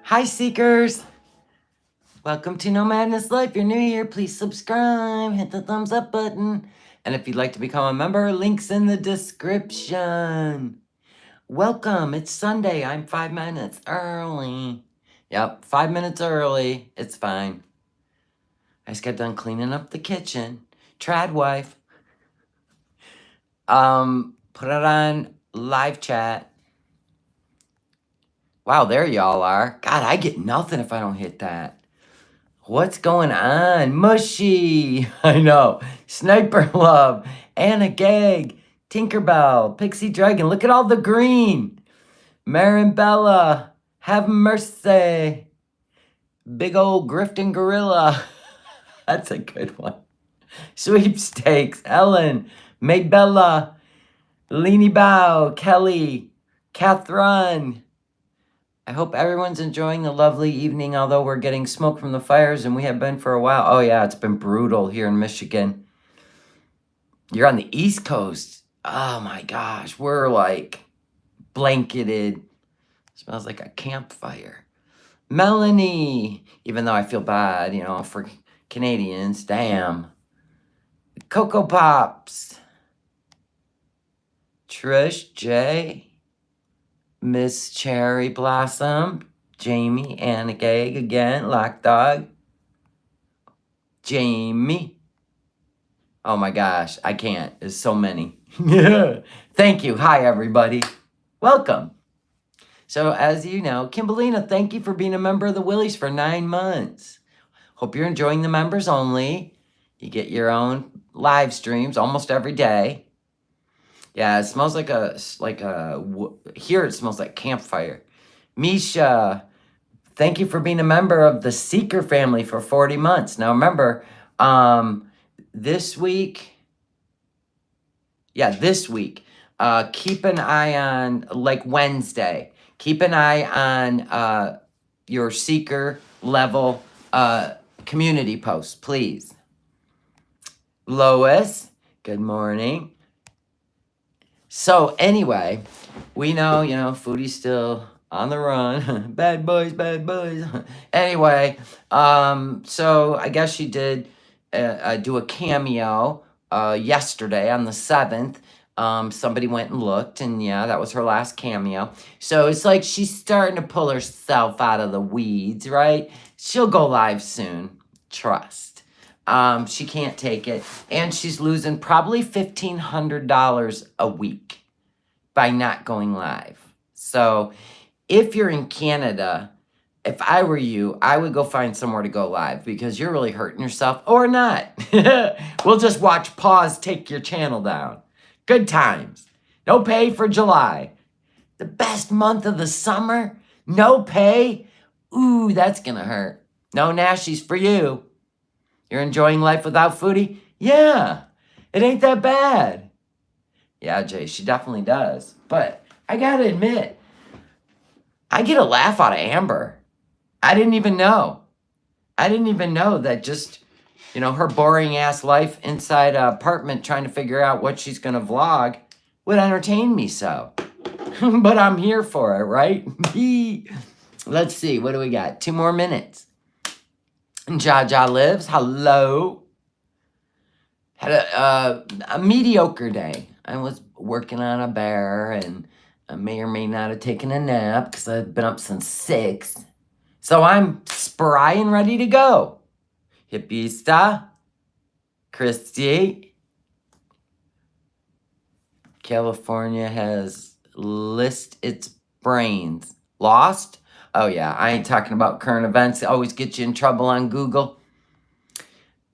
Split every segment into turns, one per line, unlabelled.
Hi, Seekers. Welcome to No Madness Life. If you're new here, please subscribe, hit the thumbs up button. And if you'd like to become a member, links in the description. Welcome. It's Sunday. I'm 5 minutes early. Yep, 5 minutes early. It's fine. I just got done cleaning up the kitchen. Trad wife. Put it on live chat. Wow, there y'all are. God, I get nothing if I don't hit that. What's going on? Mushy. I know. Sniper Love. Anna Gag. Tinkerbell. Pixie Dragon. Look at all the green. Maribella. Have mercy. Big old Grifton Gorilla. That's a good one. Sweepstakes. Ellen. Maybella. Leanie Bow. Kelly. Catherine. I hope everyone's enjoying the lovely evening, although we're getting smoke from the fires, and we have been for a while. Oh, yeah, it's been brutal here in Michigan. You're on the East Coast. Oh, my gosh. We're, like, blanketed. Smells like a campfire. Melanie. Even though I feel bad, you know, for Canadians. Damn. Cocoa Pops. Trish J. Miss Cherry Blossom, Jamie, Anna Gag again, Lock Dog, Jamie. Oh my gosh, I can't. There's so many. Thank you. Hi, everybody. Welcome. So, as you know, Kimberlina, thank you for being a member of the Willies for 9 months. Hope you're enjoying the members only. You get your own live streams almost every day. Yeah, it smells like here it smells like campfire. Misha, thank you for being a member of the Seeker family for 40 months. Now remember, this week, keep an eye on, like Wednesday, keep an eye on your Seeker level community posts, please. Lois, good morning. So anyway, we know, Foodie's still on the run. Bad boys, bad boys. Anyway, so I guess she did do a cameo yesterday on the 7th. Somebody went and looked, and yeah, that was her last cameo. So it's like she's starting to pull herself out of the weeds, right? She'll go live soon. Trust. She can't take it. And she's losing probably $1,500 a week by not going live. So if you're in Canada, if I were you, I would go find somewhere to go live because you're really hurting yourself, or not. We'll just watch pause take your channel down. Good times. No pay for July. The best month of the summer. No pay. Ooh, that's gonna hurt. No Nashies for you. You're enjoying life without Foodie? Yeah, it ain't that bad. Yeah, Jay, she definitely does. But I gotta admit, I get a laugh out of Amber. I didn't even know that just, her boring ass life inside an apartment trying to figure out what she's gonna vlog would entertain me so. But I'm here for it, right? Let's see, what do we got? 2 more minutes. Jaja Lives, hello. Had a mediocre day. I was working on a bear, and I may or may not have taken a nap because I've been up since 6. So I'm spry and ready to go. Hippista, Christy. California has lost its brains. Lost? Oh yeah, I ain't talking about current events. They always get you in trouble on Google.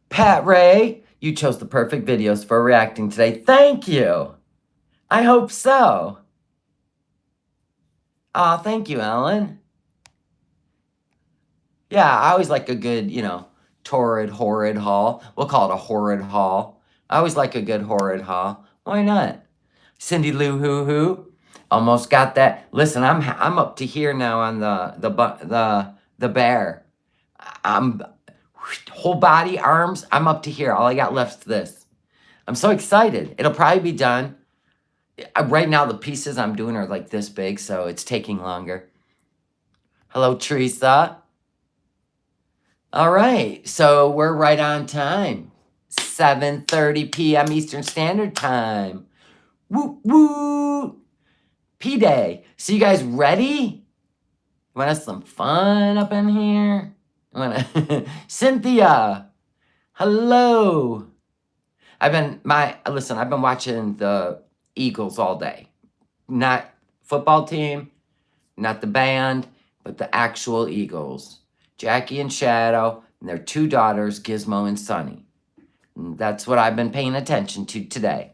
Pat Ray, you chose the perfect videos for reacting today. Thank you. I hope so. Aw, thank you, Ellen. Yeah, I always like a good, torrid, horrid haul. We'll call it a horrid haul. I always like a good horrid haul. Why not? Cindy Lou Hoo Hoo. Almost got that. Listen, I'm up to here now on the bear. I'm whole body, arms. I'm up to here. All I got left is this. I'm so excited. It'll probably be done. Right now, the pieces I'm doing are like this big, so it's taking longer. Hello, Teresa. All right, so we're right on time. 7:30 p.m. Eastern Standard Time. Woo woo! P-Day. So you guys ready? Want us some fun up in here? Cynthia. Hello. I've been watching the Eagles all day. Not football team, not the band, but the actual Eagles. Jackie and Shadow, and their two daughters, Gizmo and Sunny. And that's what I've been paying attention to today.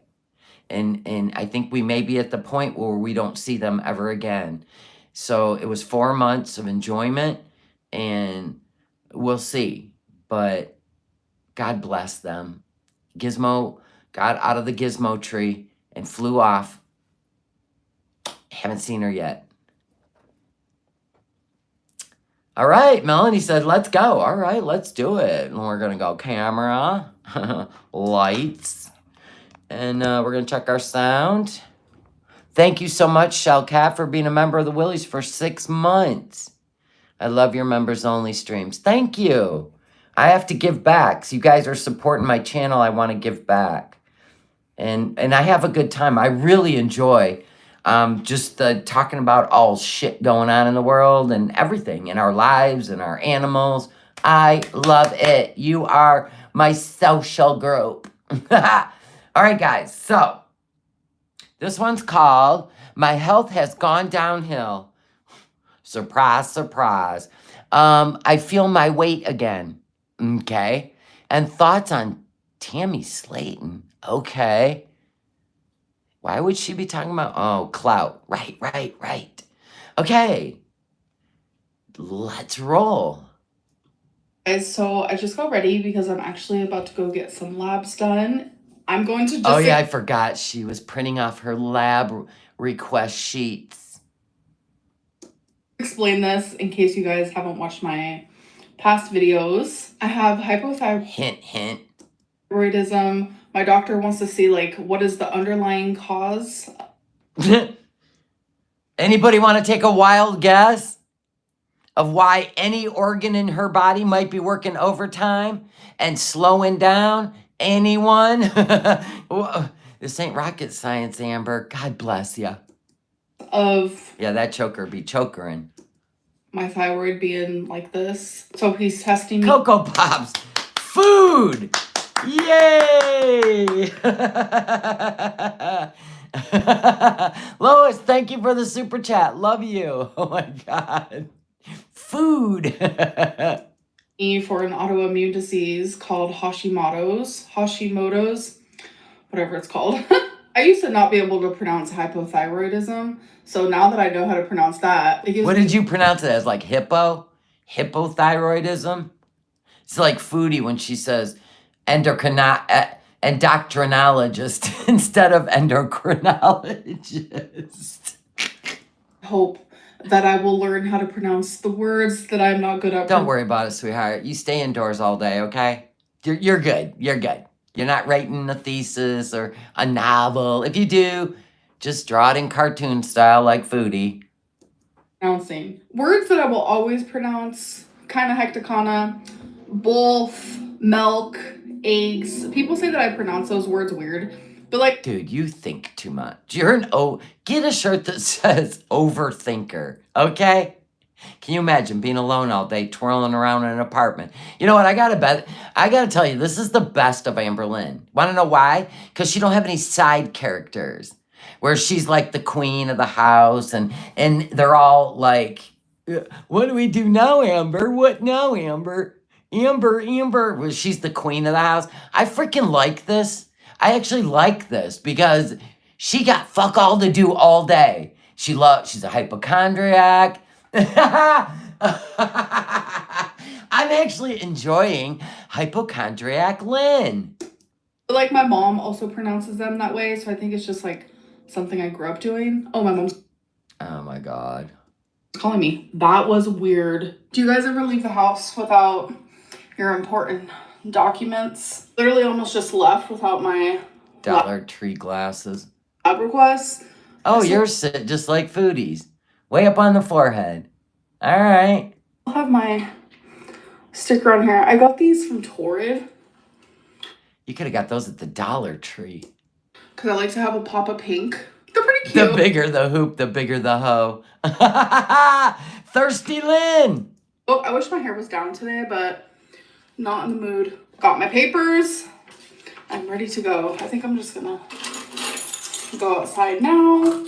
And I think we may be at the point where we don't see them ever again. So it was 4 months of enjoyment, and we'll see. But God bless them. Gizmo got out of the Gizmo tree and flew off. Haven't seen her yet. All right, Melanie said, let's go. All right, let's do it. And we're going to go camera, lights, and we're going to check our sound. Thank you so much, Shellcat, for being a member of the Willies for 6 months. I love your members only streams. Thank you. I have to give back. So you guys are supporting my channel. I want to give back. And I have a good time. I really enjoy just talking about all shit going on in the world and everything in our lives and our animals. I love it. You are my social group. All right, guys. So this one's called My Health Has Gone Downhill. Surprise, surprise. I feel my weight again. Okay. And thoughts on Tammy Slayton. Okay. Why would she be talking about, oh, clout? Right. Okay. Let's roll.
Guys, so I just got ready because I'm actually about to go get some labs done. I'm going to just...
Oh, yeah, I forgot. She was printing off her lab request sheets.
Explain this in case you guys haven't watched my past videos. I have hypothyroidism.
Hint.
My doctor wants to see, like, what is the underlying cause?
Anybody want to take a wild guess of why any organ in her body might be working overtime and slowing down? Anyone? This ain't rocket science, Amber. God bless you. Yeah, that choker be chokering.
My thyroid being like this. So he's testing me.
Cocoa Pops. Food. Yay! Lois, thank you for the super chat. Love you. Oh my God. Food.
For an autoimmune disease called Hashimoto's, whatever it's called. I used to not be able to pronounce hypothyroidism. So now that I know how to pronounce that.
What did you pronounce it as? Like hippo? Hippothyroidism? It's like Foodie when she says endocrinologist instead of endocrinologist.
Hope that I will learn how to pronounce the words that I'm not good at.
Don't worry about it, sweetheart. You stay indoors all day, okay? You're good. You're good. You're not writing a thesis or a novel. If you do, just draw it in cartoon style like Foodie.
Pronouncing words that I will always pronounce, kind of hecticana, both, milk, eggs. People say that I pronounce those words weird, but like...
Dude, you think too much. Get a shirt that says overthinker, okay? Can you imagine being alone all day, twirling around in an apartment? You know what, I gotta tell you, this is the best of Amberlynn. Wanna know why? Because she don't have any side characters. Where she's like the queen of the house, and they're all like, what do we do now, Amber? What now, Amber? Amber. Well, she's the queen of the house. I freaking like this. I actually like this because she got fuck all to do all day. She's a hypochondriac. I'm actually enjoying hypochondriac Lynn.
Like my mom also pronounces them that way, so I think it's just like something I grew up doing. Oh, my mom's...
Oh my God.
Calling me. That was weird. Do you guys ever leave the house without your important documents? Literally almost just left without my
Dollar Tree glasses.
Lab requests.
Oh, you're just like Foodie's. Way up on the forehead. All right.
I'll have my sticker on here. I got these from Torrid.
You could have got those at the Dollar Tree.
Because I like to have a pop of pink. They're pretty
The
cute.
bigger the hoop, the bigger the hoe. Thirsty Lynn.
Oh, I wish my hair was down today, but not in the mood. Got my papers. I'm ready to go. I think I'm just gonna go outside now.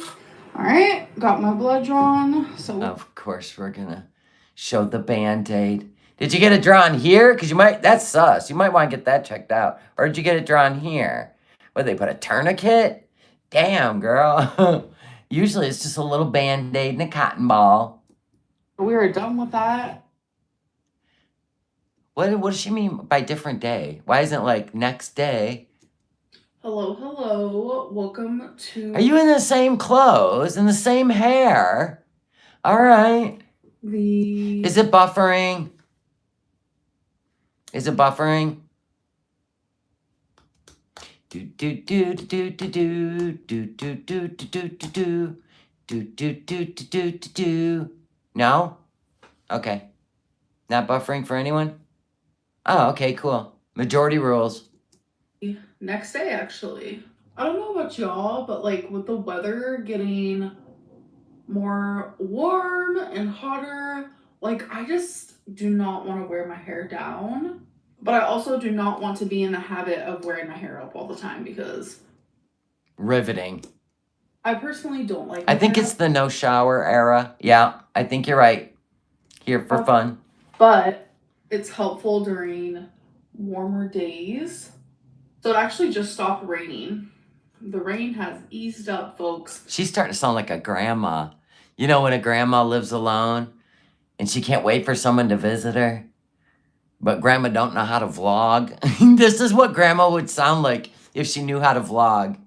All right, got my blood drawn. So
Of course, we're gonna show the Band-Aid. Did you get it drawn here? Because that's sus. You might want to get that checked out. Or did you get it drawn here? What, they put a tourniquet? Damn, girl. Usually it's just a little Band-Aid and a cotton ball.
we are done with that.
What does she mean by different day? Why isn't it like next day?
Hello. Welcome to...
Are you in the same clothes and the same hair? All right. Is it buffering? Is it buffering? Do do do do do do do do do do do do do do do do do. No? Okay. Not buffering for anyone? Oh, okay, cool. Majority rules.
Next day, actually. I don't know about y'all, but like with the weather getting more warm and hotter, like I just do not want to wear my hair down. But I also do not want to be in the habit of wearing my hair up all the time because
Riveting.
I personally don't like
I think it's the no shower era. Yeah, I think you're right. Here for fun.
But it's helpful during warmer days. So it actually just stopped raining. The rain has eased up, folks.
She's starting to sound like a grandma. You know when a grandma lives alone and she can't wait for someone to visit her? But grandma don't know how to vlog. This is what grandma would sound like if she knew how to vlog.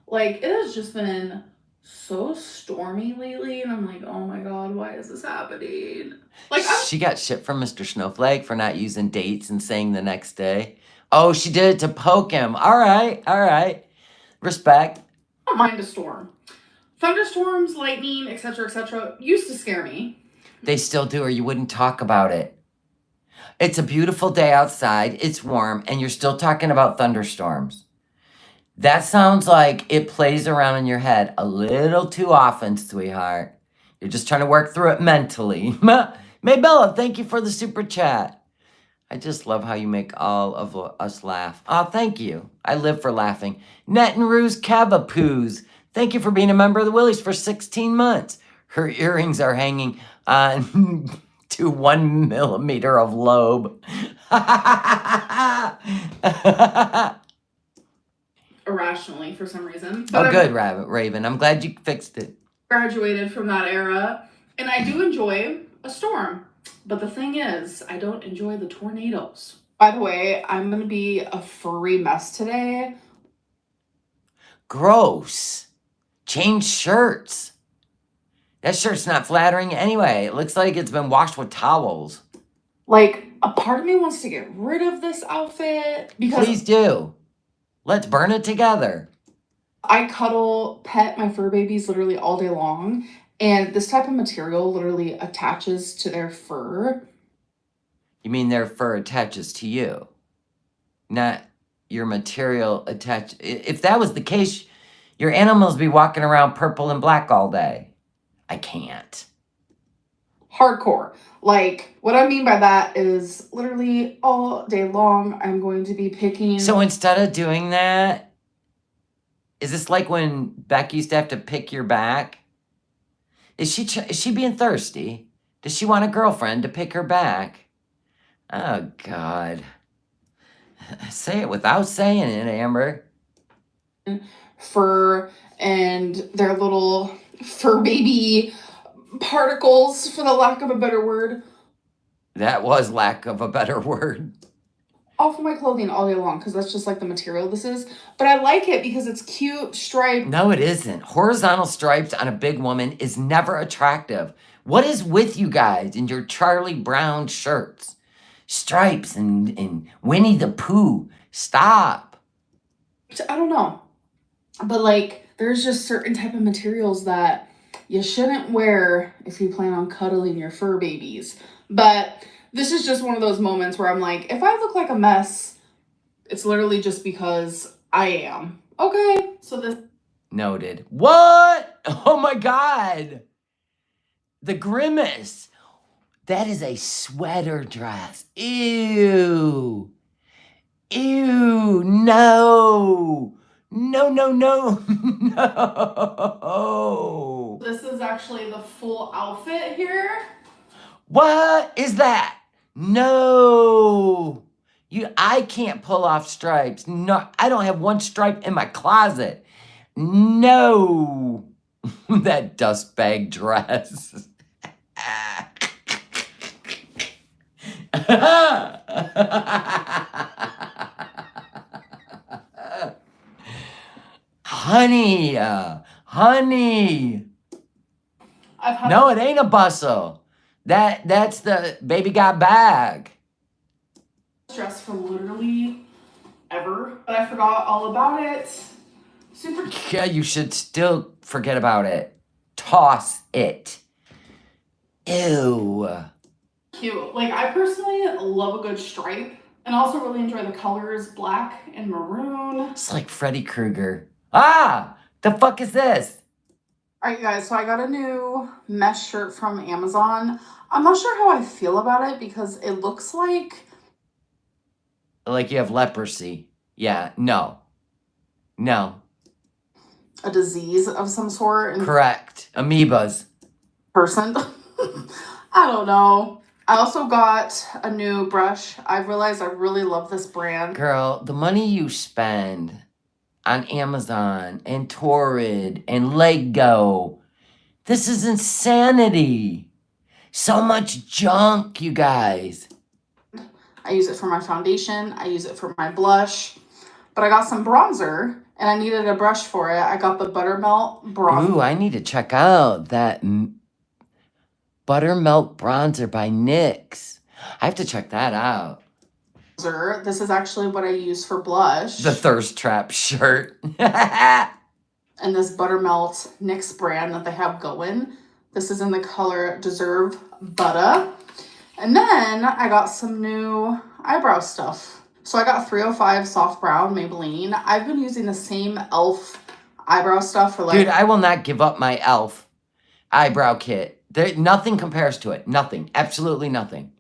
Like, it has just been so stormy lately, and I'm like, oh my god, why is this happening? Like,
she got shit from Mr. Snowflake for not using dates and saying the next day. Oh, she did it to poke him. All right. Respect.
I don't mind a storm. Thunderstorms, lightning, etc., used to scare me.
They still do, or you wouldn't talk about it. It's a beautiful day outside, it's warm, and you're still talking about thunderstorms. That sounds like it plays around in your head a little too often, sweetheart. You're just trying to work through it mentally. Maybella, thank you for the super chat. I just love how you make all of us laugh. Oh, thank you. I live for laughing. Net and Ruse Cavapoos, thank you for being a member of the Willies for 16 months. Her earrings are hanging on to 1 millimeter of lobe.
Irrationally, for some reason. But
oh, good, Raven. I'm glad you fixed it.
Graduated from that era, and I do enjoy a storm. But the thing is, I don't enjoy the tornadoes. By the way, I'm going to be a furry mess today.
Gross. Change shirts. That shirt's not flattering anyway. It looks like it's been washed with towels.
Like, a part of me wants to get rid of this outfit because...
Please do. Let's burn it together.
I pet my fur babies literally all day long. And this type of material literally attaches to their fur.
You mean their fur attaches to you? Not your material attached. If that was the case, your animals would be walking around purple and black all day. I can't.
Hardcore. Like, what I mean by that is literally all day long, I'm going to be picking...
So instead of doing that, is this like when Beck used to have to pick your back? Is she being thirsty? Does she want a girlfriend to pick her back? Oh, God. Say it without saying it, Amber.
Fur and their little fur baby particles, for the lack of a better word.
That was lack of a better word.
Off of my clothing all day long, because that's just like the material this is. But I like it because it's cute, striped.
No, it isn't. Horizontal stripes on a big woman is never attractive. What is with you guys in your Charlie Brown shirts? Stripes and Winnie the Pooh. Stop.
I don't know. But like, there's just certain type of materials that you shouldn't wear if you plan on cuddling your fur babies. But this is just one of those moments where I'm like, if I look like a mess, it's literally just because I am. Okay, so this.
Noted. What? Oh my God. The grimace. That is a sweater dress. Ew. Ew. No. No, no, no. No.
This is actually the full outfit here.
What is that? No. I can't pull off stripes. No, I don't have one stripe in my closet. No. That dust bag dress. Honey, honey. No, it ain't a bustle. That's the baby got bag.
Dress for literally ever, but I forgot all about it. Super cute.
Yeah, you should still forget about it. Toss it. Ew.
Cute. Like, I personally love a good stripe and also really enjoy the colors black and maroon.
It's like Freddy Krueger. Ah, the fuck is this?
All right, guys, so I got a new mesh shirt from Amazon. I'm not sure how I feel about it because it looks like
you have leprosy. Yeah, no. No.
a disease of some sort.
Correct. Amoebas.
Person. I don't know. I also got a new brush. I realized I really love this brand.
Girl, the money you spend on Amazon and Torrid and Lego, this is insanity. So much junk, you guys.
I use it for my foundation. I use it for my blush. But I got some bronzer and I needed a brush for it. I got the Buttermelt bronzer.
Ooh, I need to check out that Buttermelt bronzer by NYX. I have to check that out.
This is actually what I use for blush.
The Thirst Trap shirt.
And this Buttermelt NYX brand that they have going. This is in the color Deserve Butter. And then I got some new eyebrow stuff. So I got 305 Soft Brown Maybelline. I've been using the same e.l.f. eyebrow stuff for like...
Dude, I will not give up my e.l.f. eyebrow kit. Nothing compares to it. Nothing. Absolutely nothing.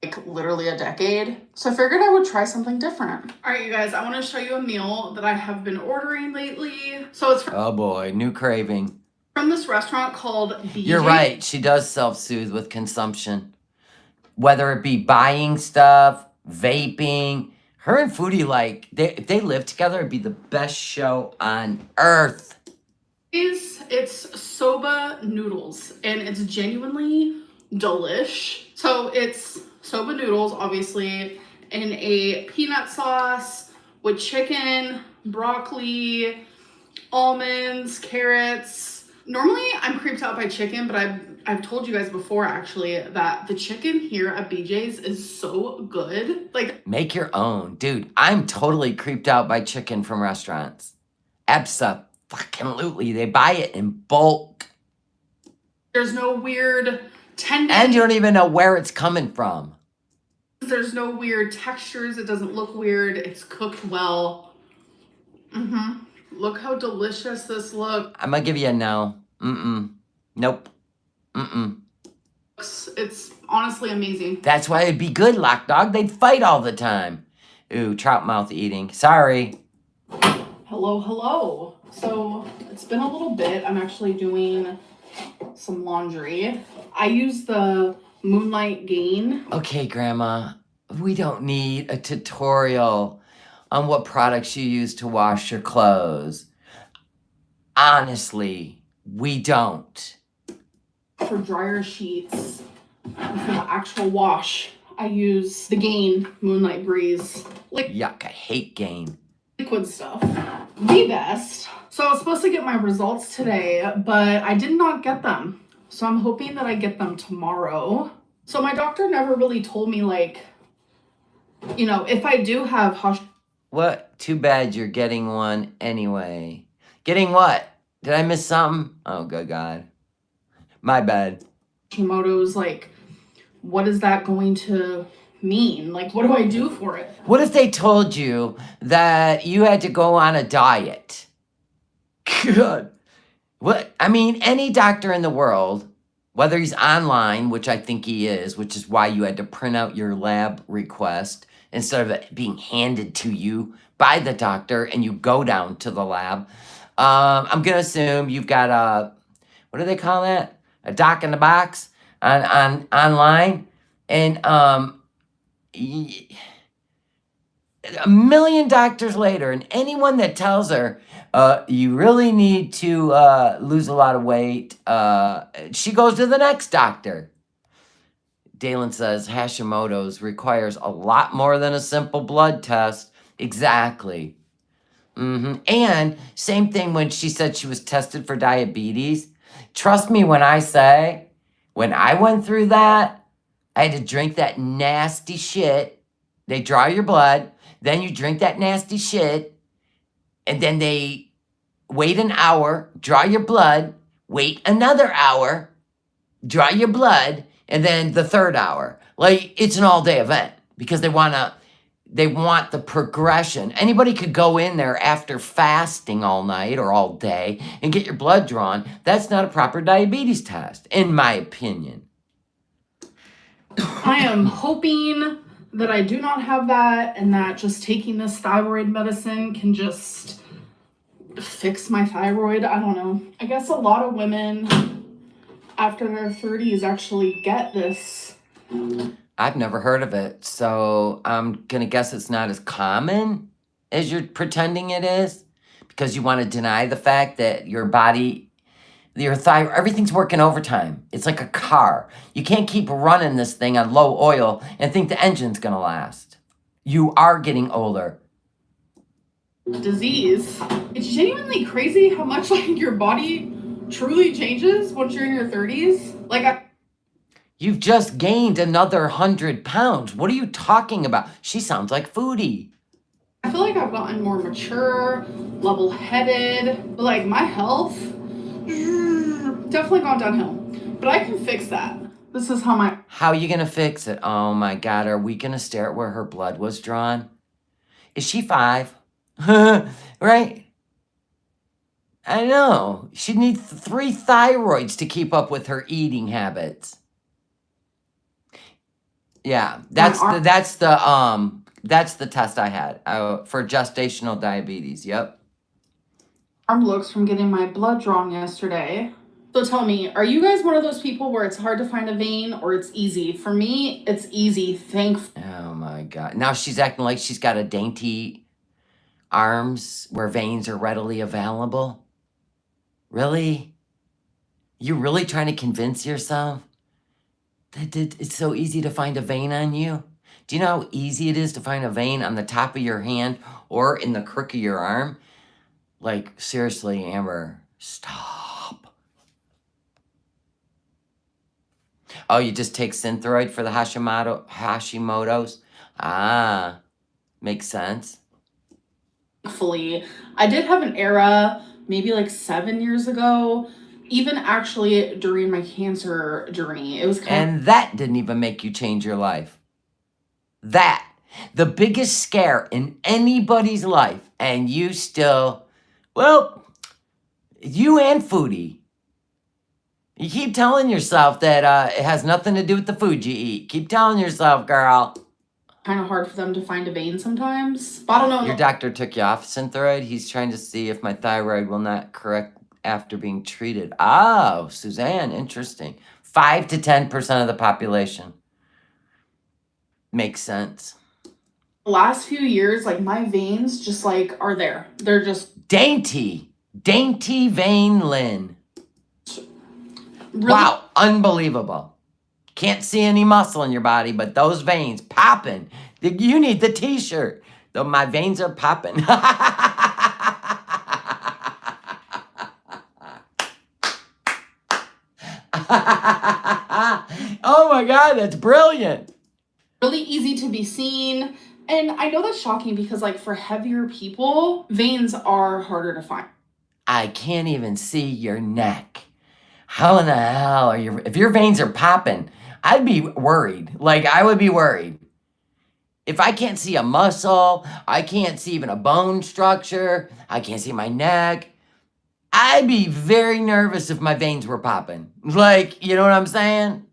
Like literally a decade. So I figured I would try something different. All right, you guys, I want to show you a meal that I have been ordering lately. So it's
oh boy, new craving.
From this restaurant called DJ.
You're right. She does self-soothe with consumption. Whether it be buying stuff, vaping. Her and Foodie, like, if they lived together, it'd be the best show on earth.
It's soba noodles, and it's genuinely delish. So it's soba noodles, obviously, in a peanut sauce with chicken, broccoli, almonds, carrots. Normally, I'm creeped out by chicken, but I've told you guys before, actually, that the chicken here at BJ's is so good. Like,
make your own. Dude, I'm totally creeped out by chicken from restaurants. Abso-fucking-lutely. They buy it in bulk.
There's no weird tendon.
And you don't even know where it's coming from.
There's no weird textures. It doesn't look weird. It's cooked well. Look how delicious this looks.
I'm gonna give you a no. Nope.
It's honestly amazing.
That's why it'd be good, Lock Dog. They'd fight all the time. Ooh, trout mouth eating. Sorry.
Hello. So it's been a little bit. I'm actually doing some laundry. I use the Moonlight Gain.
Okay, Grandma. We don't need a tutorial on what products you use to wash your clothes. Honestly, we don't.
For dryer sheets, and for the actual wash, I use the Gain Moonlight Breeze.
Yuck, I hate Gain.
Liquid stuff. The best. So I was supposed to get my results today, but I did not get them. So I'm hoping that I get them tomorrow. So my doctor never really told me, like, you know, if I do have
What? Too bad you're getting one anyway. Getting what? Did I miss something? Oh, good God. My bad.
Hashimoto's, like, what is that going to mean? Like, what do I do for it?
What if they told you that you had to go on a diet? Good. What? I mean, any doctor in the world, whether he's online, which I think he is, which is why you had to print out your lab request instead of it being handed to you by the doctor and you go down to the lab. I'm going to assume you've got a, what do they call that? A doc in the box on online. And a million doctors later, and anyone that tells her, you really need to lose a lot of weight, she goes to the next doctor. Dalen says Hashimoto's requires a lot more than a simple blood test. Exactly. And same thing when she said she was tested for diabetes. Trust me when I say, when I went through that, I had to drink that nasty shit. They draw your blood, then you drink that nasty shit, and then they wait an hour, draw your blood, wait another hour, draw your blood, and then the third hour. Like, it's an all-day event because they want the progression. Anybody could go in there after fasting all night or all day and get your blood drawn. That's not a proper diabetes test, in my opinion.
I am hoping that I do not have that and that just taking this thyroid medicine can just fix my thyroid. I don't know. I guess a lot of women after their 30s actually get this.
I've never heard of it, so I'm gonna guess it's not as common as you're pretending it is because you want to deny the fact that your body, your thyroid, everything's working overtime. It's like a car. You can't keep running this thing on low oil and think the engine's gonna last. You are getting older.
Disease. It's genuinely crazy how much like your body truly changes once you're in your 30s. Like
You've just gained another 100 pounds. What are you talking about? She sounds like Foodie.
I feel like I've gotten more mature, level-headed, but like my health definitely gone downhill. But I can fix that. This is how
How are you gonna fix it? Oh my God, are we gonna stare at where her blood was drawn? Is she 5? Right? I know. She'd need 3 thyroids to keep up with her eating habits. Yeah, that's the test I had for gestational diabetes. Yep.
arm looks from getting my blood drawn yesterday. So tell me, are you guys one of those people where it's hard to find a vein or it's easy? For me, it's easy, thankfully.
Oh my God. Now she's acting like she's got a dainty arms where veins are readily available. Really? You really trying to convince yourself that it's so easy to find a vein on you? Do you know how easy it is to find a vein on the top of your hand or in the crook of your arm? Like, seriously, Amber, stop. Oh, you just take Synthroid for the Hashimoto's? Ah, makes sense.
Thankfully, I did have an era, maybe like 7 years ago, even actually during my cancer journey. It was
And that didn't even make you change your life. That, the biggest scare in anybody's life, and you still, well, you and Foodie. You keep telling yourself that it has nothing to do with the food you eat. Keep telling yourself, girl.
Kind of hard for them to find a vein sometimes. I don't know.
Your doctor took you off Synthroid. He's trying to see if my thyroid will not correct after being treated. Oh, Suzanne, interesting. 5 to 10% of the population. Makes sense.
The last few years, like my veins just like are there. They're just
dainty vein Lynn.
really
wow, unbelievable. Can't see any muscle in your body, but those veins popping. You need the t-shirt. Though my veins are popping. Oh my God, that's brilliant.
really easy to be seen. And I know that's shocking because like for heavier people, veins are harder to find.
I can't even see your neck. How in the hell are you? If your veins are popping, I'd be worried. Like, I would be worried. If I can't see a muscle, I can't see even a bone structure, I can't see my neck, I'd be very nervous if my veins were popping. Like, you know what I'm saying?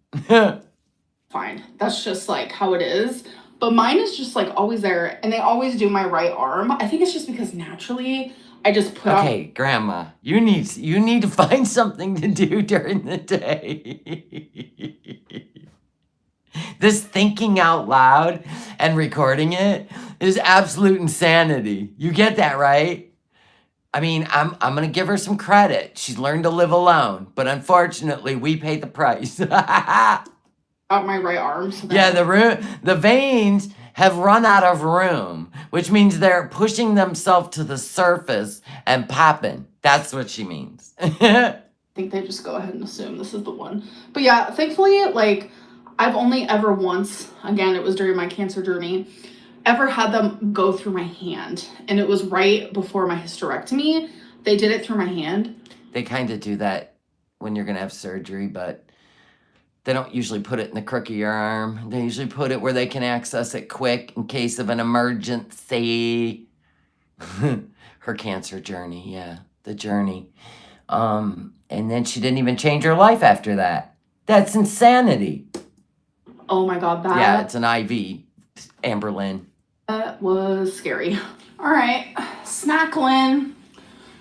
Fine. That's just like how it is. But mine is just like always there, and they always do my right arm. I think it's just because naturally I just put on.
Okay, Grandma, you need to find something to do during the day. This thinking out loud and recording it is absolute insanity. You get that, right? I mean, I'm gonna give her some credit. She's learned to live alone, but unfortunately, we pay the price.
Out my right arm. So
Yeah, the veins have run out of room, which means they're pushing themselves to the surface and popping. That's what she means.
I think they just go ahead and assume this is the one. But yeah, thankfully, like, I've only ever once, again, it was during my cancer journey, ever had them go through my hand. And it was right before my hysterectomy. They did it through my hand.
They kind of do that when you're going to have surgery, but they don't usually put it in the crook of your arm. They usually put it where they can access it quick in case of an emergency. Her cancer journey, yeah, the journey. And then she didn't even change her life after that. That's insanity.
Oh my God, that.
Yeah, it's an IV, Amberlynn.
That was scary. All right, snackling.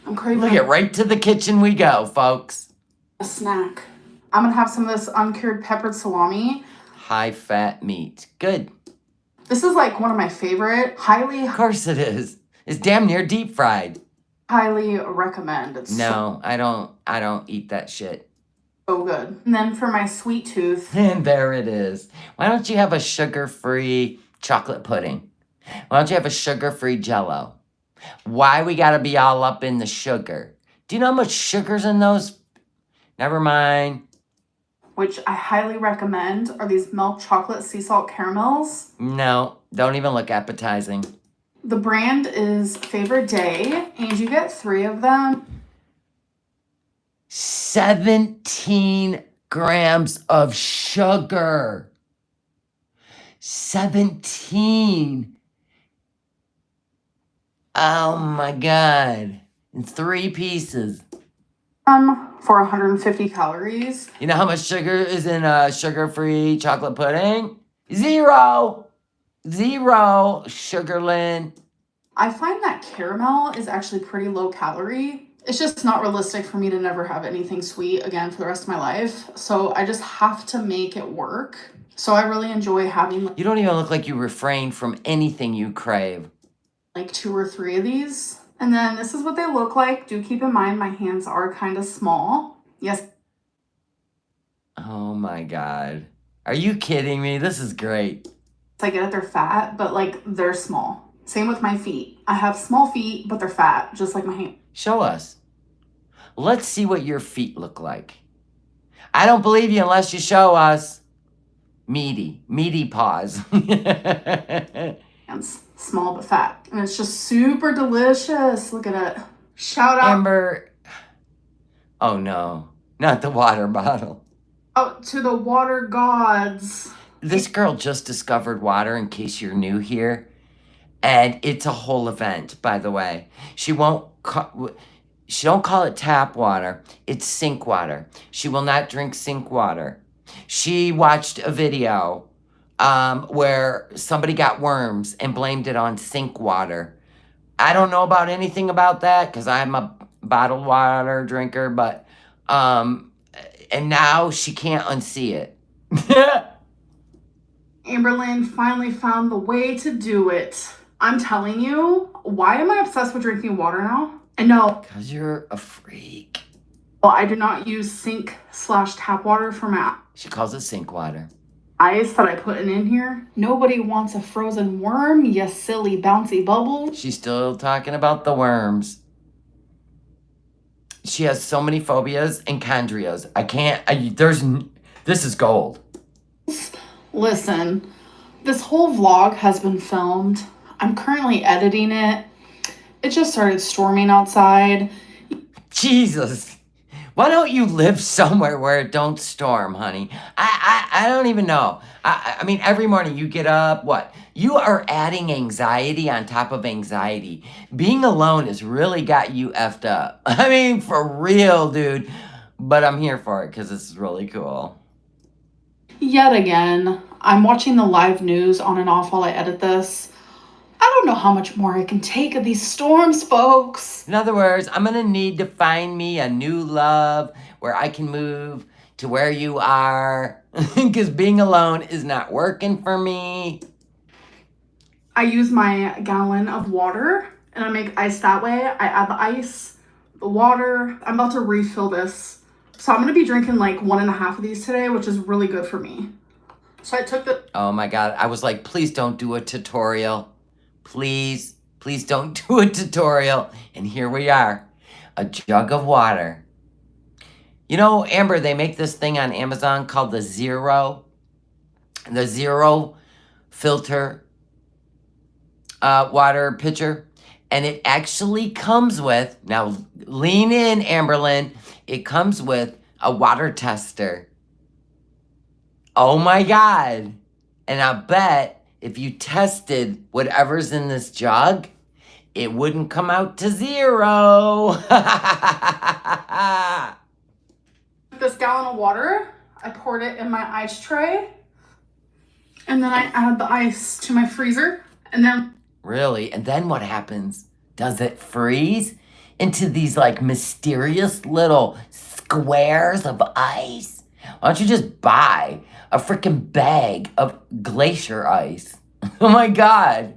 I'm craving.
Look at right to the kitchen we go, folks.
A snack. I'm gonna have some of this uncured peppered salami.
High fat meat. Good.
This is like one of my favorite.
Of course it is. It's damn near deep fried.
Highly recommend. It's
No, I don't eat that shit.
so good. And then for my sweet tooth.
And there it is. Why don't you have a sugar-free chocolate pudding? Why don't you have a sugar-free Jell-O? Why we gotta be all up in the sugar? Do you know how much sugar's in those? Never mind.
Which I highly recommend, are these milk chocolate sea salt caramels.
No, don't even look appetizing.
The brand is Favorite Day, and you get 3 of them.
17 grams of sugar. 17. Oh my God. In 3 pieces.
For 150 calories.
You know how much sugar is in a sugar-free chocolate pudding? 0. 0, Sugarlyn.
I find that caramel is actually pretty low calorie. It's just not realistic for me to never have anything sweet again for the rest of my life. So I just have to make it work. So I really enjoy having
You don't even look like you refrain from anything you crave.
like 2 or 3 of these. And then this is what they look like. Do keep in mind my hands are kind of small. Yes.
Oh my God. Are you kidding me? This is great.
I get it, they're fat, but like they're small. Same with my feet. I have small feet, but they're fat, just like my hand.
Show us. Let's see what your feet look like. I don't believe you unless you show us. Meaty paws.
Hands, small but fat. And it's just super delicious. Look at it. Shout out.
Amber. Oh no, not the water bottle.
Out to the water gods.
This girl just discovered water, in case you're new here. And it's a whole event, by the way. She don't call it tap water. It's sink water. She will not drink sink water. She watched a video where somebody got worms and blamed it on sink water. I don't know about anything about that because I'm a bottled water drinker, but and now she can't unsee it.
Amberlynn finally found the way to do it. I'm telling you, why am I obsessed with drinking water now? And no.
Because you're a freak.
Well, I do not use sink/tap water for my
She calls it sink water.
ice that I put in here. Nobody wants a frozen worm, you silly bouncy bubble.
She's still talking about the worms. She has so many phobias and chondrias. This is gold.
Listen, this whole vlog has been filmed. I'm currently editing it. It just started storming outside.
Jesus. Why don't you live somewhere where it don't storm, honey? I don't even know. I mean, every morning you get up, what? You are adding anxiety on top of anxiety. Being alone has really got you effed up. I mean, for real, dude. But I'm here for it because this is really cool.
Yet again, I'm watching the live news on and off while I edit this. I don't know how much more I can take of these storms, folks.
In other words, I'm going to need to find me a new love where I can move to where you are because being alone is not working for me.
I use my gallon of water and I make ice that way. I add the ice, the water. I'm about to refill this. So I'm going to be drinking like 1.5 of these today, which is really good for me. So I took the...
Oh my God. I was like, please don't do a tutorial. Please don't do a tutorial. And here we are, a jug of water. You know, Amber, they make this thing on Amazon called the Zero filter water pitcher. And it actually comes with, now lean in, Amberlynn, it comes with a water tester. Oh my God. And I bet if you tested whatever's in this jug, it wouldn't come out to 0.
This gallon of water, I poured it in my ice tray. And then I add the ice to my freezer. And then...
Really? And then what happens? Does it freeze into these like mysterious little squares of ice? Why don't you just buy a freaking bag of glacier ice? Oh my God.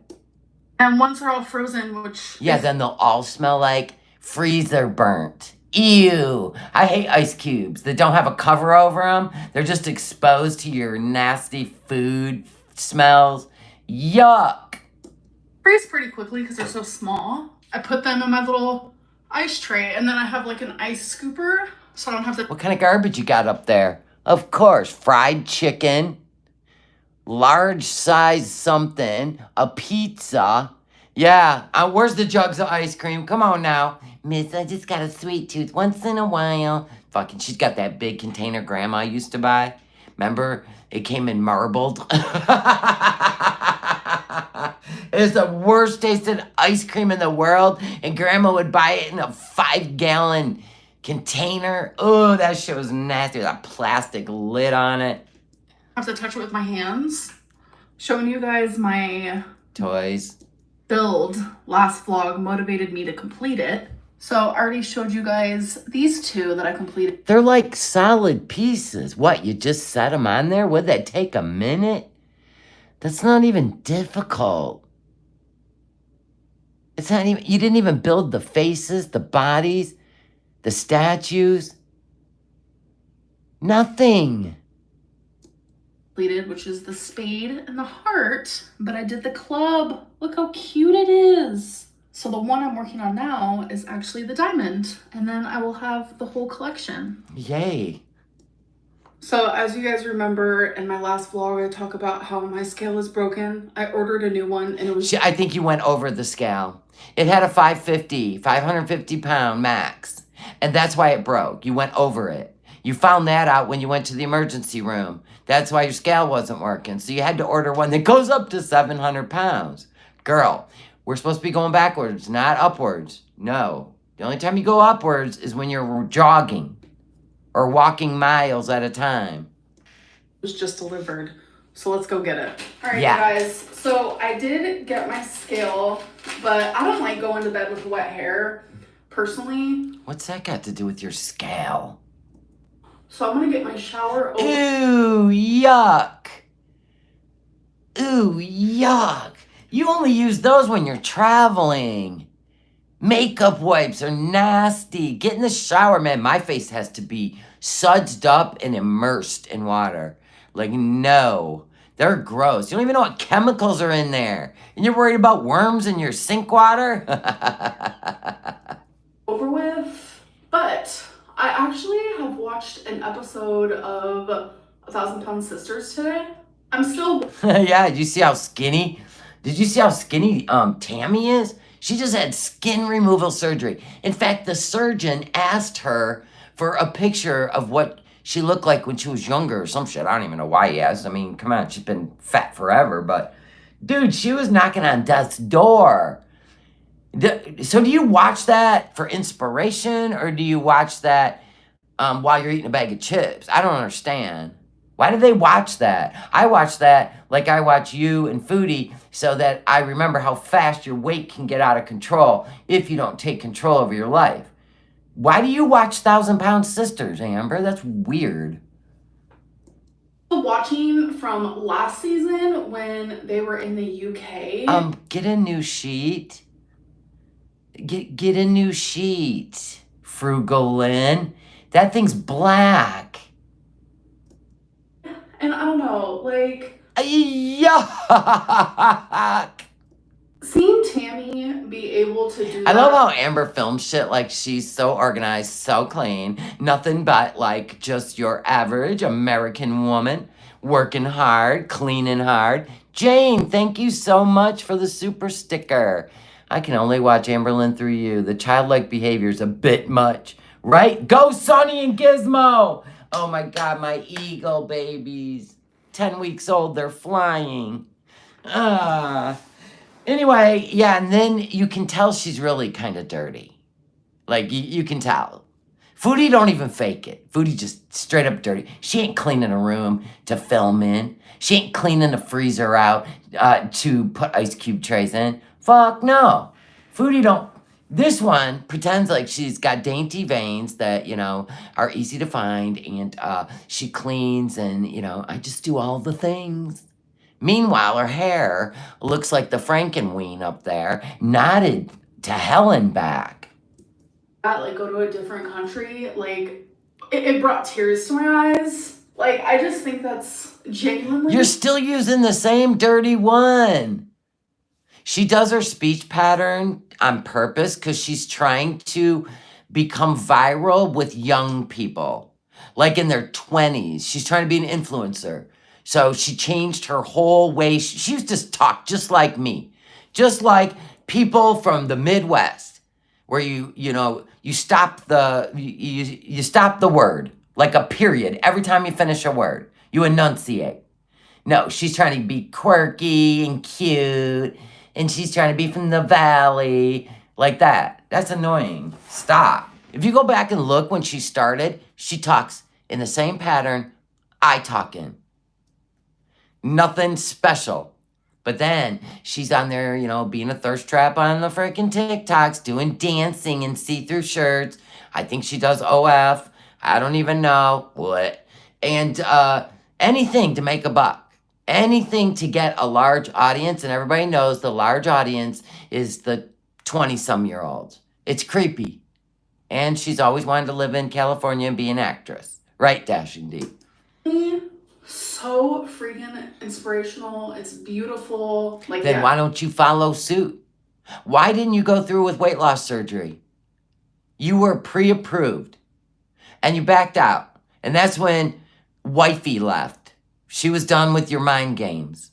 And once they're all frozen, which...
Yeah, then they'll all smell like freezer burnt. Ew. I hate ice cubes that don't have a cover over them. They're just exposed to your nasty food smells. Yuck.
Freeze pretty quickly because they're so small. I put them in my little ice tray and then I have like an ice scooper so I don't have to...
What kind of garbage you got up there? Of course, fried chicken, large size something, a pizza. Yeah, where's the jugs of ice cream? Come on now. Miss, I just got a sweet tooth once in a while. Fucking, she's got that big container Grandma used to buy. Remember? It came in marbled. It's the worst tasting ice cream in the world. And Grandma would buy it in a 5-gallon container. Oh, that shit was nasty with a plastic lid on it.
I have to touch it with my hands. Showing you guys my
toys.
Build last vlog motivated me to complete it. So I already showed you guys these two that I completed.
They're like solid pieces. What, you just set them on there? Would that take a minute? That's not even difficult. It's not even, you didn't even build the faces, the bodies, the statues. Nothing.
Which is the spade and the heart, but I did the club. Look how cute it is. So the one I'm working on now is actually the diamond, and then I will have the whole collection.
Yay.
So as you guys remember in my last vlog, I talk about how my scale is broken. I ordered a new one and it was...
I think you went over the scale. It had a 550 pound max, and that's why it broke. You went over it. You found that out when you went to the emergency room. That's why your scale wasn't working. So you had to order one that goes up to 700 pounds. Girl, we're supposed to be going backwards, not upwards. No. The only time you go upwards is when you're jogging or walking miles at a time.
It was just delivered. So let's go get it. All right,
yeah.
You guys. So I did get my scale, but I don't like going to bed with wet hair, personally.
What's that got to do with your scale?
So I'm going to get my shower over.
Ooh, yuck. Ooh, yuck. You only use those when you're traveling. Makeup wipes are nasty. Get in the shower, man. My face has to be sudsed up and immersed in water. Like, no. They're gross. You don't even know what chemicals are in there. And you're worried about worms in your sink water?
Over with. But I actually have watched an episode of 1,000 Pound Sisters today. I'm still...
Yeah, did you see how skinny? Did you see how skinny Tammy is? She just had skin removal surgery. In fact, the surgeon asked her for a picture of what she looked like when she was younger or some shit. I don't even know why he asked. I mean, come on, she's been fat forever, but dude, she was knocking on death's door. So do you watch that for inspiration, or do you watch that while you're eating a bag of chips? I don't understand. Why do they watch that? I watch that like I watch you and Foodie so that I remember how fast your weight can get out of control if you don't take control over your life. Why do you watch 1,000-Pound Sisters, Amber? That's weird.
Watching from last season when they were in the UK.
Get a new sheet. Get a new sheet, Frugalyn. That thing's black.
And I don't know, like...
Yuck!
Seeing Tammy be able to do that...
I love how Amber films shit like she's so organized, so clean. Nothing but like just your average American woman. Working hard, cleaning hard. Jane, thank you so much for the super sticker. I can only watch Amberlynn through you. The childlike behavior is a bit much. Right? Go Sonny and Gizmo! Oh my God, my eagle babies. 10 weeks old, they're flying. Anyway, yeah, and then you can tell she's really kind of dirty. Like, you can tell. Foodie don't even fake it. Foodie just straight up dirty. She ain't cleaning a room to film in. She ain't cleaning the freezer out to put ice cube trays in. Fuck no. Foodie don't. This one pretends like she's got dainty veins that, are easy to find. And she cleans and, I just do all the things. Meanwhile, her hair looks like the Frankenween up there, knotted to hell and back.
Like, go to a different country, like, it brought tears to my eyes. Like, I just think that's genuinely...
You're still using the same dirty one. She does her speech pattern on purpose because she's trying to become viral with young people. Like in their 20s. She's trying to be an influencer. So she changed her whole way. She used to talk just like me. Just like people from the Midwest. Where you stop you stop the word, like a period, every time you finish a word. You enunciate. No, she's trying to be quirky and cute, and she's trying to be from the valley, like that. That's annoying. Stop. If you go back and look when she started, she talks in the same pattern I talk in. Nothing special. But then she's on there, being a thirst trap on the freaking TikToks, doing dancing in see-through shirts. I think she does OF. I don't even know what. And anything to make a buck. Anything to get a large audience. And everybody knows the large audience is the 20-some-year-olds. It's creepy. And she's always wanted to live in California and be an actress. Right, Dashing D?
So freaking inspirational. It's beautiful. Like,
then why don't you follow suit? Why didn't you go through with weight loss surgery? You were pre-approved and you backed out. And that's when wifey left. She was done with your mind games.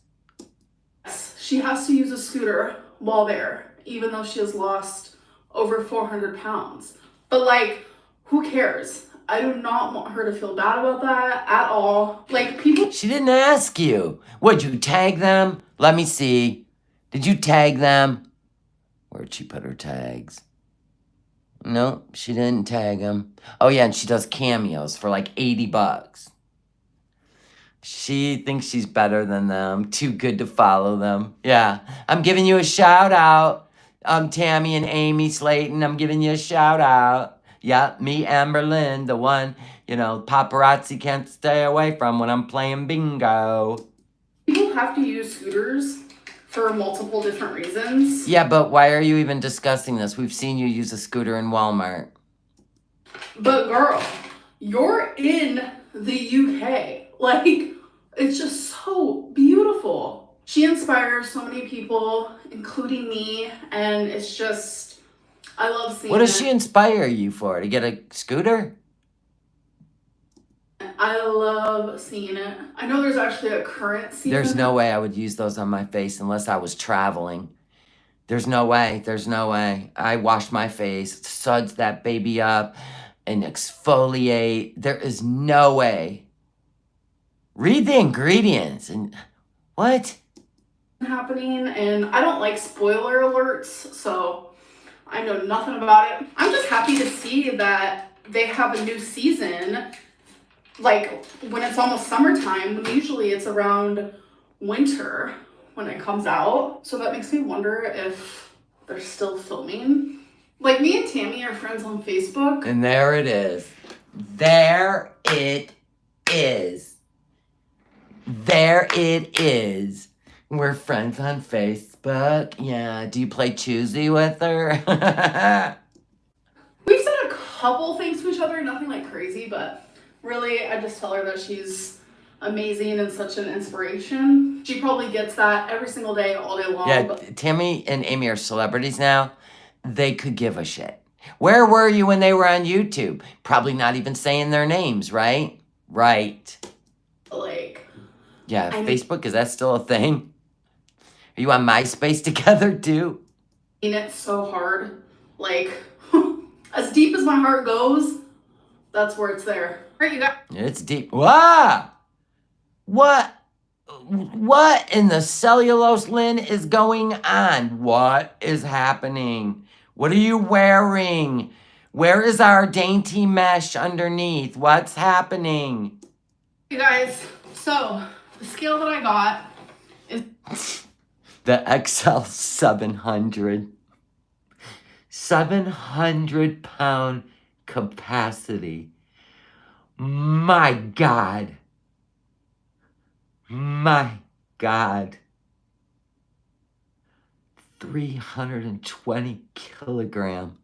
She has to use a scooter while there, even though she has lost over 400 pounds. But like, who cares? I do not want her to feel bad about that at all. Like, people...
She didn't ask you. Would you tag them? Let me see. Did you tag them? Where'd she put her tags? No, she didn't tag them. Oh, yeah, and she does cameos for like $80. She thinks she's better than them. Too good to follow them. Yeah, I'm giving you a shout out. Tammy and Amy Slayton, I'm giving you a shout out. Yeah, me, Amberlynn, the one, paparazzi can't stay away from when I'm playing bingo.
People have to use scooters for multiple different reasons.
Yeah, but why are you even discussing this? We've seen you use a scooter in Walmart.
But girl, you're in the UK. Like, it's just so beautiful. She inspires so many people, including me, and it's just... I love seeing it.
What does she inspire you for? To get a scooter?
I love seeing it. I know there's actually a current season.
There's no way I would use those on my face unless I was traveling. There's no way. There's no way. I wash my face, suds that baby up, and exfoliate. There is no way. Read the ingredients and what?
Happening, and I don't like spoiler alerts, so I know nothing about it. I'm just happy to see that they have a new season, like when it's almost summertime, when usually it's around winter when it comes out. So that makes me wonder if they're still filming. Like, me and Tammy are friends on Facebook.
And there it is. There it is. There it is. We're friends on Facebook. Yeah. Do you play Choosy with her?
We've said a couple things to each other, nothing like crazy, but really, I just tell her that she's amazing and such an inspiration. She probably gets that every single day, all day long.
Yeah, Tammy and Amy are celebrities now. They could give a shit. Where were you when they were on YouTube? Probably not even saying their names, right? Right.
Like,
yeah, Facebook, is that still a thing? Are you on MySpace together too?
It's so hard. Like, as deep as my heart goes, that's where it's there. All right, you got.
It's deep. Wow! What in the cellulose, Lynn, is going on? What is happening? What are you wearing? Where is our dainty mesh underneath? What's happening?
You guys, so the scale that I got is
the XL 700. 700 pound capacity. My God. My God. 320 kilogram.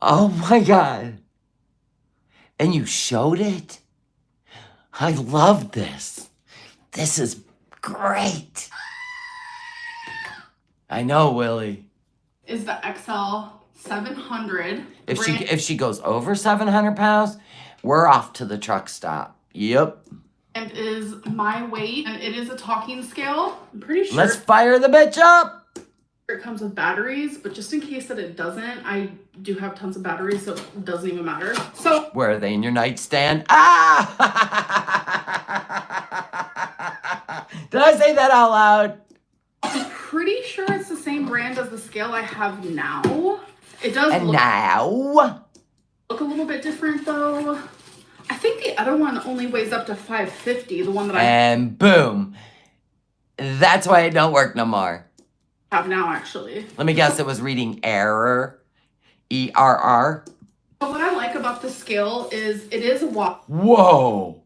Oh my God. And you showed it? I love this. This is great. I know, Willie.
Is the XL 700.
If she goes over 700 pounds, we're off to the truck stop. Yep.
And is my weight, and it is a talking scale. I'm pretty sure.
Let's fire the bitch up.
It comes with batteries, but just in case that it doesn't, I do have tons of batteries, so it doesn't even matter. So
where are they, in your nightstand? Ah! Did I say that out loud?
I'm pretty sure it's the same brand as the scale I have now. It does look a little bit different though. I think the other one only weighs up to 550, the one that
and boom. That's why it don't work no more.
Have now, actually.
Let me guess, it was reading error. ERR.
But what I like about the scale is it is a watt.
Whoa.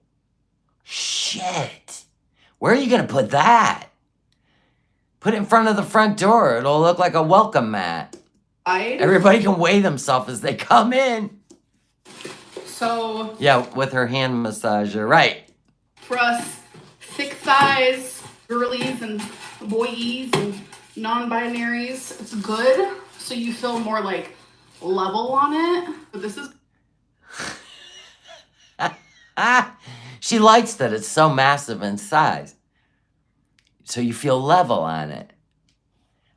Shit. Where are you going to put that? Put it in front of the front door. It'll look like a welcome mat. Everybody can weigh themselves as they come in.
So.
Yeah, with her hand massager. Right.
For us thick thighs, girlies and boys and non-binaries, it's good. So you feel more like level on it. But this is.
She likes that it's so massive in size. So you feel level on it.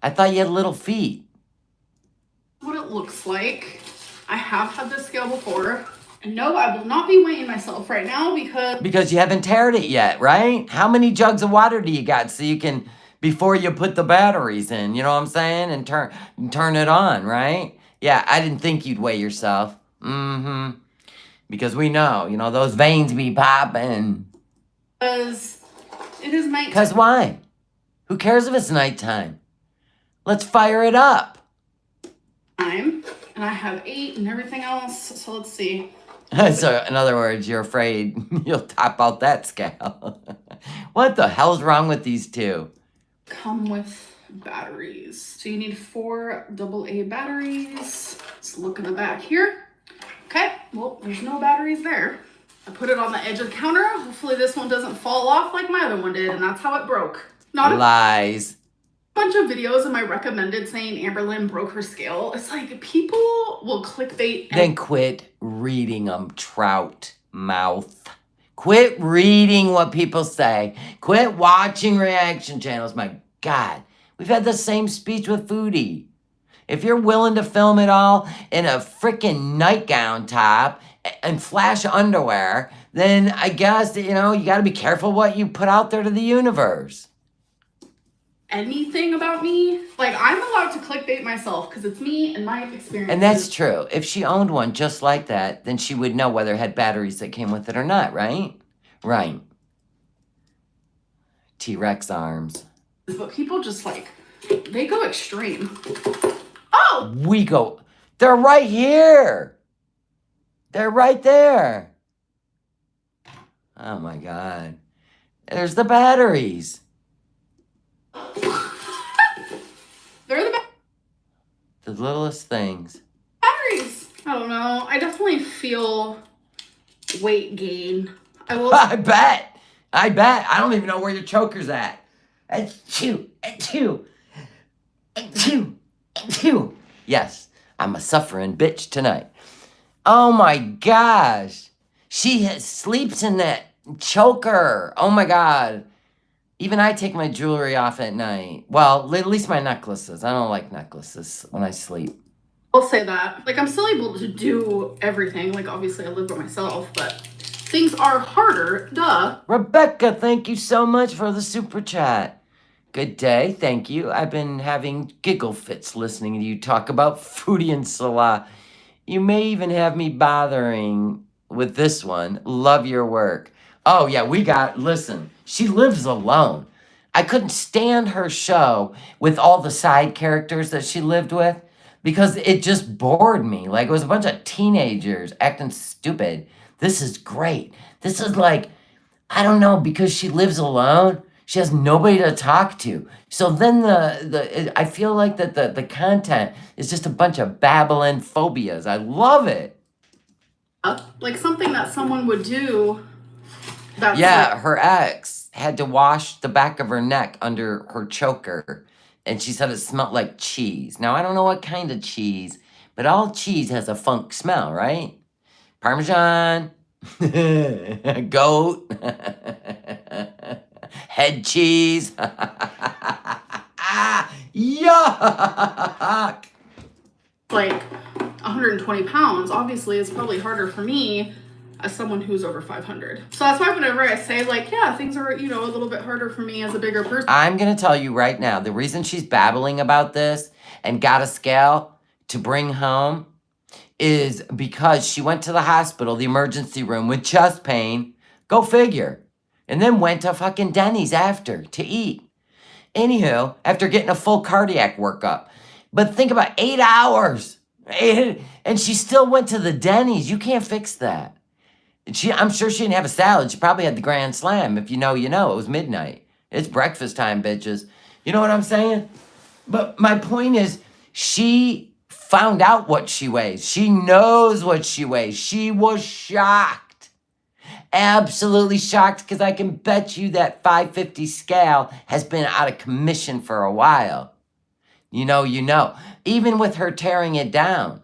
I thought you had little feet.
What it looks like. I have had this scale before. And no, I will not be weighing myself right now because
you haven't tared it yet, right? How many jugs of water do you got so you can, before you put the batteries in, you know what I'm saying? And turn it on, right? Yeah, I didn't think you'd weigh yourself. Mm-hmm. Because we know, those veins be popping.
Because it is nighttime.
Because why? Who cares if it's nighttime? Let's fire it up.
And I have 8 and everything else. So let's see.
So, in other words, you're afraid you'll top out that scale. What the hell's wrong with these two?
Come with batteries. So you need 4 AA batteries. Let's look in the back here. Okay, well, there's no batteries there. I put it on the edge of the counter. Hopefully this one doesn't fall off like my other one did, and that's how it broke. Not
lies.
Bunch of videos in my recommended saying Amberlynn broke her scale. It's like people will clickbait.
Then quit reading them, trout mouth. Quit reading what people say. Quit watching reaction channels. My God, we've had the same speech with Foodie. If you're willing to film it all in a freaking nightgown top and flash underwear, then I guess, you know, you got to be careful what you put out there to the universe.
Anything about me, like, I'm allowed to clickbait myself because it's me and my experience.
And that's true. If she owned one just like that, then she would know whether it had batteries that came with it or not, right? Right. T-Rex arms.
But people just, like, they go extreme. Oh!
We go. They're right here. They're right there. Oh my God. There's the batteries.
They're
the littlest things.
Batteries. I don't know. I definitely feel weight gain.
I bet. I don't even know where your choker's at. Achoo. Yes, I'm a suffering bitch tonight. Oh my gosh. She sleeps in that choker. Oh my God. Even I take my jewelry off at night. Well, at least my necklaces. I don't like necklaces when I sleep.
I'll say that. Like, I'm still able to do everything. Like, obviously I live by myself, but things are harder. Duh.
Rebecca, thank you so much for the super chat. Good day, thank you. I've been having giggle fits listening to you talk about Foodie and Salah. You may even have me bothering with this one. Love your work. Oh yeah, listen, she lives alone. I couldn't stand her show with all the side characters that she lived with because it just bored me. Like, it was a bunch of teenagers acting stupid. This is great. This is like, I don't know, because she lives alone, she has nobody to talk to. So then I feel like that the content is just a bunch of babbling phobias. I love it.
Like something that someone would do.
Her ex had to wash the back of her neck under her choker, and she said it smelled like cheese. Now, I don't know what kind of cheese, but all cheese has a funk smell, right? Parmesan, goat, head cheese. Yuck!
Like 120 pounds, obviously, is probably harder for me as someone who's over 500. So that's why whenever I say, like, yeah, things are, you know, a little bit harder for me as a bigger person.
I'm going to tell you right now, the reason she's babbling about this and got a scale to bring home is because she went to the hospital, the emergency room, with chest pain. Go figure. And then went to fucking Denny's after to eat. Anywho, after getting a full cardiac workup. But think about 8 hours. And she still went to the Denny's. You can't fix that. I'm sure she didn't have a salad. She probably had the Grand Slam. If you know, you know. It was midnight. It's breakfast time, bitches. You know what I'm saying? But my point is, she found out what she weighs. She knows what she weighs. She was shocked. Absolutely shocked, because I can bet you that 550 scale has been out of commission for a while. You know. Even with her tearing it down,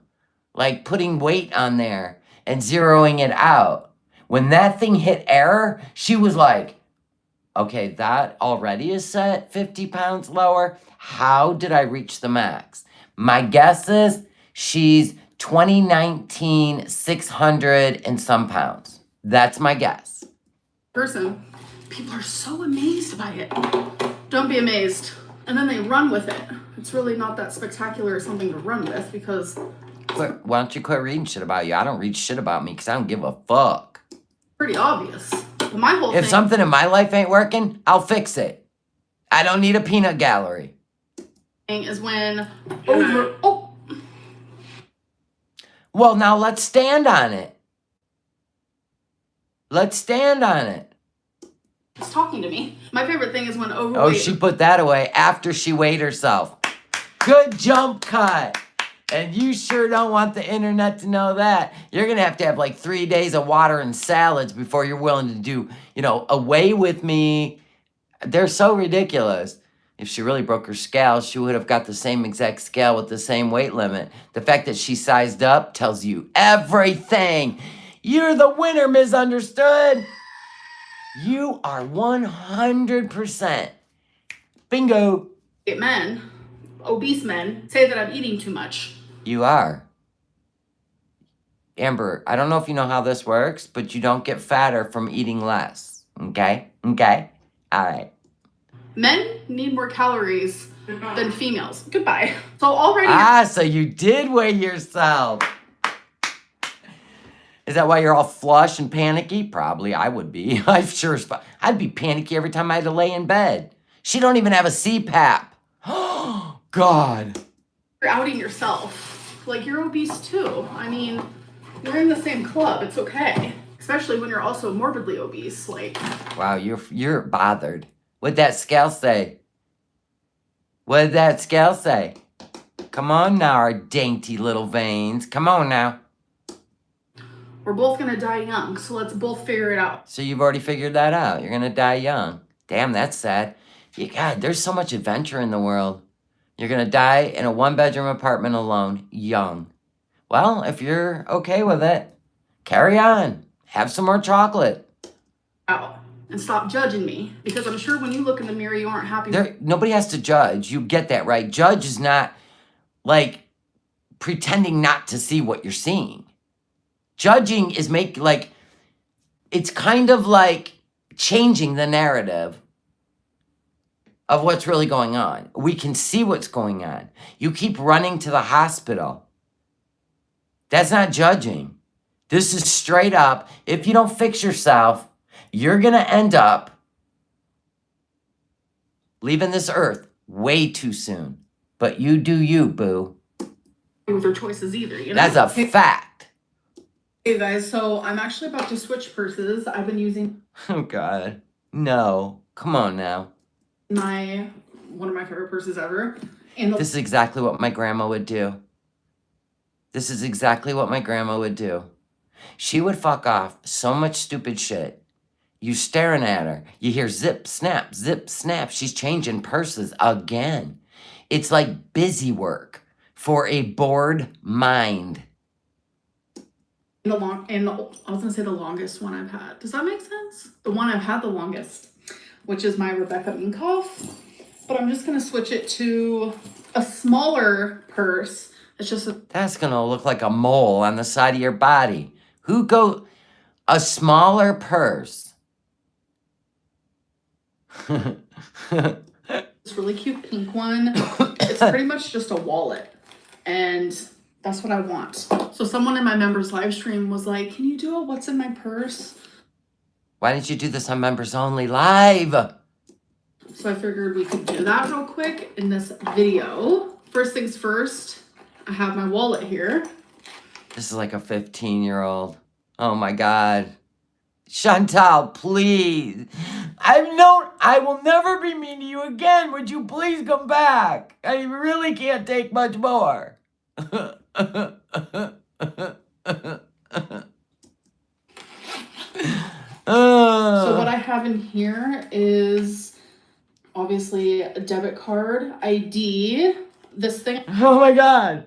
like putting weight on there and zeroing it out. When that thing hit error, she was like, okay, that already is set 50 pounds lower. How did I reach the max? My guess is she's 2019, 600 and some pounds. That's my guess.
Person, people are so amazed by it. Don't be amazed. And then they run with it. It's really not that spectacular or something to run with because...
Why don't you quit reading shit about you? I don't read shit about me because I don't give a fuck.
Pretty obvious. But my whole thing...
If something in my life ain't working, I'll fix it. I don't need a peanut gallery.
...is when over... Oh!
Well, now let's stand on it. Let's stand on it.
It's talking to me. My favorite thing is when overweight...
Oh, she put that away after she weighed herself. Good jump cut. And you sure don't want the internet to know that. You're going to have like 3 days of water and salads before you're willing to do, away with me. They're so ridiculous. If she really broke her scale, she would have got the same exact scale with the same weight limit. The fact that she sized up tells you everything. You're the winner, misunderstood. You are 100%. Bingo.
Men obese men say that I'm eating too much.
You are. Amber, I don't know if you know how this works, but you don't get fatter from eating less. Okay? Okay? All right.
Men need more calories than females. Goodbye. So already...
So you did weigh yourself. Is that why you're all flush and panicky? Probably. I would be. I'm sure as fuck. I'd be panicky every time I had to lay in bed. She don't even have a CPAP. Oh, God.
You're outing yourself. Like, you're obese too. I mean, we're in the same club. It's okay. Especially when you're also morbidly obese. Like,
wow, you're bothered. What'd that scale say? What did that scale say? Come on now, our dainty little veins. Come on now.
we're both gonna die young, so let's both figure it out.
So you've already figured that out. You're gonna die young. Damn, that's sad. God, there's so much adventure in the world. You're gonna die in a 1-bedroom apartment alone, young. Well, if you're okay with it, carry on. Have some more chocolate.
Out. And stop judging me, because I'm sure when you look in the mirror, you aren't happy.
Nobody has to judge. You get that, right? Judge is not like pretending not to see what you're seeing. Judging is it's kind of like changing the narrative of what's really going on. We can see what's going on. You keep running to the hospital. That's not judging. This is straight up, if you don't fix yourself, you're gonna end up leaving this earth way too soon. But you do you, boo.
With their choices either, you know?
That's a fact.
Hey guys, so I'm actually about to switch purses. I've been using...
Oh, God. No. Come on now.
one of my favorite purses ever. And
This is exactly what my grandma would do. This is exactly what my grandma would do. She would fuck off so much stupid shit. You staring at her. You hear zip, snap, zip, snap. She's changing purses again. It's like busy work for a bored mind.
I was gonna say the longest one I've had. Does that make sense? The one I've had the longest, which is my Rebecca Minkoff. But I'm just gonna switch it to a smaller purse. It's just
That's gonna look like a mole on the side of your body. A smaller purse?
this really cute pink one. It's pretty much just a wallet. And that's what I want. So someone in my members live stream was like, can you do a what's in my purse?
Why didn't you do this on Members Only Live?
So I figured we could do that real quick in this video. First things first, I have my wallet here.
This is like a 15-year-old. Oh my God. Chantal, please. I will never be mean to you again. Would you please come back? I really can't take much more.
So what I have in here is obviously a debit card, ID, this thing.
Oh my God.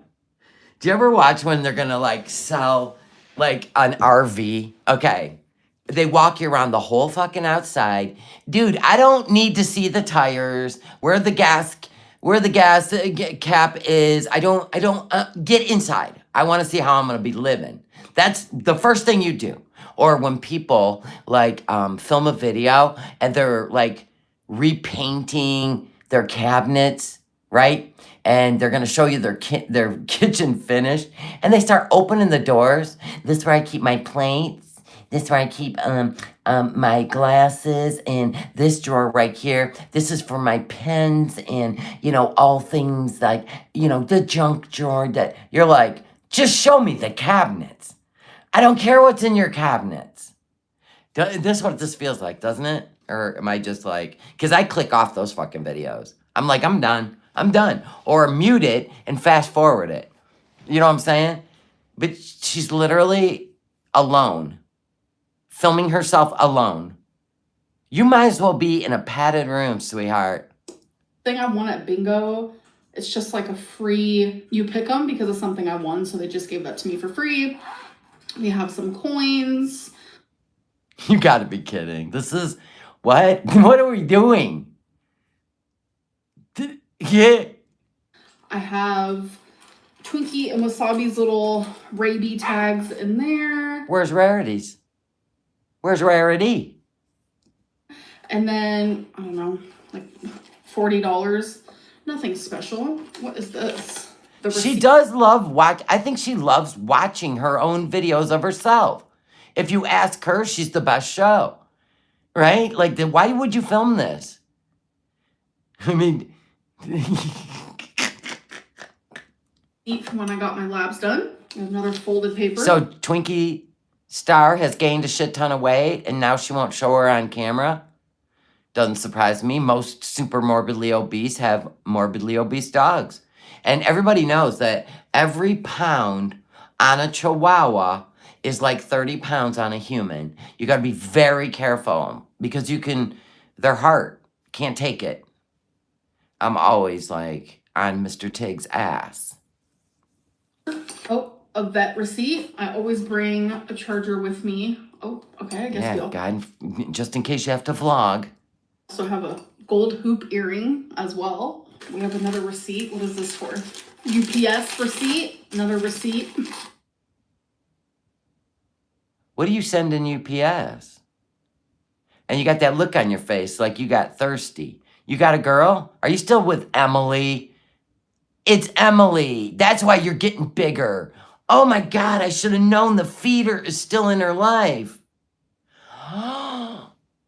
Do you ever watch when they're gonna like sell like an RV? Okay. They walk you around the whole fucking outside. Dude, I don't need to see the tires, where the gas cap is. I don't get inside. I want to see how I'm going to be living. That's the first thing you do. Or when people like film a video and they're like repainting their cabinets, right? And they're going to show you their kitchen finished. And they start opening the doors. This is where I keep my plates. This is where I keep my glasses, and this drawer right here. This is for my pens and, all things like, the junk drawer that you're like, just show me the cabinets. I don't care what's in your cabinets. This is what this feels like, doesn't it? Or am I just like, because I click off those fucking videos. I'm like, I'm done. Or mute it and fast forward it. You know what I'm saying? But she's literally alone. Filming herself alone. You might as well be in a padded room, sweetheart.
Thing I won at bingo, it's just like a free, you pick them because of something I won, so they just gave that to me for free. We have some coins.
You gotta be kidding. This is, what? What are we doing? Yeah.
I have Twinkie and Wasabi's little Raby tags in there.
Where's Rarity's? Where's Rarity?
And then, I don't know, like $40. Nothing special. What is this?
She does love I think she loves watching her own videos of herself. If you ask her, she's the best show. Right? Like, why would you film this? I mean...
Eat from when I got my labs done. Another folded paper.
So Twinkie Star has gained a shit ton of weight, and now she won't show her on camera. Doesn't surprise me. Most super morbidly obese have morbidly obese dogs. And everybody knows that every pound on a Chihuahua is like 30 pounds on a human. You got to be very careful because their heart can't take it. I'm always like on Mr. Tig's ass.
Oh, a vet receipt. I always bring a charger with me. Oh, okay, I guess
yeah, God, just in case you have to vlog.
Also have a gold hoop earring as well. We have another receipt. What is this for? UPS receipt. Another receipt.
What do you send in UPS? And you got that look on your face like you got thirsty. You got a girl? Are you still with Emily? It's Emily. That's why you're getting bigger. Oh my God, I should have known the feeder is still in her life.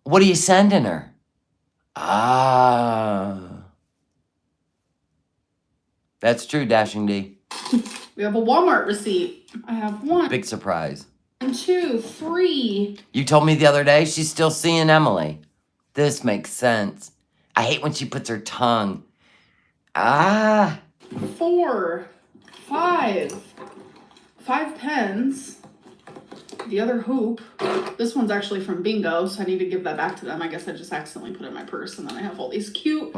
What are you sending her? That's true, Dashing D.
We have a Walmart receipt. I have one.
Big surprise.
1, 2, 3.
You told me the other day she's still seeing Emily. This makes sense. I hate when she puts her tongue.
4, 5. 5 pens. The other hoop. This one's actually from Bingo, so I need to give that back to them. I guess I just accidentally put it in my purse, and then I have all these cute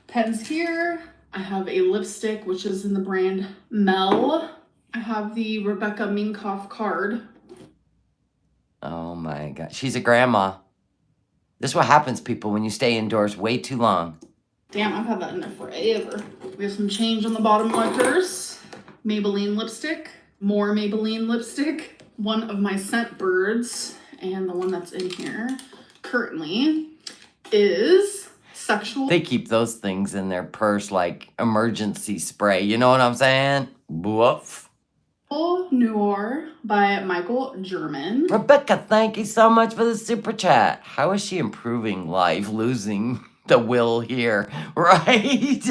pens here. I have a lipstick, which is in the brand Mel. I have the Rebecca Minkoff card.
Oh my God. She's a grandma. This is what happens, people, when you stay indoors way too long.
Damn, I've had that in there forever. We have some change on the bottom of my purse. Maybelline lipstick. More Maybelline lipstick. One of my scent birds, and the one that's in here currently is Sexual.
They keep those things in their purse like emergency spray. You know what I'm saying? Woof.
Noir by Michael German.
Rebecca, thank you so much for the super chat. How is she improving life, losing the will here, right?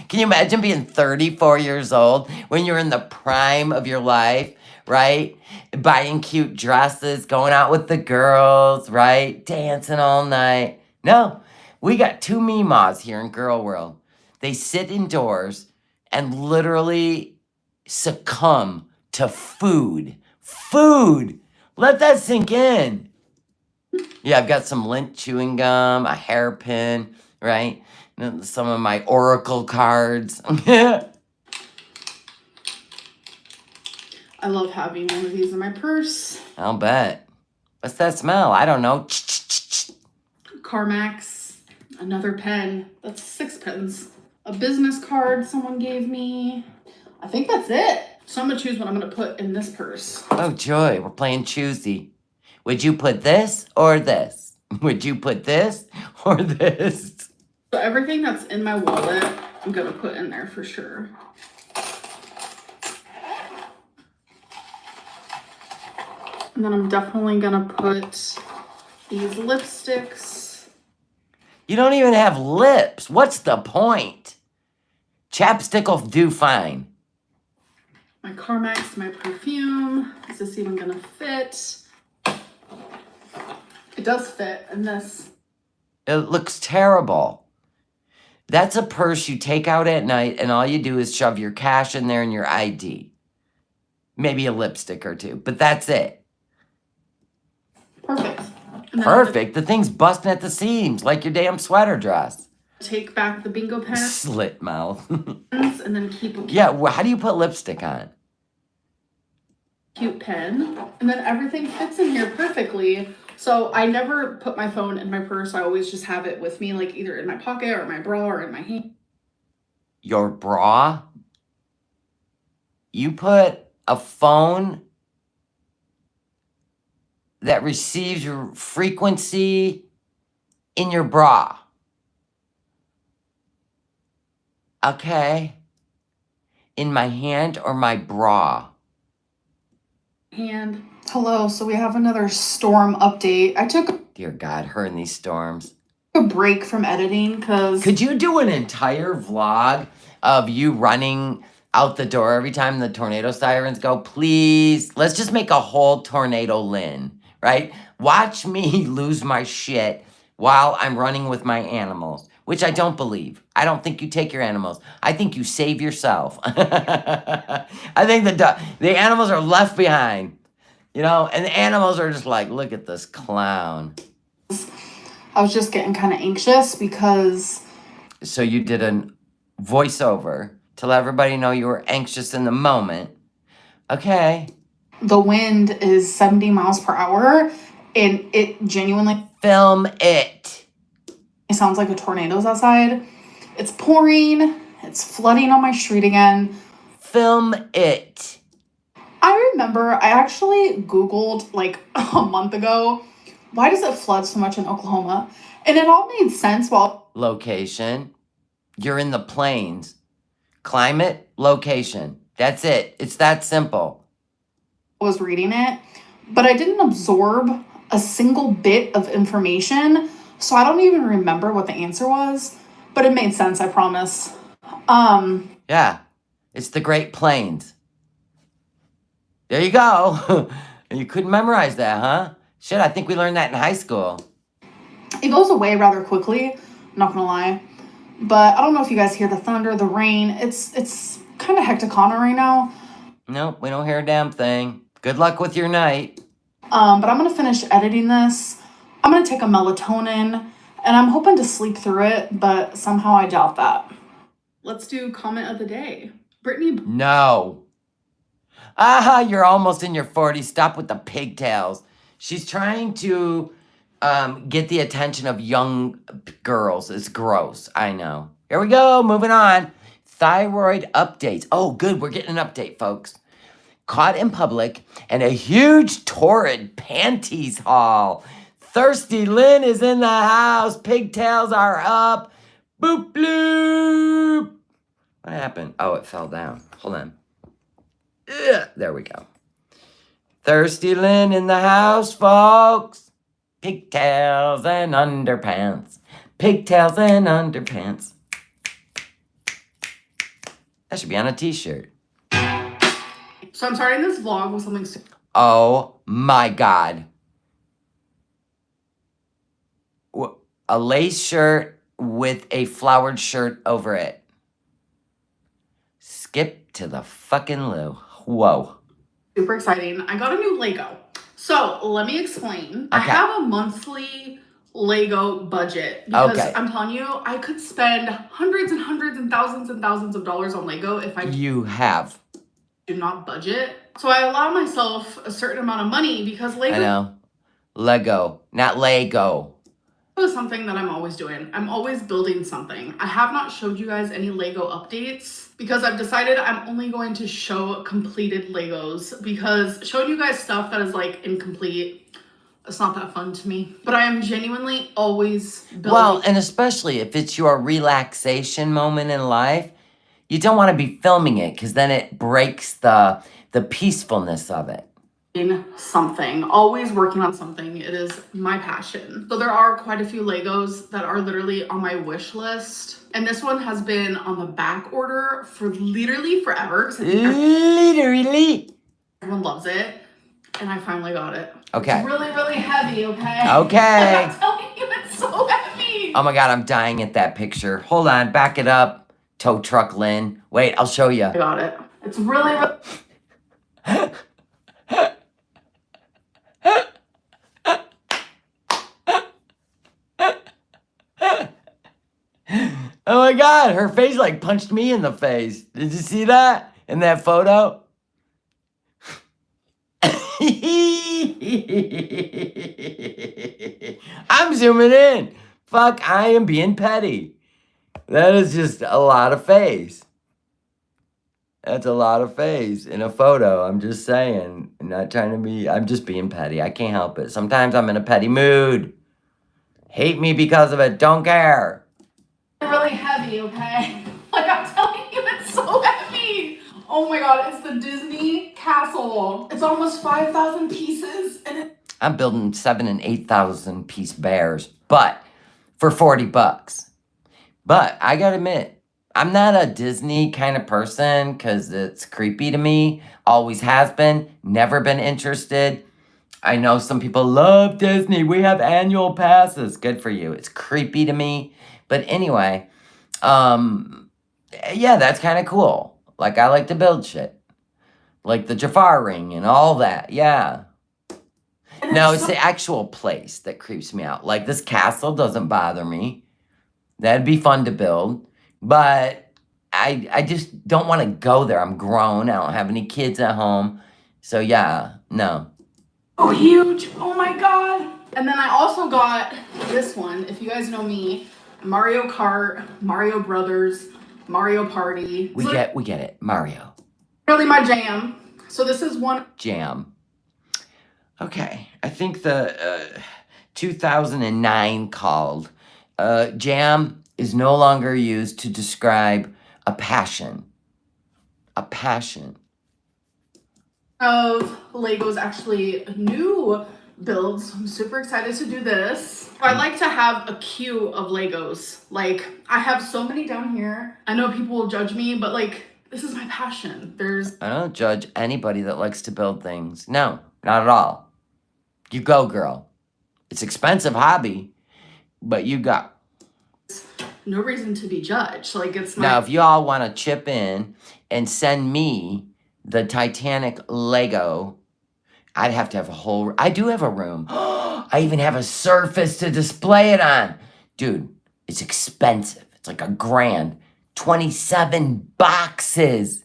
Can you imagine being 34 years old when you're in the prime of your life, right? Buying cute dresses, going out with the girls, right? Dancing all night. No, we got 2 Mimas here in Girl World. They sit indoors and literally succumb to food. Food! Let that sink in. Yeah, I've got some lint chewing gum, a hairpin, right? Some of my Oracle cards.
I love having one of these in my purse.
I'll bet. What's that smell? I don't know.
Carmax. Another pen. That's 6 pens. A business card someone gave me. I think that's it. So I'm going to choose what I'm going to put in this purse.
Oh, joy. We're playing choosy. Would you put this or this? Would you put this or this?
So everything that's in my wallet, I'm going to put in there for sure. And then I'm definitely going to put these lipsticks.
You don't even have lips. What's the point? Chapstick will do fine.
My Carmex, my perfume. Is this even going to fit? It does fit in this.
It looks terrible. That's a purse you take out at night and all you do is shove your cash in there and your ID. Maybe a lipstick or 2, but that's it.
Perfect.
Perfect? The thing's busting at the seams like your damn sweater dress.
Take back the bingo pen.
Slit mouth.
And then keep a
yeah, how do you put lipstick on?
Cute pen. And then everything fits in here perfectly. So I never put my phone in my purse. I always just have it with me, like either in my pocket or my bra or in my hand.
Your bra? You put a phone that receives your frequency in your bra. Okay. In my hand or my bra?
And hello, so we have another storm update. I took
Dear God, her and these storms.
a break from editing because
Could you do an entire vlog of you running out the door every time the tornado sirens go? Please, let's just make a whole tornado Lynn, right? Watch me lose my shit while I'm running with my animals, which I don't believe. I don't think you take your animals. I think you save yourself. I think the animals are left behind, you know, and the animals are just like, look at this clown.
I was just getting kind of anxious because...
So you did a voiceover to let everybody know you were anxious in the moment. Okay.
The wind is 70 miles per hour, and it genuinely
Film it.
sounds like a tornado's outside. It's pouring. It's flooding on my street again.
Film it.
I remember I actually Googled like a month ago, why does it flood so much in Oklahoma? And it all made sense while
Location. You're in the plains. Climate, location. That's it. It's that simple.
I was reading it, but I didn't absorb a single bit of information, so I don't even remember what the answer was, but it made sense, I promise.
Yeah. It's the Great Plains. There you go. You couldn't memorize that, huh? Shit, I think we learned that in high school.
It goes away rather quickly, I'm not gonna lie. But I don't know if you guys hear the thunder, the rain. It's kind of hecticana right now.
Nope, we don't hear a damn thing. Good luck with your night.
But I'm gonna finish editing this. I'm gonna take a melatonin, and I'm hoping to sleep through it, but somehow I doubt that. Let's do comment of the day. Brittany.
No. Ah, you're almost in your 40s. Stop with the pigtails. She's trying to get the attention of young girls. It's gross. I know. Here we go. Moving on. Thyroid updates. Oh, good. We're getting an update, folks. Caught in public and a huge torrid panties haul. Thirsty Lynn is in the house. Pigtails are up. Boop bloop. What happened? Oh, it fell down. Hold on. Ugh, there we go. Thirsty Lynn in the house, folks. Pigtails and underpants. Pigtails and underpants. That should be on a t-shirt.
So I'm starting this vlog with something.
Oh my God. A lace shirt with a flowered shirt over it. Skip to the fucking loo. Whoa.
Super exciting. I got a new Lego. So let me explain. I have a monthly Lego budget because I'm telling you, I could spend hundreds and hundreds and thousands of dollars on Lego if I do not budget. So I allow myself a certain amount of money because Lego.
I know. Lego, not Lego.
Is something that I'm always doing. I'm always building something. I have not showed you guys any Lego updates because I've decided I'm only going to show completed Legos because showing you guys stuff that is like incomplete, it's not that fun to me. But I am genuinely always building.
Well, and especially if it's your relaxation moment in life, you don't want to be filming it because then it breaks the peacefulness of it.
Something, always working on something. It is my passion. So there are quite a few Legos that are literally on my wish list. And this one has been on the back order for literally forever.
Literally.
Everyone loves it. And I finally got it.
Okay.
It's really, really heavy, okay?
Okay.
I'm telling you, it's so heavy.
Oh my God, I'm dying at that picture. Hold on, back it up. Tow truck Lynn. Wait, I'll show you.
I got it. It's really, really...
Oh my God, her face like punched me in the face. Did you see that in that photo? Oh, I'm zooming in. Fuck, I am being petty. That is just a lot of face. That's a lot of face in a photo. I'm just saying. I'm not trying to be, I'm just being petty. I can't help it. Sometimes I'm in a petty mood. Hate me because of it. Don't care.
Really heavy, okay? Like I'm telling you, it's so heavy. Oh my god, it's the Disney castle. It's almost 5,000 pieces, and
I'm building 7,000 and 8,000 piece bears, but for $40. But I gotta admit, I'm not a Disney kind of person because it's creepy to me. Always has been. Never been interested. I know some people love Disney. We have annual passes. Good for you. It's creepy to me. But anyway, yeah, that's kind of cool. Like, I like to build shit. Like the Jafar ring and all that. Yeah. No, it's the actual place that creeps me out. Like, this castle doesn't bother me. That'd be fun to build. But I just don't want to go there. I'm grown. I don't have any kids at home. So, yeah, no.
oh, huge. Oh my god. And then I also got this one. If you guys know me, Mario Kart, Mario Brothers, Mario Party.
We get it. Mario.
Really my jam. So this is one
Jam. Okay. I think the 2009 called jam is no longer used to describe a passion. A passion.
of Legos, actually new builds. I'm super excited to do this. I like to have a queue of Legos. Like, I have so many down here. I know people will judge me, but like, this is my passion.
I don't judge anybody that likes to build things. No, not at all. You go, girl. It's expensive hobby, but you go.
no reason to be judged. Like, it's
Now, if you all want to chip in and send me the Titanic Lego, I'd have to have a whole... I do have a room. I even have a surface to display it on. Dude, it's expensive. It's like $1,000. 27 boxes.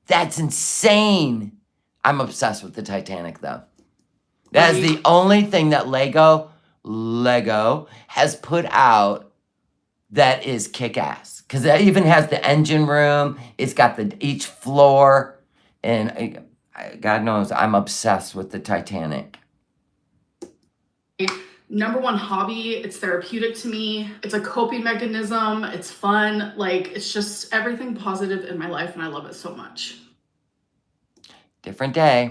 That's insane. I'm obsessed with the Titanic, though. That is the only thing that Lego has put out that is kick-ass. Because it even has the engine room. It's got each floor. And God knows, I'm obsessed with the Titanic.
Number one hobby. It's therapeutic to me. It's a coping mechanism. It's fun. Like, it's just everything positive in my life, and I love it so much.
Different day.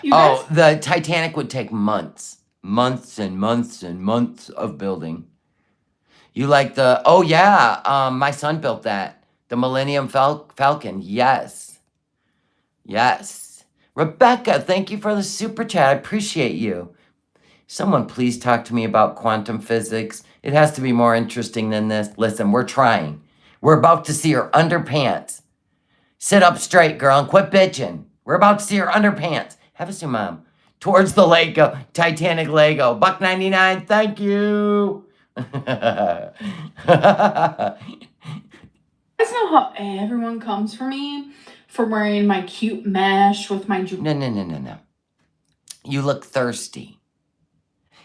The Titanic would take months. Months and months and months of building. You like the... Oh, yeah. My son built that. The Millennium Falcon. Yes. Yes. Rebecca, thank you for the super chat. I appreciate you. Someone please talk to me about quantum physics. It has to be more interesting than this. Listen, we're trying. We're about to see her underpants. Sit up straight, girl, and quit bitching. We're about to see her underpants. Have a seat, Mom. Towards the Lego, Titanic Lego. $1.99, thank you.
You guys know how everyone comes for me for wearing my cute mesh with my...
No. You look thirsty.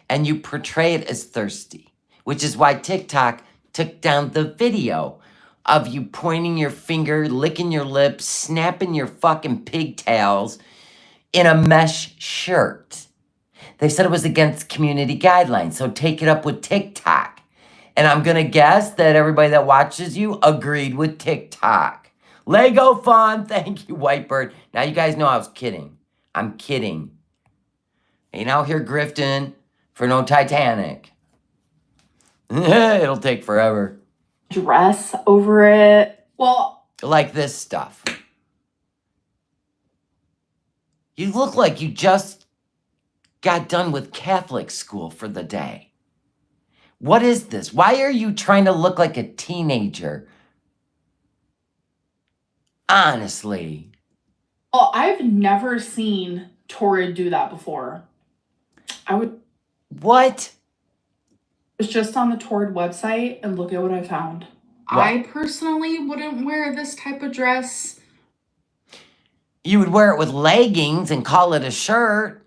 And you portray it as thirsty. Which is why TikTok took down the video of you pointing your finger, licking your lips, snapping your fucking pigtails in a mesh shirt. They said it was against community guidelines, so take it up with TikTok. And I'm gonna guess that everybody that watches you agreed with TikTok. Lego fun, thank you, Whitebird. Now you guys know I was kidding. I'm kidding. Ain't out here grifting for no Titanic. It'll take forever.
Dress over it. Well,
like this stuff. You look like you just got done with Catholic school for the day. What is this? Why are you trying to look like a teenager? Honestly.
well, I've never seen Torrid do that before.
What?
Was just on the Torrid website, and look at what I found.
What?
I personally wouldn't wear this type of dress.
You would wear it with leggings and call it a shirt.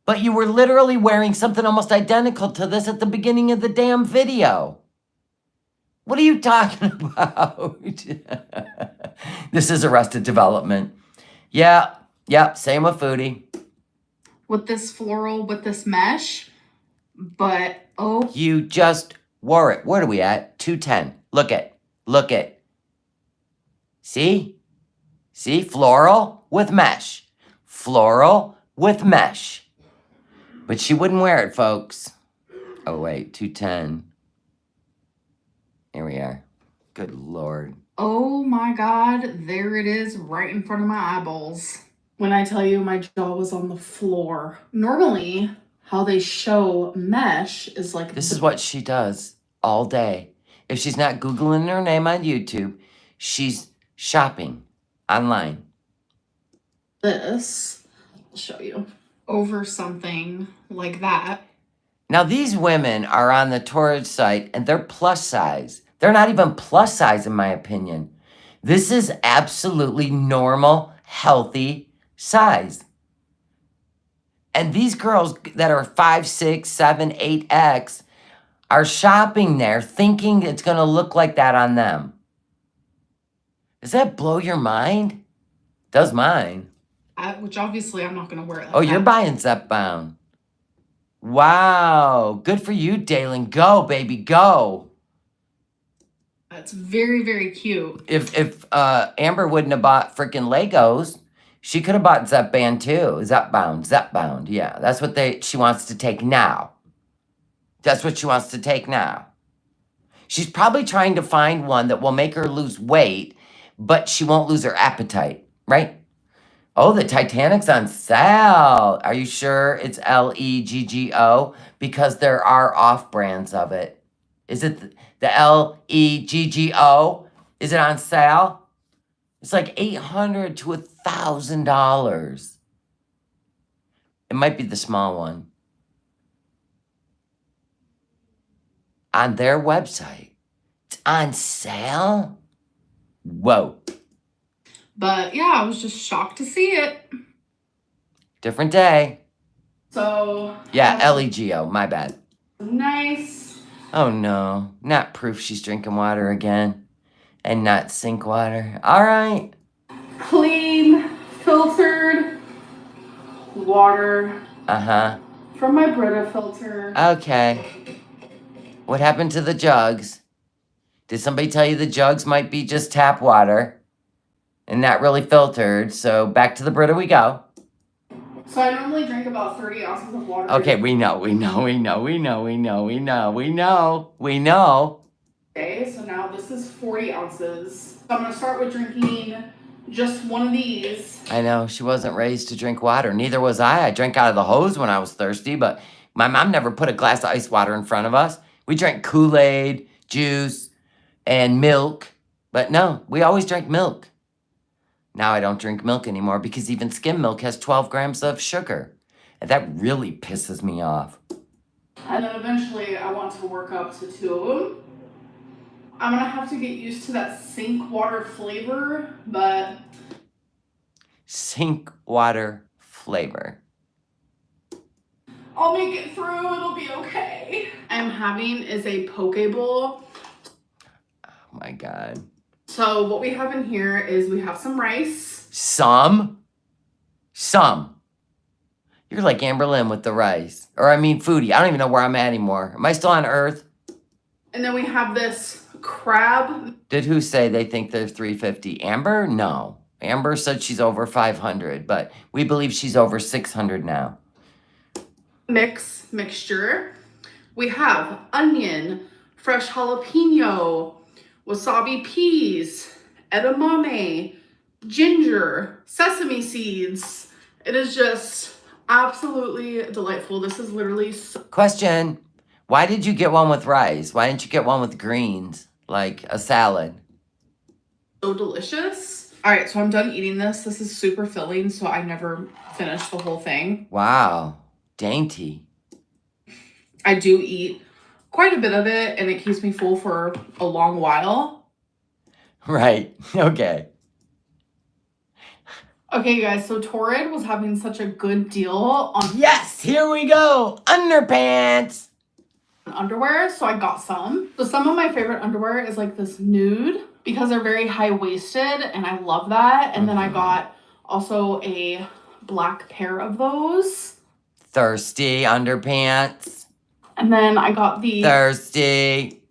But you were literally wearing something almost identical to this at the beginning of the damn video. What are you talking about? This is Arrested Development. Yeah, same with Foodie.
With this floral, with this mesh, but oh.
You just wore it. What are we at? 210. Look it. See? See? Floral with mesh. Floral with mesh. But she wouldn't wear it, folks. Oh, wait. 210. Here we are. Good Lord.
Oh my God. There it is right in front of my eyeballs. When I tell you my jaw was on the floor. Normally, how they show mesh is like...
This is what she does all day. If she's not Googling her name on YouTube, she's shopping online.
This, I'll show you, over something like that.
Now, these women are on the Torrid site, and they're plus size. They're not even plus size, in my opinion. This is absolutely normal, healthy size. And these girls that are 5, 6, 7, 8X are shopping there thinking it's going to look like that on them. Does that blow your mind? Does mine.
Which obviously I'm not going to wear it like
that. You're buying Zep Bound. Wow. Good for you, Dalen. Go, baby, go.
It's very, very cute.
If Amber wouldn't have bought freaking Legos, she could have bought Zep Band too. Zep Bound. Yeah, that's what she wants to take now. That's what she wants to take now. She's probably trying to find one that will make her lose weight, but she won't lose her appetite, right? Oh, the Titanic's on sale. Are you sure it's LEGGO? Because there are off-brands of it. Is it the LEGGO? Is it on sale? It's like $800 to $1,000. It might be the small one. On their website. It's on sale? Whoa.
But yeah, I was just shocked to see it.
Different day.
So.
Yeah, LEGO, my bad.
Nice.
Oh no, not proof she's drinking water again. And not sink water. All right.
Clean, filtered water.
Uh-huh.
From my Brita filter.
Okay. What happened to the jugs? Did somebody tell you the jugs might be just tap water and not really filtered? So back to the Brita we go.
So I normally drink about 30 ounces of water.
Okay, we know. Okay,
so now this is 40 ounces. So I'm going to start with drinking just one of these.
I know, she wasn't raised to drink water. Neither was I. I drank out of the hose when I was thirsty, but my mom never put a glass of ice water in front of us. We drank Kool-Aid, juice, and milk. But no, we always drank milk. Now I don't drink milk anymore because even skim milk has 12 grams of sugar. And that really pisses me off.
And then eventually I want to work up to 2 of them. I'm going to have to get used to that sink water flavor, but...
Sink water flavor.
I'll make it through. It'll be okay. I'm having is a poke bowl.
Oh my God.
So what we have in here is we have some rice.
Some. You're like Amberlynn with the rice. Or I mean Foodie. I don't even know where I'm at anymore. Am I still on Earth?
And then we have this crab.
Did who say they think they're 350? Amber? No. Amber said she's over 500, but we believe she's over 600 now.
Mixture. We have onion, fresh jalapeno, wasabi peas, edamame, ginger, sesame seeds. It is just absolutely delightful. This is literally so...
Question. Why did you get one with rice? Why didn't you get one with greens? Like a salad?
So delicious. All right, so I'm done eating this. This is super filling, so I never finished the whole thing.
Wow. Dainty.
I do eat quite a bit of it, and it keeps me full for a long while.
Right. Okay.
Okay, you guys, so Torrid was having such a good deal on
Yes, here we go. Underpants.
underwear, so I got some. So some of my favorite underwear is like this nude because they're very high-waisted and I love that. And then I got also a black pair of those.
Thirsty underpants.
And then I got the
Thirsty.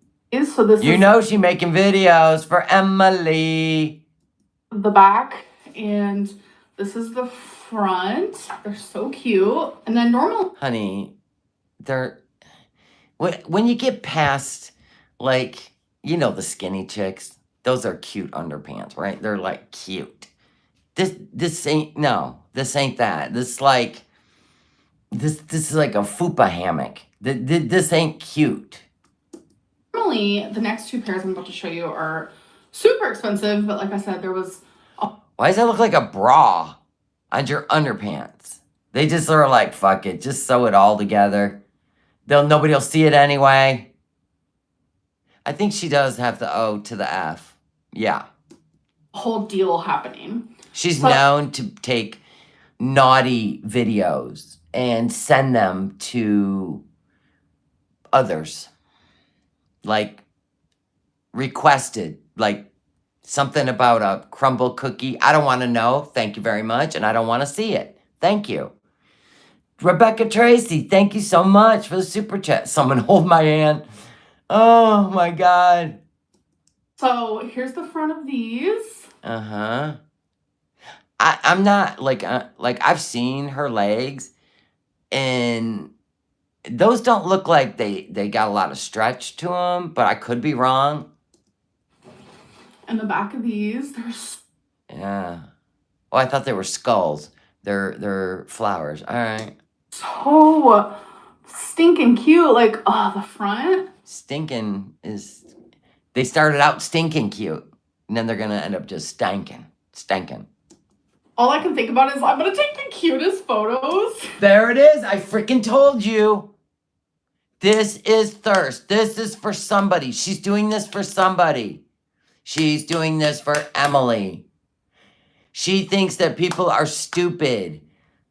so this
You
is
know she making videos for Emily.
the back and this is the front. They're so cute. And then normal
Honey, they're when you get past, like, you know, the skinny chicks, those are cute underpants, right? They're like cute. This ain't this ain't that. This is like a fupa hammock. This ain't cute.
normally the next two pairs I'm about to show you are super expensive, but like I said, there was
Why does that look like a bra on your underpants? They just are like, fuck it, just sew it all together. Nobody will see it anyway. I think she does have the O to the F. Yeah.
a whole deal happening.
She's known to take naughty videos and send them to others. Like, requested. Like, something about a crumble cookie. I don't want to know. Thank you very much. And I don't want to see it. Thank you. Rebecca Tracy, thank you so much for the super chat. Someone hold my hand. Oh my God.
So here's the front of these.
Uh-huh. I'm not like I've seen her legs and those don't look like they got a lot of stretch to them, but I could be wrong.
And the back of these,
Yeah. Oh, I thought they were skulls. They're flowers. All right.
so stinking cute. Like, oh, the front.
Stinking is... They started out stinking cute, and then they're going to end up just stinking.
All I can think about is I'm going to take the cutest photos.
There it is. I freaking told you. This is thirst. This is for somebody. She's doing this for somebody. She's doing this for Emily. She thinks that people are stupid.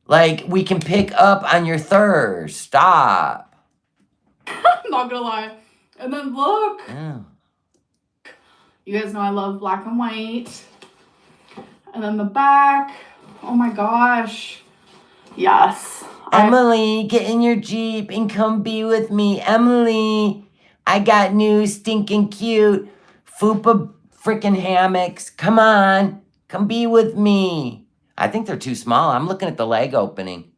Like, we can pick up on your thirst. Stop.
I'm not going to lie. And then look.
Oh.
You guys know I love black and white. And then the back. Oh my gosh. Yes.
Emily, get in your Jeep and come be with me. Emily, I got new stinking cute fupa freaking hammocks. Come on. Come be with me. I think they're too small. I'm looking at the leg opening.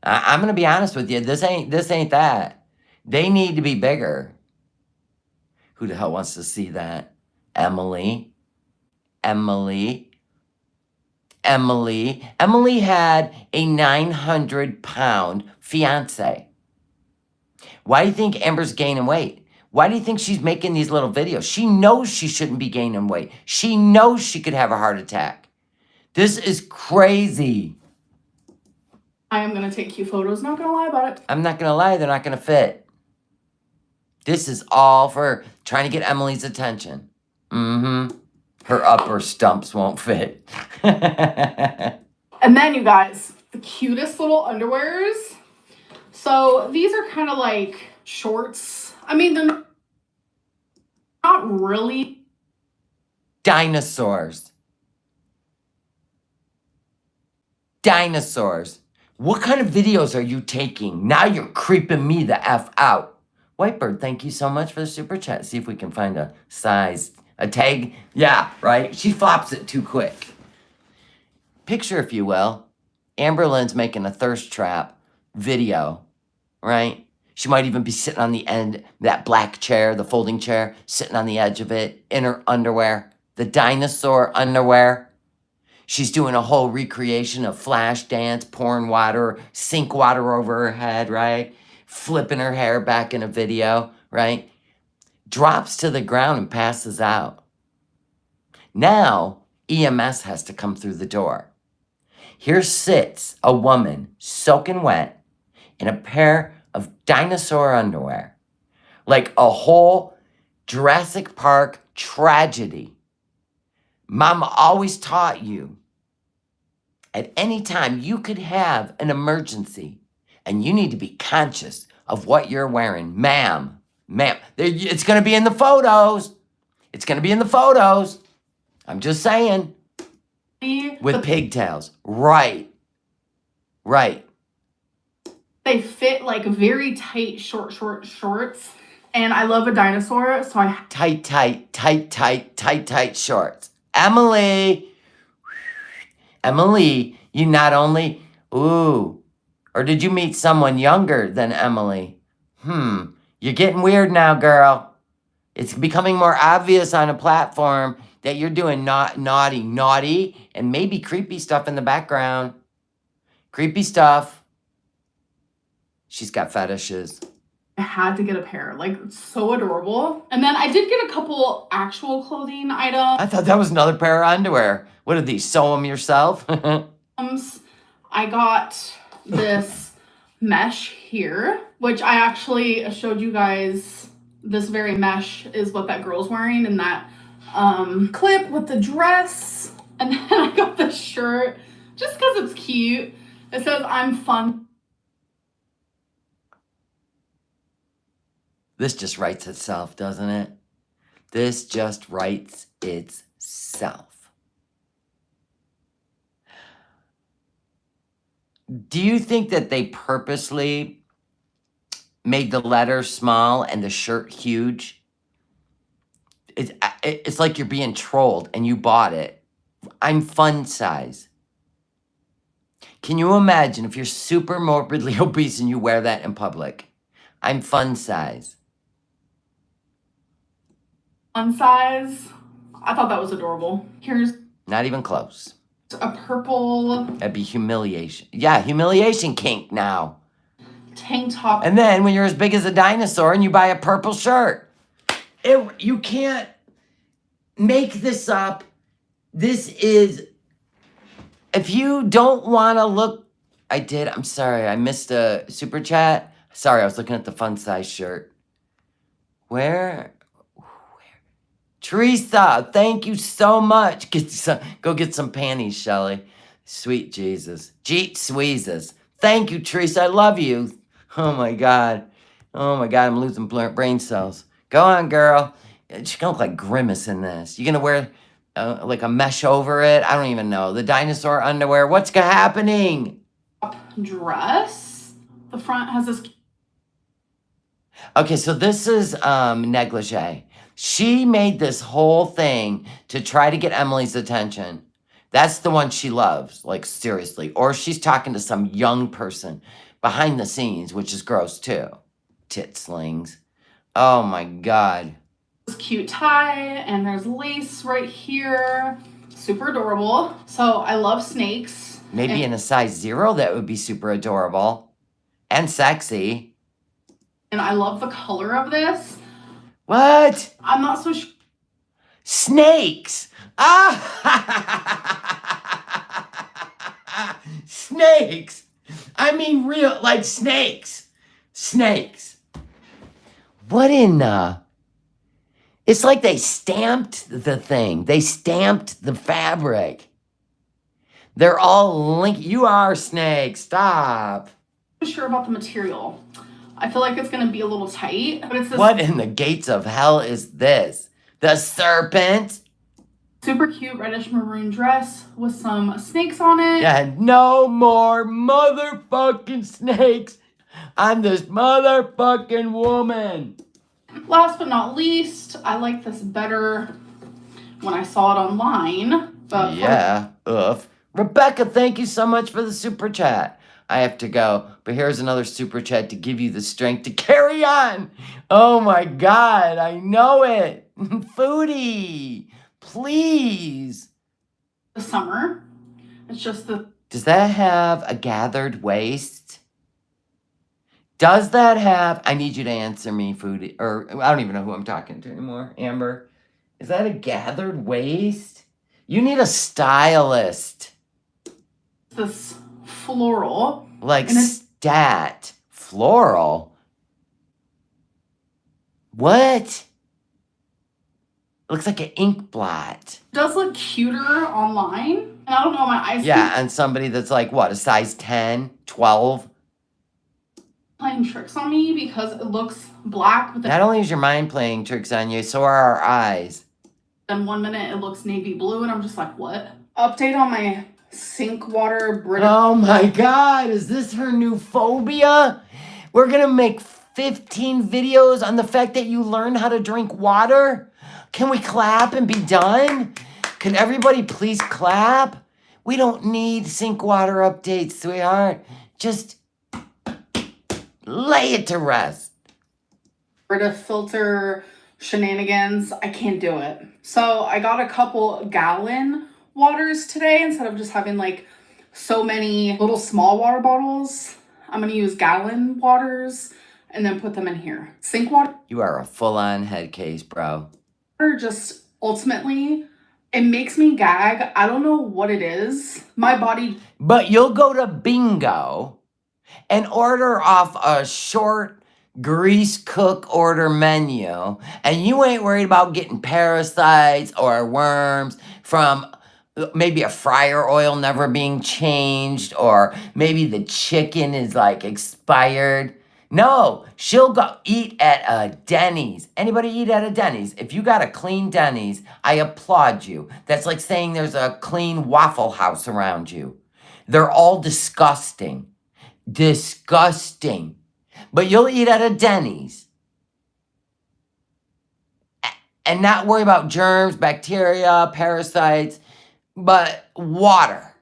I'm going to be honest with you. This ain't that. They need to be bigger. Who the hell wants to see that? Emily had a 900-pound fiance. Why do you think Amber's gaining weight? Why do you think she's making these little videos? She knows she shouldn't be gaining weight. She knows she could have a heart attack. This is crazy.
I am going to take cute photos. Not going to lie about it.
I'm not going to lie. They're not going to fit. This is all for trying to get Emily's attention. Mm-hmm. Her upper stumps won't fit.
And then, you guys, the cutest little underwears. So these are kind of like shorts. I mean, they're not really.
Dinosaurs. What kind of videos are you taking? Now you're creeping me the F out. Whitebird, thank you so much for the super chat. See if we can find a size, a tag. Yeah, right? She flops it too quick. Picture, if you will, Amberlynn's making a thirst trap video, right? She might even be sitting on the end, that black chair, the folding chair, sitting on the edge of it, in her underwear, the dinosaur underwear. She's doing a whole recreation of flash dance, pouring water, sink water over her head, right? Flipping her hair back in a video, right? Drops to the ground and passes out. Now, EMS has to come through the door. Here sits a woman soaking wet in a pair of dinosaur underwear. Like a whole Jurassic Park tragedy. Mama always taught you At any time, you could have an emergency, and you need to be conscious of what you're wearing. Ma'am, it's going to be in the photos. It's going to be in the photos. I'm just saying. With pigtails. Right.
They fit like very tight, shorts. And I love a dinosaur, so I...
Tight shorts. Emily, you not only... Ooh. Or did you meet someone younger than Emily? You're getting weird now, girl. It's becoming more obvious on a platform that you're doing naughty, and maybe creepy stuff in the background. Creepy stuff. She's got fetishes.
I had to get a pair. Like, so adorable. And then I did get a couple actual clothing items.
I thought that was another pair of underwear. What are these? Sew them yourself?
I got this mesh here, which I actually showed you guys. This very mesh is what that girl's wearing in that clip with the dress. And then I got this shirt just because it's cute. It says, "I'm fun."
This just writes itself, doesn't it? This just writes itself. Do you think that they purposely made the letter small and the shirt huge? It's like you're being trolled and you bought it. I'm fun size. Can you imagine if you're super morbidly obese and you wear that in public? I'm fun size.
Fun size. I thought that was adorable. Here's...
Not even close.
A purple...
That'd be humiliation. Yeah, humiliation kink now.
Tank top.
And then when you're as big as a dinosaur and you buy a purple shirt. You can't make this up. This is... If you don't want to look... I'm sorry. I missed a super chat. Sorry, I was looking at the fun size shirt. Where? Teresa, thank you so much. Go get some panties, Shelly. Sweet Jesus. Jeet Sweezes. Thank you, Teresa. I love you. Oh, my God. I'm losing brain cells. Go on, girl. She's going to look like Grimace in this. You going to wear like a mesh over it? I don't even know. The dinosaur underwear. What's happening?
Dress. The front has this...
Okay, so this is negligee. She made this whole thing to try to get Emily's attention. That's the one she loves, like seriously. Or she's talking to some young person behind the scenes, which is gross too. Tit slings. Oh my God.
This cute tie, and there's lace right here. Super adorable. So I love snakes.
Maybe in a size 0, that would be super adorable. And sexy.
And I love the color of this.
What?
I'm not so sure.
Snakes. Snakes. I mean real, like snakes. Snakes. What in the... It's like they stamped the thing. They stamped the fabric. They're all linked. You are snakes. Stop.
I'm not sure about the material. I feel like it's going to be a little tight, but it's this...
What in the gates of hell is this? The serpent?
Super cute reddish maroon dress with some snakes on it.
Yeah, no more motherfucking snakes. I'm this motherfucking woman.
Last but not least, I like this better when I saw it online. But
yeah, Rebecca, thank you so much for the super chat. I have to go, but here's another super chat to give you the strength to carry on. Oh my God, I know it. Foodie, please.
The summer, it's just the...
Does that have a gathered waist? Does that have... I need you to answer me, Foodie. Or I don't even know who I'm talking to anymore. Amber, is that a gathered waist? You need a stylist.
This floral.
Like stat. Floral? What? It looks like an ink blot.
It does look cuter online. And I don't know, my eyes
Yeah, and somebody that's like, what, a size 10, 12?
playing tricks on me because it looks black, but
Not only is your mind playing tricks on you, so are our eyes.
then 1 minute it looks navy blue, and I'm just like, what? Update on my sink water
Oh my God, is this her new phobia? We're gonna make 15 videos on the fact that you learned how to drink water? Can we clap and be done? Can everybody please clap? We don't need sink water updates, sweetheart. Just lay it to rest.
Brita filter shenanigans. I can't do it. So I got a couple gallon waters today instead of just having like so many little small water bottles. I'm gonna use gallon waters and then put them in here. Sink water.
You are a full-on head case, bro.
Just ultimately, it makes me gag. I don't know what it is. My body.
But you'll go to Bingo and order off a short grease cook order menu, and you ain't worried about getting parasites or worms from maybe a fryer oil never being changed, or maybe the chicken is like expired. No, she'll go eat at a Denny's. Anybody eat at a Denny's? If you got a clean Denny's, I applaud you. That's like saying there's a clean Waffle House around you. They're all disgusting. Disgusting. But you'll eat at a Denny's and not worry about germs, bacteria, parasites, but water.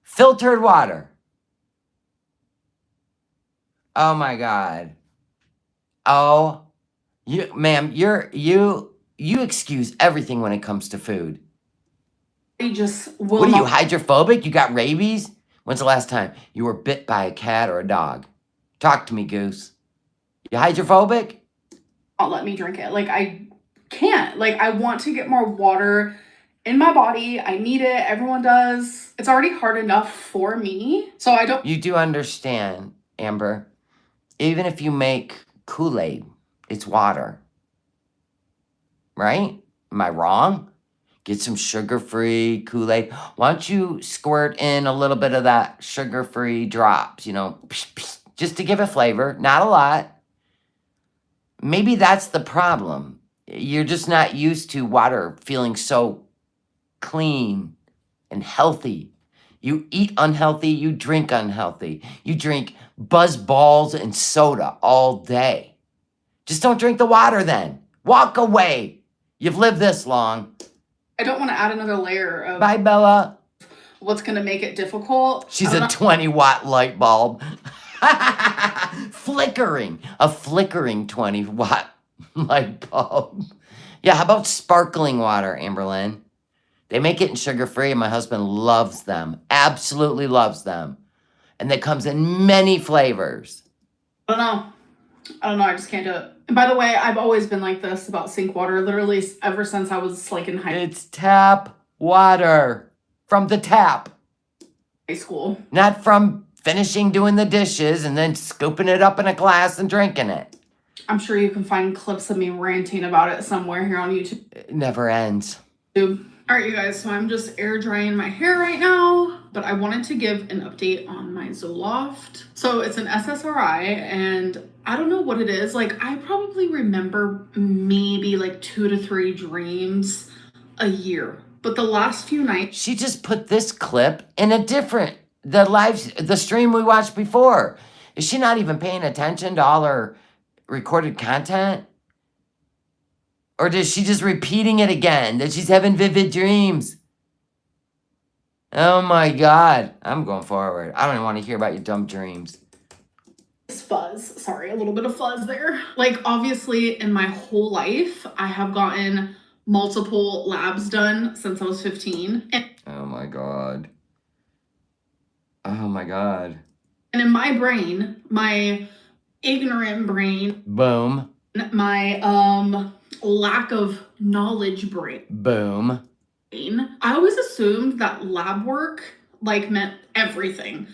Filtered water. Oh my God. Oh, you, ma'am, you excuse everything when it comes to food.
I just will.
What are you, hydrophobic? You got rabies? When's the last time you were bit by a cat or a dog? Talk to me, Goose. You hydrophobic?
Not let me drink it. Like, I can't. Like, I want to get more water in my body. I need it. Everyone does. It's already hard enough for me. So I don't.
You do understand, Amber. Even if you make Kool-Aid, it's water. Right? Am I wrong? Get some sugar-free Kool-Aid. Why don't you squirt in a little bit of that sugar-free drops, you know, just to give it flavor. Not a lot. Maybe that's the problem. You're just not used to water feeling so clean and healthy. You eat unhealthy, you drink unhealthy. You drink buzz balls and soda all day. Just don't drink the water then. Walk away. You've lived this long.
I don't want to add another layer of.
Bye, Bella.
What's going to make it difficult?
She's a 20-watt light bulb. Flickering. A flickering 20-watt light bulb. Yeah, how about sparkling water, Amberlynn? They make it in sugar-free, and my husband loves them. Absolutely loves them. And it comes in many flavors.
I don't know. I just can't do it. And by the way, I've always been like this about sink water, literally ever since I was like in high
Tap water from the tap.
School.
Not from finishing doing the dishes and then scooping it up in a glass and drinking it.
I'm sure you can find clips of me ranting about it somewhere here on YouTube.
It never ends.
All right, you guys, so I'm just air drying my hair right now, but I wanted to give an update on my Zoloft. So it's an SSRI, and I don't know what it is. Like, I probably remember maybe like 2 to 3 dreams a year, but the last few nights.
She just put this clip in the stream we watched before. Is she not even paying attention to all her recorded content? Or is she just repeating it again? That she's having vivid dreams? Oh my God. I'm going forward. I don't even want to hear about your dumb dreams.
Fuzz. Sorry, a little bit of fuzz there. Like, obviously, in my whole life, I have gotten multiple labs done since I was 15.
Oh my God. Oh my God.
And in my brain, my ignorant brain.
Boom.
My lack of knowledge brain.
Boom.
I always assumed that lab work like meant everything.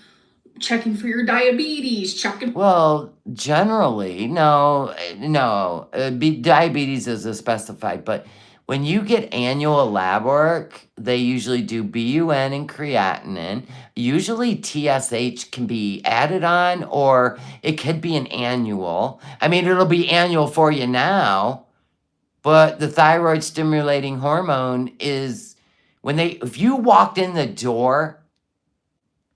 Checking for your diabetes, checking.
Well, generally, no. Diabetes is a specified, but When you get annual lab work, they usually do BUN and creatinine. Usually TSH can be added on, or it could be an annual. I mean, it'll be annual for you now, but the thyroid stimulating hormone is if you walked in the door,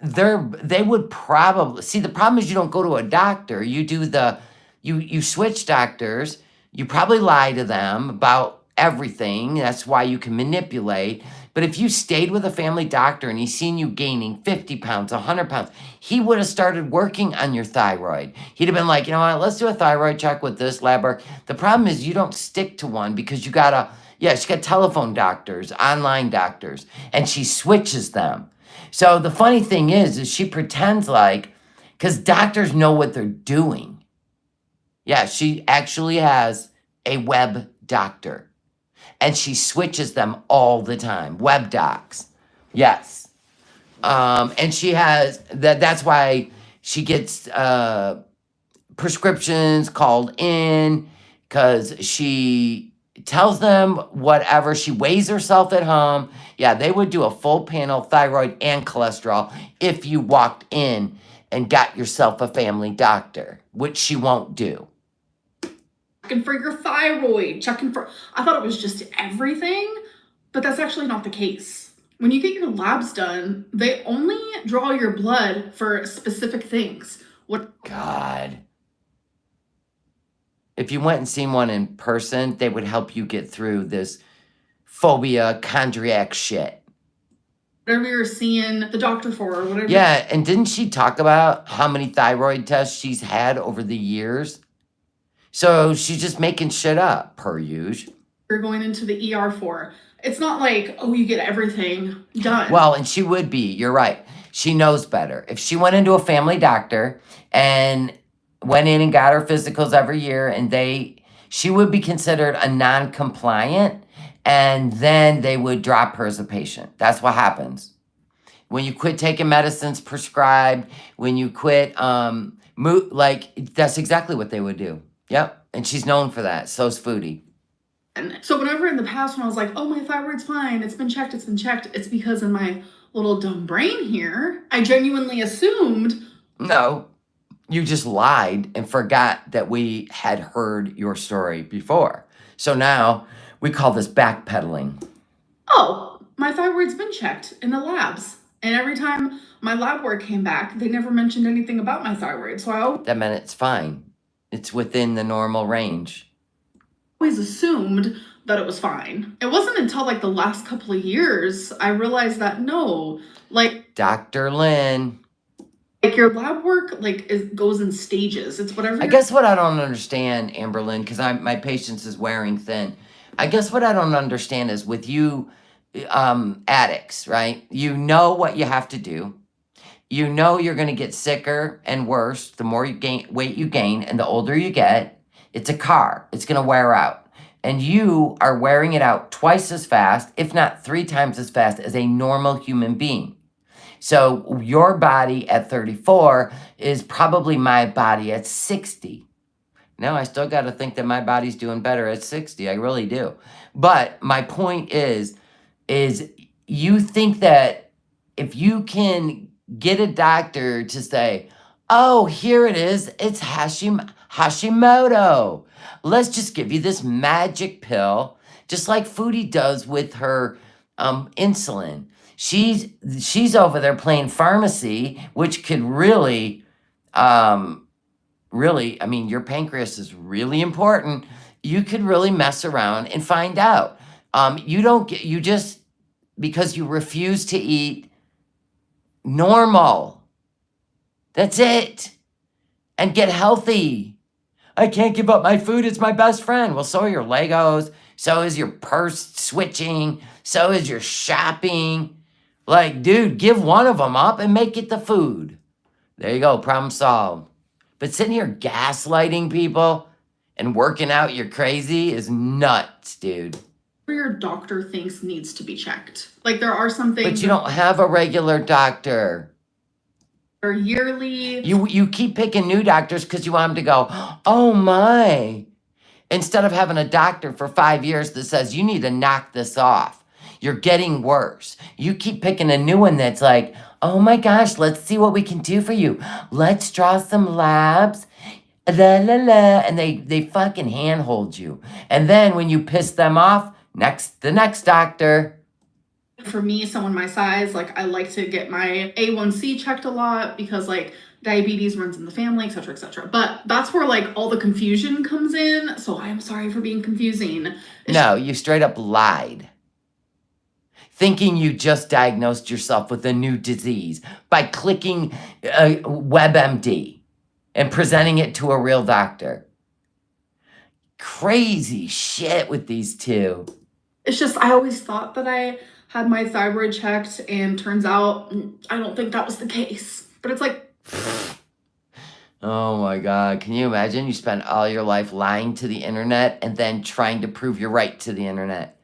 they would probably see. The problem is you don't go to a doctor. You switch doctors. You probably lie to them about everything. That's why you can manipulate. But if you stayed with a family doctor and he's seen you gaining 50 pounds, 100 pounds, he would have started working on your thyroid. He'd have been like, you know what, let's do a thyroid check with this lab work. The problem is you don't stick to one because she got telephone doctors, online doctors, and she switches them. So the funny thing is she pretends like, because doctors know what they're doing. Yeah, she actually has a web doctor, and she switches them all the time. Web docs. Yes. And she has, that's why she gets prescriptions called in, because she tells them whatever. She weighs herself at home. Yeah, they would do a full panel, thyroid and cholesterol, if you walked in and got yourself a family doctor, which she won't do.
Checking for your thyroid, I thought it was just everything, but that's actually not the case. When you get your labs done, they only draw your blood for specific things.
God. If you went and seen one in person, they would help you get through this phobia, chondriac shit.
Whatever you're seeing the doctor for, or whatever.
Yeah, and didn't she talk about how many thyroid tests she's had over the years? So she's just making shit up, per usual.
You're going into the ER for. It's not like, oh, you get everything done.
Well, and she would be, you're right. She knows better. If she went into a family doctor and went in and got her physicals every year, and she would be considered a non-compliant, and then they would drop her as a patient. That's what happens. When you quit taking medicines prescribed, when you quit, that's exactly what they would do. Yep, and she's known for that. So's Foodie.
And so whenever in the past when I was like, oh, my thyroid's fine, it's been checked, it's because in my little dumb brain here, I genuinely assumed.
No, you just lied and forgot that we had heard your story before. So now we call this backpedaling.
Oh, my thyroid's been checked in the labs. And every time my lab work came back, they never mentioned anything about my thyroid. So
that meant it's fine. It's within the normal range.
Always assumed that it was fine. It wasn't until like the last couple of years I realized that no, like
Dr. Lynn,
like your lab work goes in stages. It's whatever.
I guess what I don't understand, Amberlynn, because my patience is wearing thin. I guess what I don't understand is with you addicts, right? You know what you have to do. You know you're going to get sicker and worse the more weight you gain, and the older you get. It's a car. It's going to wear out. And you are wearing it out twice as fast, if not 3 times as fast as a normal human being. So your body at 34 is probably my body at 60. Now, I still got to think that my body's doing better at 60. I really do. But my point is you think that if you can get a doctor to say, oh, here it is, it's Hashimoto. Let's just give you this magic pill, just like Foodie does with her insulin. She's over there playing pharmacy, which could really, I mean, your pancreas is really important. You could really mess around and find out. You just, because you refuse to eat normal. That's it. And get healthy. I can't give up my food. It's my best friend. Well, so are your Legos. So is your purse switching. So is your shopping. Like, dude, give one of them up and make it the food. There you go. Problem solved. But sitting here gaslighting people and working out you're crazy is nuts, dude.
Your doctor thinks needs to be checked. Like, there are some things.
But you don't have a regular doctor.
Or yearly.
You keep picking new doctors because you want them to go, oh my, Instead of having a doctor for 5 years that says, you need to knock this off. You're getting worse. You keep picking a new one that's like, oh my gosh, let's see what we can do for you. Let's draw some labs. La la la. And they fucking handhold you. And then when you piss them off, the next doctor.
For me, someone my size, like I like to get my A1C checked a lot because like diabetes runs in the family, etc., etc. But that's where like all the confusion comes in. So I'm sorry for being confusing.
No, you straight up lied. Thinking you just diagnosed yourself with a new disease by clicking WebMD and presenting it to a real doctor. Crazy shit with these two.
It's just, I always thought that I had my thyroid checked, and turns out I don't think that was the case. But it's like,
oh my God. Can you imagine? You spend all your life lying to the internet and then trying to prove you're right to the internet.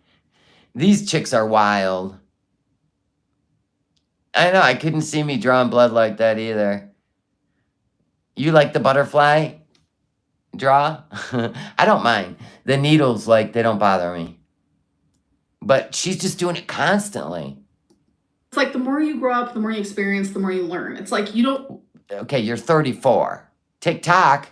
These chicks are wild. I know, I couldn't see me drawing blood like that either. You like the butterfly draw? I don't mind. The needles, like, they don't bother me. But she's just doing it constantly.
it's like the more you grow up, the more you experience, the more you learn. It's like you don't
Okay, you're 34. TikTok.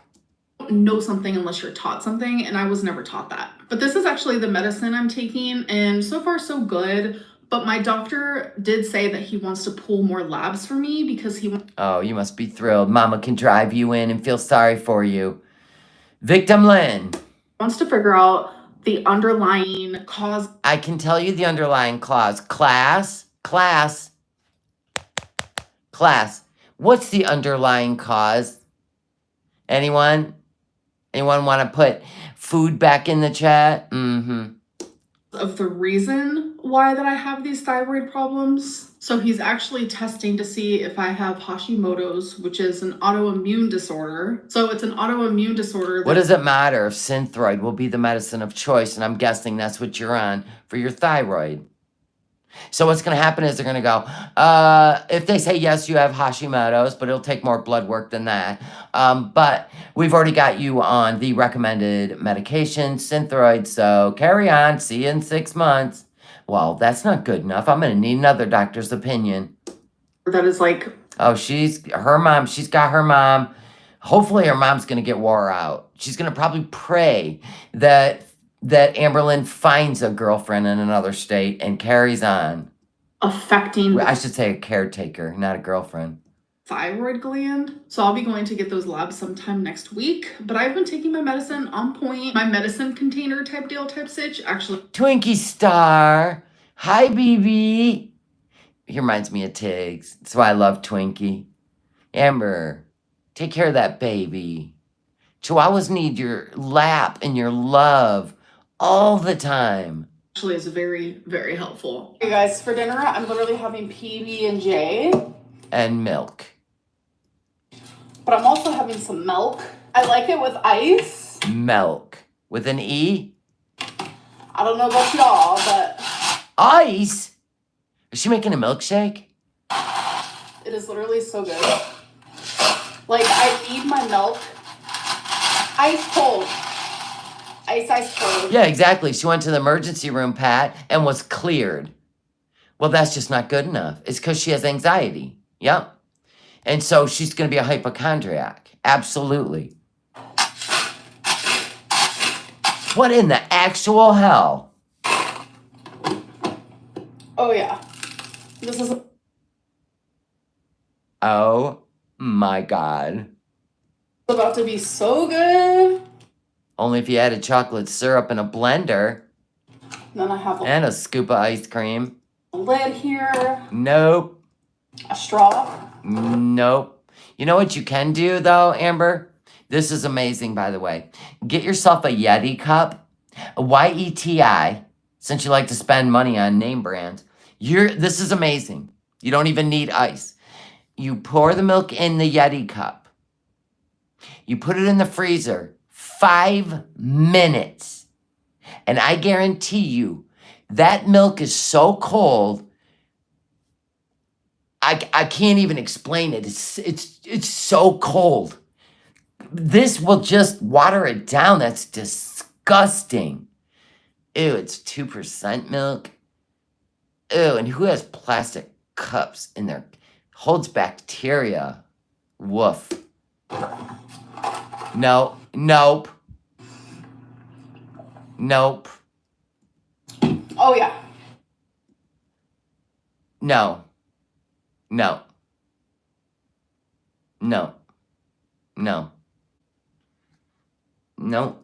know something unless you're taught something, and I was never taught that. But this is actually the medicine I'm taking, and so far so good. But my doctor did say that he wants to pull more labs for me because he
Oh, you must be thrilled. Mama can drive you in and feel sorry for you. Victim Lynn.
wants to figure out the underlying cause.
I can tell you the underlying clause. Class. What's the underlying cause? Anyone? Anyone want to put food back in the chat?
Of the reason why that I have these thyroid problems. So he's actually testing to see if I have Hashimoto's, which is an autoimmune disorder. So it's an autoimmune disorder.
What does it matter if Synthroid will be the medicine of choice? And I'm guessing that's what you're on for your thyroid. So what's going to happen is they're going to go, if they say, yes, you have Hashimoto's, but it'll take more blood work than that. But we've already got you on the recommended medication, Synthroid, so carry on. See you in 6 months. Well, that's not good enough. I'm going to need another doctor's opinion.
That is like...
Oh, she's got her mom. Hopefully her mom's going to get wore out. She's going to probably pray that Amberlynn finds a girlfriend in another state and carries on.
Affecting...
I should say a caretaker, not a girlfriend.
Thyroid gland. So I'll be going to get those labs sometime next week. But I've been taking my medicine on point. My medicine container type deal type stitch. Actually...
Twinkie Star. Hi, BB. He reminds me of Tiggs. That's why I love Twinkie. Amber, take care of that baby. Chihuahuas need your lap and your love all the time.
Actually is very, very helpful. Hey guys, for dinner, I'm literally having PB&J.
And milk.
But I'm also having some milk. I like it with ice.
Milk. With an E?
I don't know about y'all, but...
Ice? Is she making a milkshake?
It is literally so good. Like, I need my milk ice cold. Ice cold.
Yeah, exactly. She went to the emergency room, Pat, and was cleared. Well, that's just not good enough. It's because she has anxiety. Yep. And so she's going to be a hypochondriac. Absolutely. What in the actual hell?
Oh, yeah. This is...
Oh, my God.
about to be so good.
Only if you added chocolate syrup in a blender.
Then I have
and a scoop of ice cream.
A lid here.
Nope.
A straw.
Nope. You know what you can do, though, Amber? This is amazing, by the way. Get yourself a Yeti cup, a YETI, since you like to spend money on name brands. This is amazing. You don't even need ice. You pour the milk in the Yeti cup. You put it in the freezer 5 minutes. And I guarantee you, that milk is so cold, I can't even explain it. It's so cold. This will just water it down. That's disgusting. disgusting. Ew, it's 2% milk. Ew, and who has plastic cups in there? Holds bacteria. Woof. No, nope. Nope.
Oh, yeah.
No. No. No. No. No.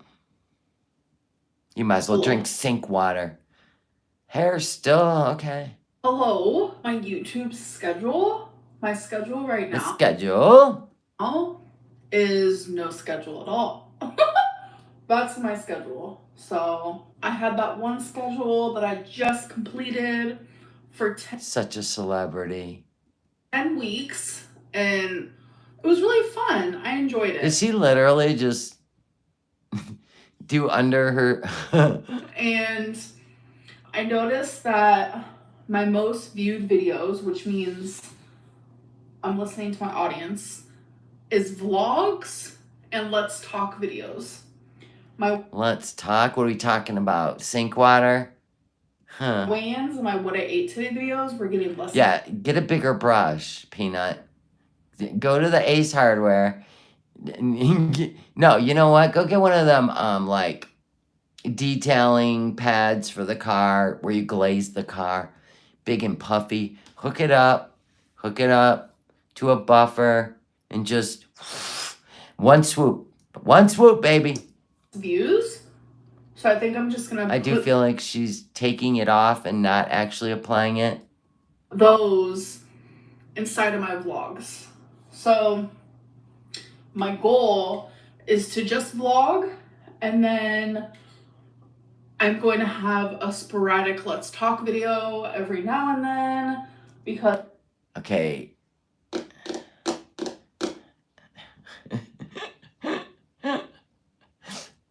You might as well drink sink water. Hair still okay.
Hello, my YouTube schedule. My schedule right now.
The schedule?
Is no schedule at all. That's my schedule. So I had that one schedule that I just completed for
Such a celebrity.
10 weeks, and it was really fun. I enjoyed it.
Is she literally just do under her?
And I noticed that my most viewed videos, which means I'm listening to my audience, is vlogs and let's talk videos.
Let's talk? What are we talking about? Sink water? Huh.
Weigh-ins and my what I ate today videos were getting less.
Yeah, get a bigger brush, Peanut. Go to the Ace Hardware. No, you know what? Go get one of them, like, detailing pads for the car where you glaze the car. Big and puffy. Hook it up to a buffer and just one swoop. One swoop, baby.
Views. So I think I'm just gonna
I do feel like she's taking it off and not actually applying it.
Those inside of my vlogs. So my goal is to just vlog, and then I'm going to have a sporadic let's talk video every now and then because
okay.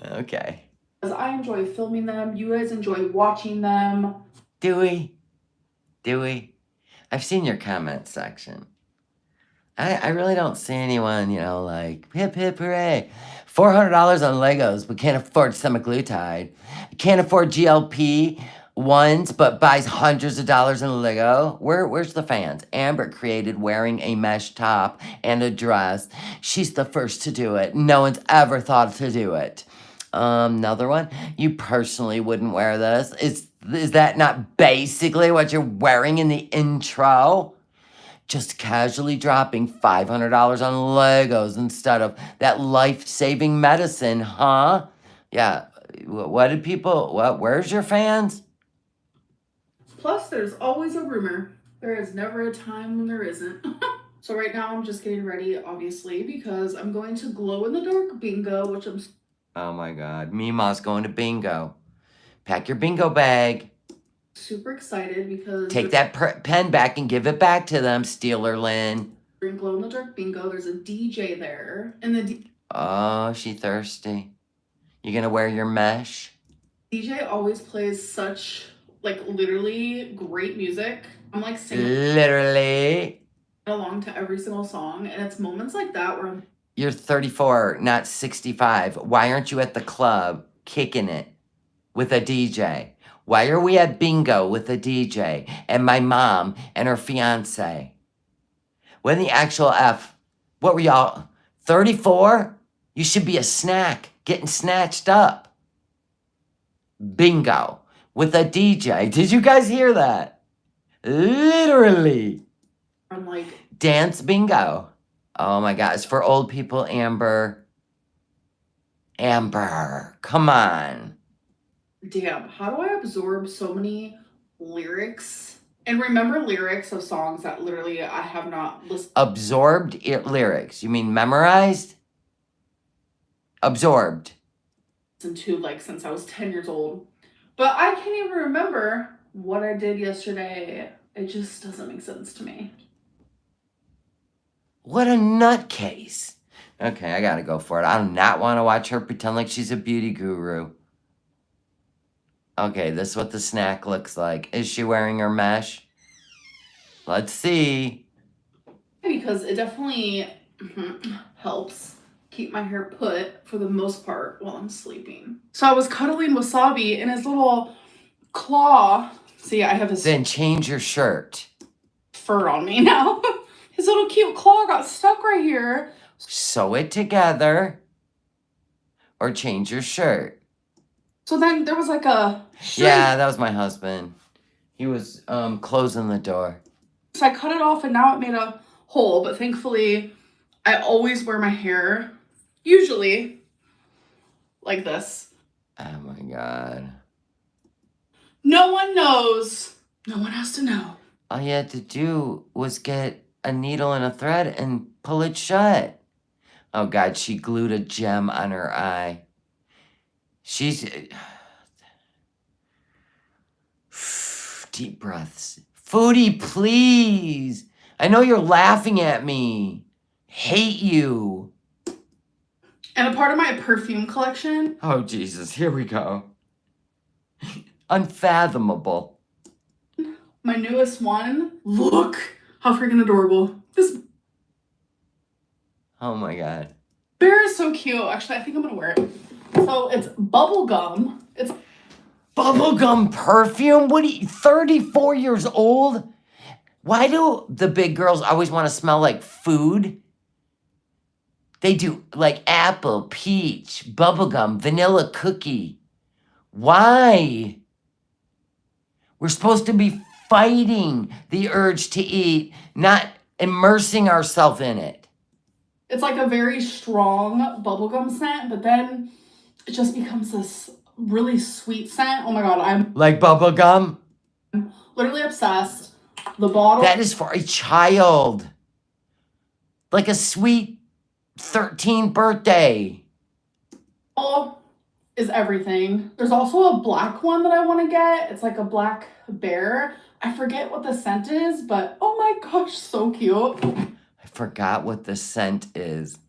Okay.
Because I enjoy filming them, you guys enjoy watching them.
Do we? I've seen your comment section. I really don't see anyone, like, hip hip hooray. $400 on Legos, but can't afford semaglutide. Can't afford GLP ones, but buys hundreds of dollars in Lego. Where's the fans? Amber created wearing a mesh top and a dress. She's the first to do it. No one's ever thought to do it. Another one. You personally wouldn't wear this. Is that not basically what you're wearing in the intro? Just casually dropping $500 on Legos instead of that life-saving medicine, huh? Yeah, where's your fans?
Plus, there's always a rumor. There is never a time when there isn't. So right now I'm just getting ready, obviously, because I'm going to glow-in-the-dark bingo, which I'm...
Oh my God, Mima's going to bingo. Pack your bingo bag.
Super excited because...
Take that pen back and give it back to them, Steelerlynn.
During glow-in-the-dark bingo, there's a DJ there. And
oh, she thirsty. You gonna wear your mesh?
DJ always plays such, like, literally great music. I'm, like, singing...
Literally.
...along to every single song. And it's moments like that where I'm...
You're 34, not 65. Why aren't you at the club kicking it with a DJ? Why are we at bingo with a DJ and my mom and her fiance? When the actual F, what were y'all, 34? You should be a snack, getting snatched up. Bingo with a DJ. Did you guys hear that? Literally.
I'm like...
Dance bingo. Oh my God, it's for old people, Amber. Amber, come on.
Damn, how do I absorb so many lyrics and remember lyrics of songs that literally I have not listened?
Absorbed lyrics. You mean memorized? Absorbed.
To, like, since I was 10 years old. But I can't even remember what I did yesterday. It just doesn't make sense to me.
What a nutcase. Okay, I gotta go for it. I do not want to watch her pretend like she's a beauty guru. Okay, this is what the snack looks like. Is she wearing her mesh? Let's see.
Because it definitely helps. keep my hair put for the most part while I'm sleeping. So I was cuddling Wasabi in his little claw. See, I have his
Then change your shirt.
fur on me now. His little cute claw got stuck right here.
Sew it together or change your shirt.
So then there was like a string.
Yeah, that was my husband. He was closing the door.
So I cut it off and now it made a hole, but thankfully I always wear my hair, usually like this.
Oh my God.
No one knows. No one has to know.
All you had to do was get a needle and a thread and pull it shut. Oh God, she glued a gem on her eye. She's... Deep breaths. Foodie, please. I know you're laughing at me. Hate you.
And a part of my perfume collection.
Oh, Jesus, here we go. Unfathomable.
My newest one. Look how freaking adorable. This
Oh my God.
bear is so cute. Actually, I think I'm gonna wear it. So it's bubblegum. It's
Bubblegum perfume? What are you, 34 years old? Why do the big girls always want to smell like food? They do like apple, peach, bubblegum, vanilla cookie. Why? We're supposed to be fighting the urge to eat, not immersing ourselves in it.
It's like a very strong bubblegum scent, but then it just becomes this really sweet scent. Oh my God, I'm
Like bubblegum?
literally obsessed. The bottle.
That is for a child. Like a sweet 13th birthday.
Is everything. There's also a black one that I want to get. It's like a black bear. I forget what the scent is, but oh my gosh, so cute.
I forgot what the scent is.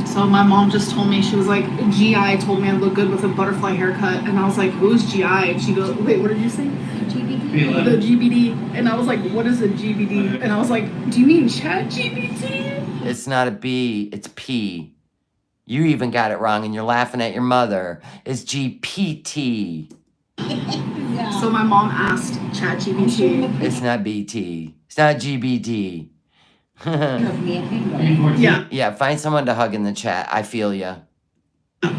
So my mom just told me, she was like, GI told me I look good with a butterfly haircut. And I was like, who's GI? And she goes, wait, what did you say? GBD? The GBD. And I was like, what is a GBD? And I was like, do you mean chat GBT?
It's not a B, it's P. You even got it wrong and you're laughing at your mother. It's GPT.
Yeah. So my mom asked chat GBT.
It's not BT. It's not GBD.
Yeah.
Yeah, find someone to hug in the chat. I feel ya.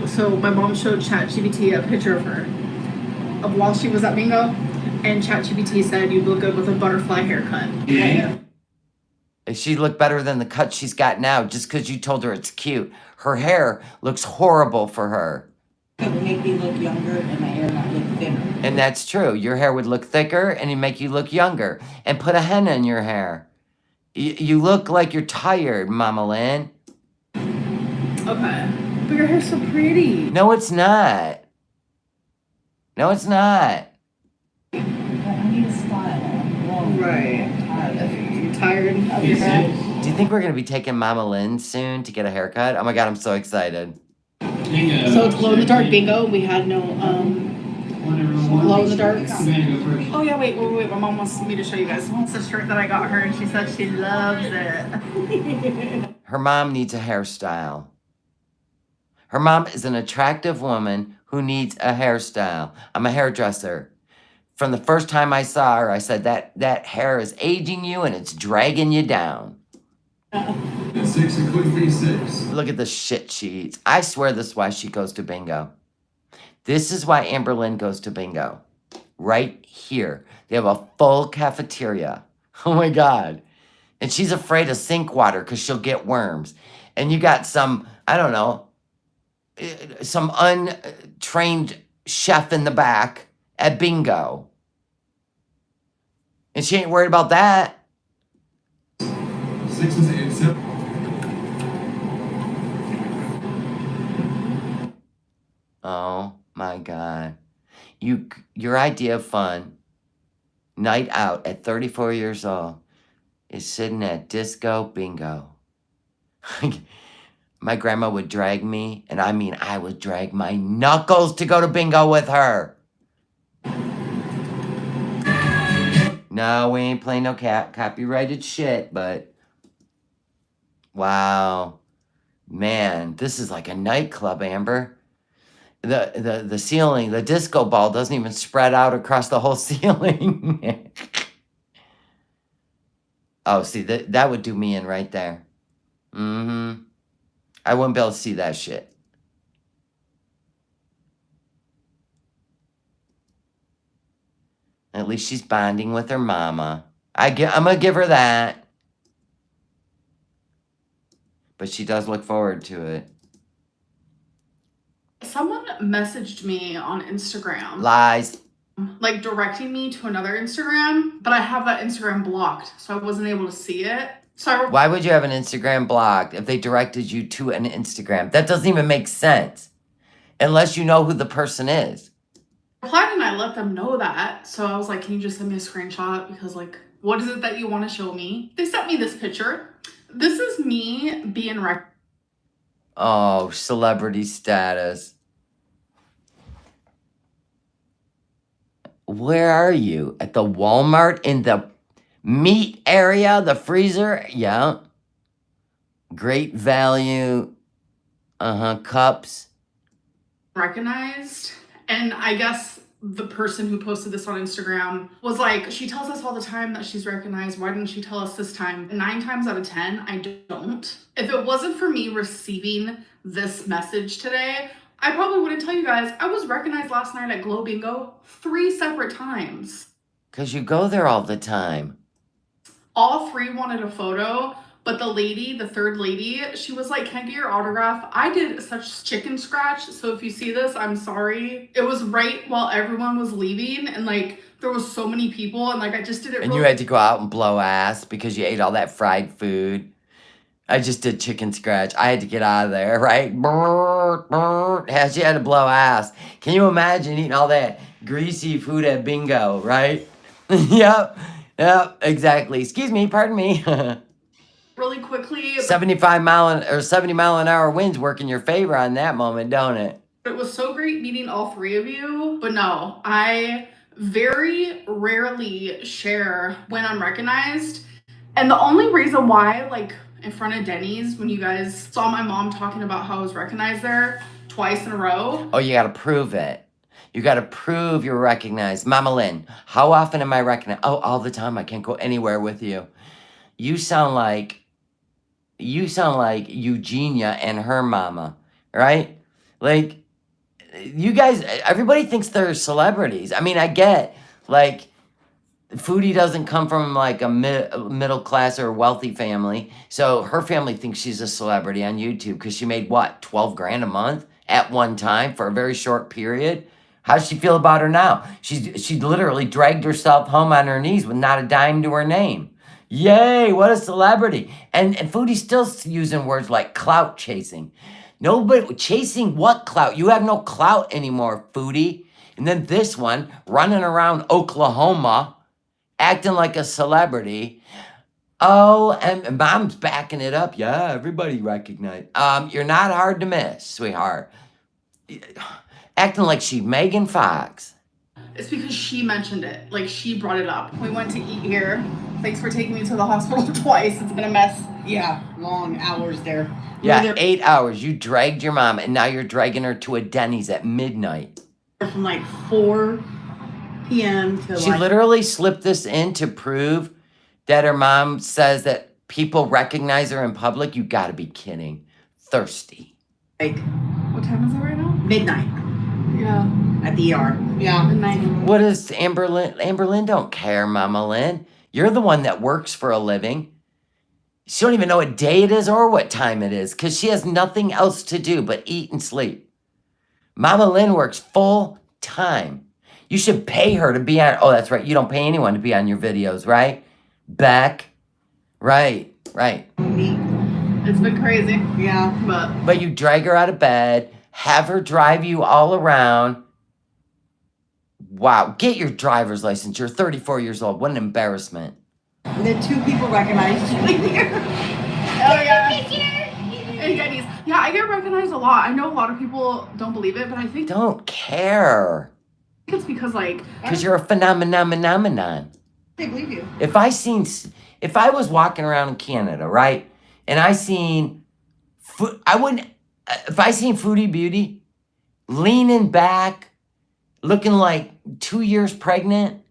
So my mom showed ChatGPT a picture of her, of while she was at bingo, and ChatGPT said you look good with a butterfly haircut. Yeah.
She looked better than the cut she's got now just because you told her it's cute. Her hair looks horrible for her.
It would make me look younger and my hair not look thinner.
And that's true. Your hair would look thicker and it'd make you look younger. And put a henna in your hair. You look like you're tired, Mama Lynn.
Okay. But your hair's so pretty.
No, it's not. No, it's not.
I need a style. I'm wrong.
Right.
I'm tired.
You're tired of your hair?
Do you think we're going to be taking Mama Lynn soon to get a haircut? Oh my God, I'm so excited.
So it's glow in the dark bingo. We had no glow in the darks. Oh yeah, wait. My mom wants me to show you guys. It's a shirt that I got her, and she said she loves it.
Her mom needs a hairstyle. Her mom is an attractive woman who needs a hairstyle. I'm a hairdresser. From the first time I saw her, I said that hair is aging you and it's dragging you down.
6 and quick V6.
Look at the shit she eats. I swear this is why she goes to bingo. This is why Amberlynn goes to bingo. Right here. They have a full cafeteria. Oh my God. And she's afraid of sink water because she'll get worms. And you got some, I don't know, some untrained chef in the back at bingo. And she ain't worried about that.
6 and 8, 7.
Oh my God. Your idea of fun, night out at 34 years old, is sitting at disco bingo. My grandma would drag me, and I mean I would drag my knuckles to go to bingo with her. No, we ain't playing no copyrighted shit, but wow. Man, this is like a nightclub, Amber. The ceiling, the disco ball doesn't even spread out across the whole ceiling. Oh, see, that would do me in right there. Mm-hmm. I wouldn't be able to see that shit. At least she's bonding with her mama. I'm gonna give her that. But she does look forward to it.
Someone messaged me on Instagram.
Lies.
Like directing me to another Instagram, but I have that Instagram blocked, so I wasn't able to see it. So
Why would you have an Instagram blocked if they directed you to an Instagram? That doesn't even make sense. Unless you know who the person is.
I replied and I let them know that. So I was like, can you just send me a screenshot? Because like, what is it that you want to show me? They sent me this picture. This is me being
Oh, celebrity status. Where are you? At the Walmart in the meat area, the freezer? Yeah. Great value. Cups.
recognized. And I guess the person who posted this on Instagram was like, she tells us all the time that she's recognized. Why didn't she tell us this time? 9 times out of 10, I don't. If it wasn't for me receiving this message today, I probably wouldn't tell you guys. I was recognized last night at Glow Bingo 3 separate times.
Because you go there all the time.
All 3 wanted a photo, but the lady, the third lady, she was like, can I get your autograph? I did such chicken scratch, so if you see this, I'm sorry. It was right while everyone was leaving, and like, there was so many people, and like, I just did it
And you had to go out and blow ass because you ate all that fried food. I just did chicken scratch. I had to get out of there, right? She had to blow ass. Can you imagine eating all that greasy food at bingo, right? Yep, exactly. Excuse me, pardon me.
really quickly.
70 mile an hour winds work in your favor on that moment, don't it?
It was so great meeting all 3 of you, but no, I very rarely share when I'm recognized. And the only reason why, like in front of Denny's, when you guys saw my mom talking about how I was recognized there twice in a row.
Oh, you gotta prove it. You gotta prove you're recognized. Mama Lynn, how often am I recognized? Oh, all the time. I can't go anywhere with you. You sound like Eugenia and her mama, right? Like, you guys, everybody thinks they're celebrities. I mean, I get, like, Foodie doesn't come from, like, a middle class or wealthy family. So her family thinks she's a celebrity on YouTube because she made, what, 12 grand a month at one time for a very short period? How does she feel about her now? She literally dragged herself home on her knees with not a dime to her name. Yay, what a celebrity. And Foodie's still using words like clout chasing. Nobody, chasing what clout? You have no clout anymore, Foodie. And then this one, running around Oklahoma, acting like a celebrity. Oh, and mom's backing it up. Yeah, everybody recognized. You're not hard to miss, sweetheart. Acting like she's Megan Fox.
It's because she mentioned it. Like, she brought it up. We went to eat here. Thanks for taking me to the hospital twice. It's been a mess.
Yeah, long hours there.
Yeah, 8 hours. You dragged your mom, and now you're dragging her to a Denny's at midnight.
From like 4 p.m. to
She literally slipped this in to prove that her mom says that people recognize her in public. You gotta be kidding. Thirsty.
like
What time is it right now?
midnight
Yeah.
at the ER. Yeah.
Midnight.
What is Amberlynn? Amberlynn don't care, Mama Lynn. You're the one that works for a living. She don't even know what day it is or what time it is because she has nothing else to do but eat and sleep. Mama Lynn works full time. You should pay her to be on. Oh, that's right. You don't pay anyone to be on your videos, right? Beck. Right.
It's been crazy.
Yeah.
But you drag her out of bed, have her drive you all around. Wow. Get your driver's license. You're 34 years old. What an embarrassment.
And then 2 people recognized you here.
Oh, yeah. And Denny's. Yeah, I get recognized a lot. I know a lot of people don't believe it, but I think
Don't care.
it's because, like,
Because you're a phenomenon.
They believe you.
If I was walking around in Canada, right, and I seen I wouldn't, if I seen Foodie Beauty leaning back, looking like 2 years pregnant,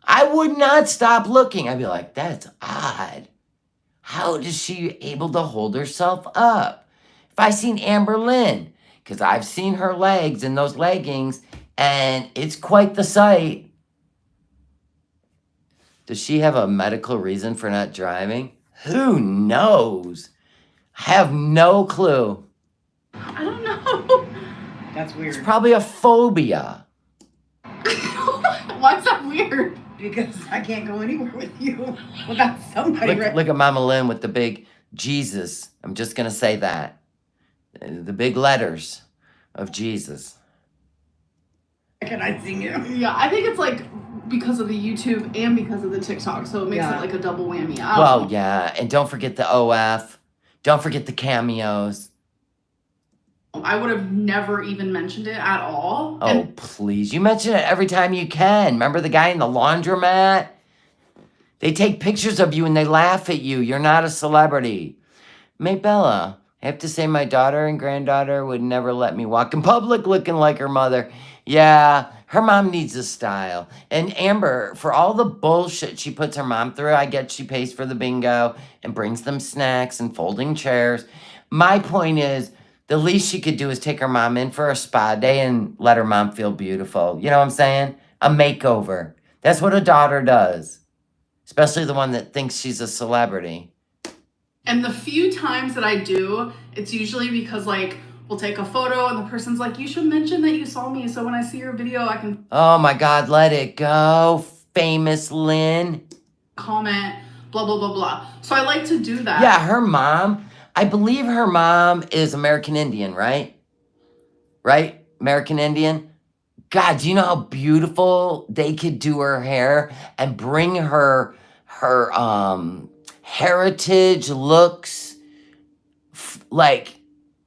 I would not stop looking. I'd be like, that's odd. How is she able to hold herself up? If I seen Amberlynn, because I've seen her legs in those leggings, and it's quite the sight. Does she have a medical reason for not driving? Who knows? I have no clue.
I don't know.
That's weird.
It's probably a phobia.
Why is that weird?
Because I can't go anywhere with you without somebody.
Look at Mama Lynn with the big Jesus. I'm just going to say that. The big letters of Jesus.
Recognizing you.
Yeah, I think it's like because of the YouTube and because of the TikTok, so it makes it like a double whammy.
Well, yeah, and don't forget the OF. Don't forget the cameos.
I would have never even mentioned it at all.
Oh, please. You mention it every time you can. Remember the guy in the laundromat? They take pictures of you and they laugh at you. You're not a celebrity. Maybella, I have to say my daughter and granddaughter would never let me walk in public looking like her mother. Yeah, her mom needs a style. And Amber, for all the bullshit she puts her mom through, I get she pays for the bingo and brings them snacks and folding chairs. My point is, the least she could do is take her mom in for a spa day and let her mom feel beautiful. You know what I'm saying? A makeover. That's what a daughter does. Especially the one that thinks she's a celebrity.
And the few times that I do, it's usually because like we'll take a photo and the person's like, you should mention that you saw me so when I see your video I can
Oh my God, let it go. Famous Lynn.
comment, blah, blah, blah, blah. So I like to do that.
Yeah, her mom. I believe her mom is American Indian, right? Right? American Indian? God, do you know how beautiful they could do her hair and bring her heritage looks like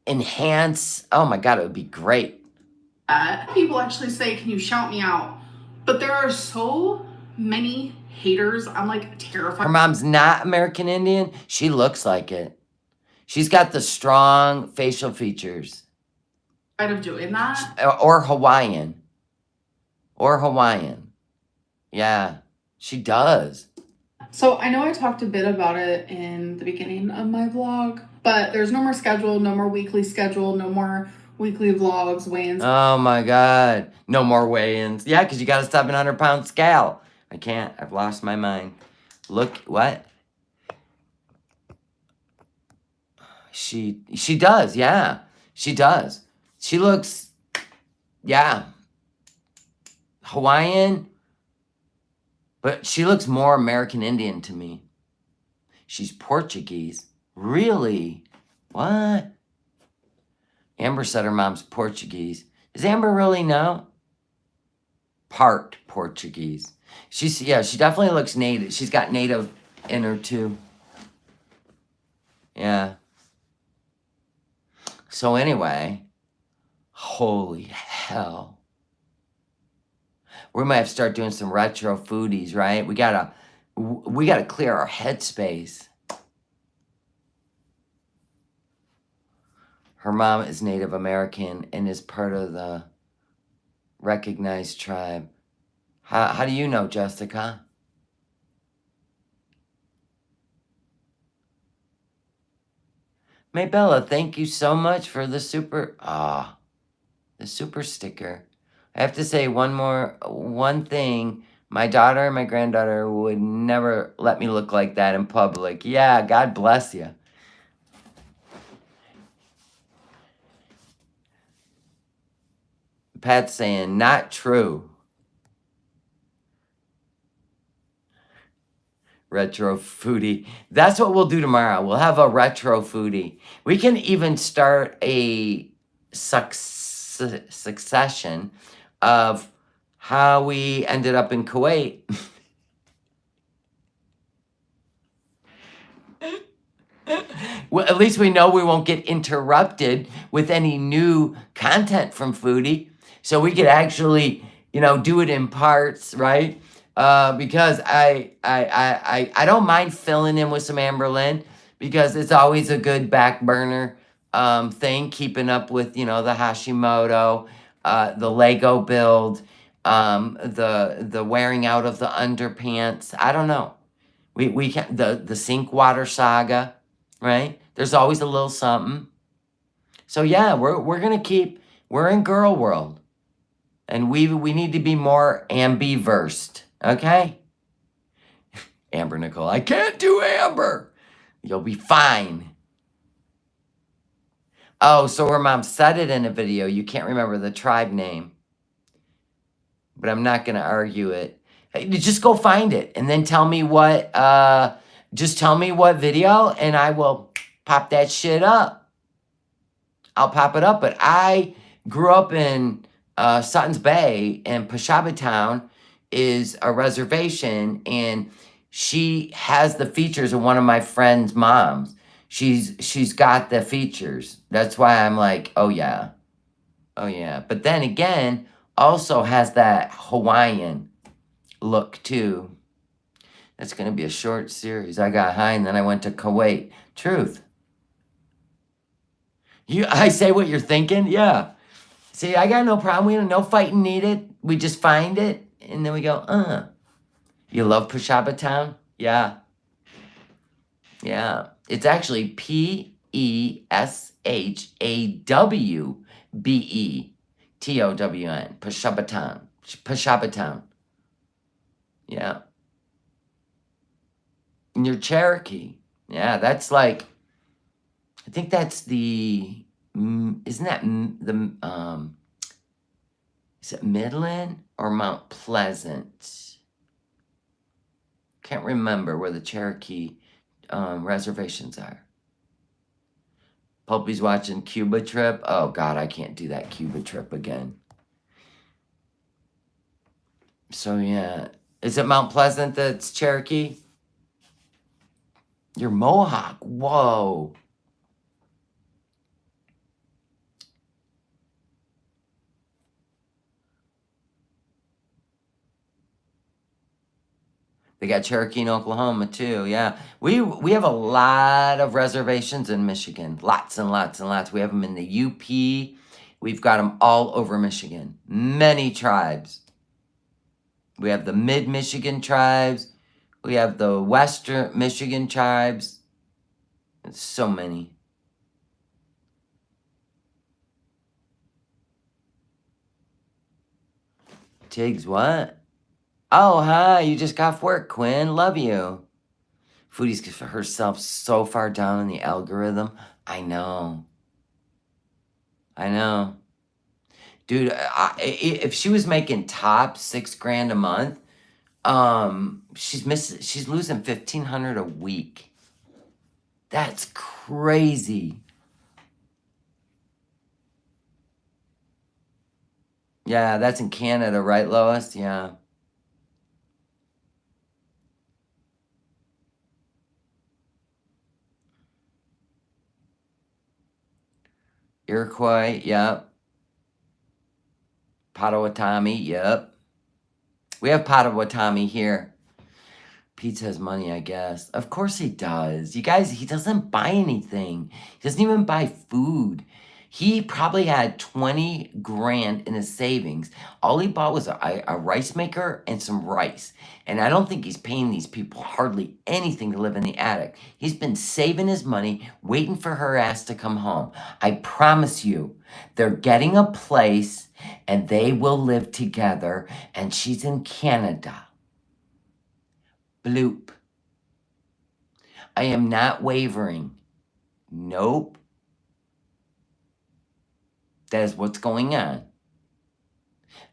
enhance? Oh my God, it would be great.
People actually say, can you shout me out? But there are so many haters. I'm like terrified.
Her mom's not American Indian. She looks like it. She's got the strong facial features.
Of doing that.
Or Hawaiian. Or Hawaiian. Yeah, she does.
So I know I talked a bit about it in the beginning of my vlog, but there's no more schedule, no more weekly schedule, no more weekly vlogs, weigh-ins.
Oh my God. No more weigh-ins. Yeah, because you got a 700-pound scale. I can't. I've lost my mind. Look, what? She does, yeah. She does. She looks, yeah, Hawaiian, but she looks more American Indian to me. She's Portuguese. Really? What? Amber said her mom's Portuguese. Does Amber really know? Part Portuguese. She definitely looks native. She's got native in her too. Yeah. So anyway, holy hell. We might have to start doing some retro foodies, right? We gotta clear our headspace. Her mom is Native American and is part of the recognized tribe. How do you know, Jessica? Maybella, thank you so much for the super sticker. I have to say one thing. My daughter and my granddaughter would never let me look like that in public. Yeah, God bless you. Pat's saying, not true. Retro foodie. That's what we'll do tomorrow. We'll have a retro foodie. We can even start a succession of how we ended up in Kuwait. Well, at least we know we won't get interrupted with any new content from Foodie. So we could actually, do it in parts, right? Because I don't mind filling in with some Amberlynn because it's always a good back burner thing, keeping up with, you know, the Hashimoto, the Lego build, the wearing out of the underpants. I don't know. We can the sink water saga, right? There's always a little something. So yeah, we're gonna keep. We're in girl world, and we need to be more ambiversed. Okay, Amber Nicole, I can't do Amber. You'll be fine. Oh, so her mom said it in a video. You can't remember the tribe name, but I'm not gonna argue it. Hey, just go find it and then tell me what. Just tell me what video, and I will pop that shit up. I'll pop it up. But I grew up in Sutton's Bay, and Pashaba Town is a reservation, and she has the features of one of my friend's moms. She's got the features. That's why I'm like, oh yeah. Oh yeah. But then again, also has that Hawaiian look too. That's gonna be a short series. I got high and then I went to Kuwait. Truth. I say what you're thinking? Yeah. See, I got no problem. We no fighting needed. We just find it and then we go, You love Pashaba Town? Yeah. Yeah. It's actually Peshawben. Pashaba Town. Pashaba Town. Yeah. And you're Cherokee. Yeah, that's like, I think that's the, isn't that the, is it Midland or Mount Pleasant? Can't remember where the Cherokee reservations are. Pulpy's watching Cuba Trip. Oh, God, I can't do that Cuba Trip again. So, yeah. Is it Mount Pleasant that's Cherokee? You're Mohawk. Whoa. They got Cherokee in Oklahoma too. Yeah, we have a lot of reservations in Michigan. Lots and lots and lots. We have them in the UP. We've got them all over Michigan. Many tribes. We have the Mid-Michigan tribes. We have the Western Michigan tribes. It's so many. Tiggs, what? Oh, hi, you just got off work, Quinn. Love you. Foodie's herself so far down in the algorithm. I know. I know. Dude, if she was making top $6,000 a month, she's losing $1,500 a week. That's crazy. Yeah, that's in Canada, right, Lois? Yeah. Iroquois, yep. Potawatomi, yep. We have Potawatomi here. Pete has money, I guess. Of course he does. You guys, he doesn't buy anything. He doesn't even buy food. He probably had 20 grand in his savings. All he bought was a rice maker and some rice. And I don't think he's paying these people hardly anything to live in the attic. He's been saving his money, waiting for her ass to come home. I promise you, they're getting a place and they will live together. And she's in Canada. Bloop. I am not wavering. Nope. That is what's going on.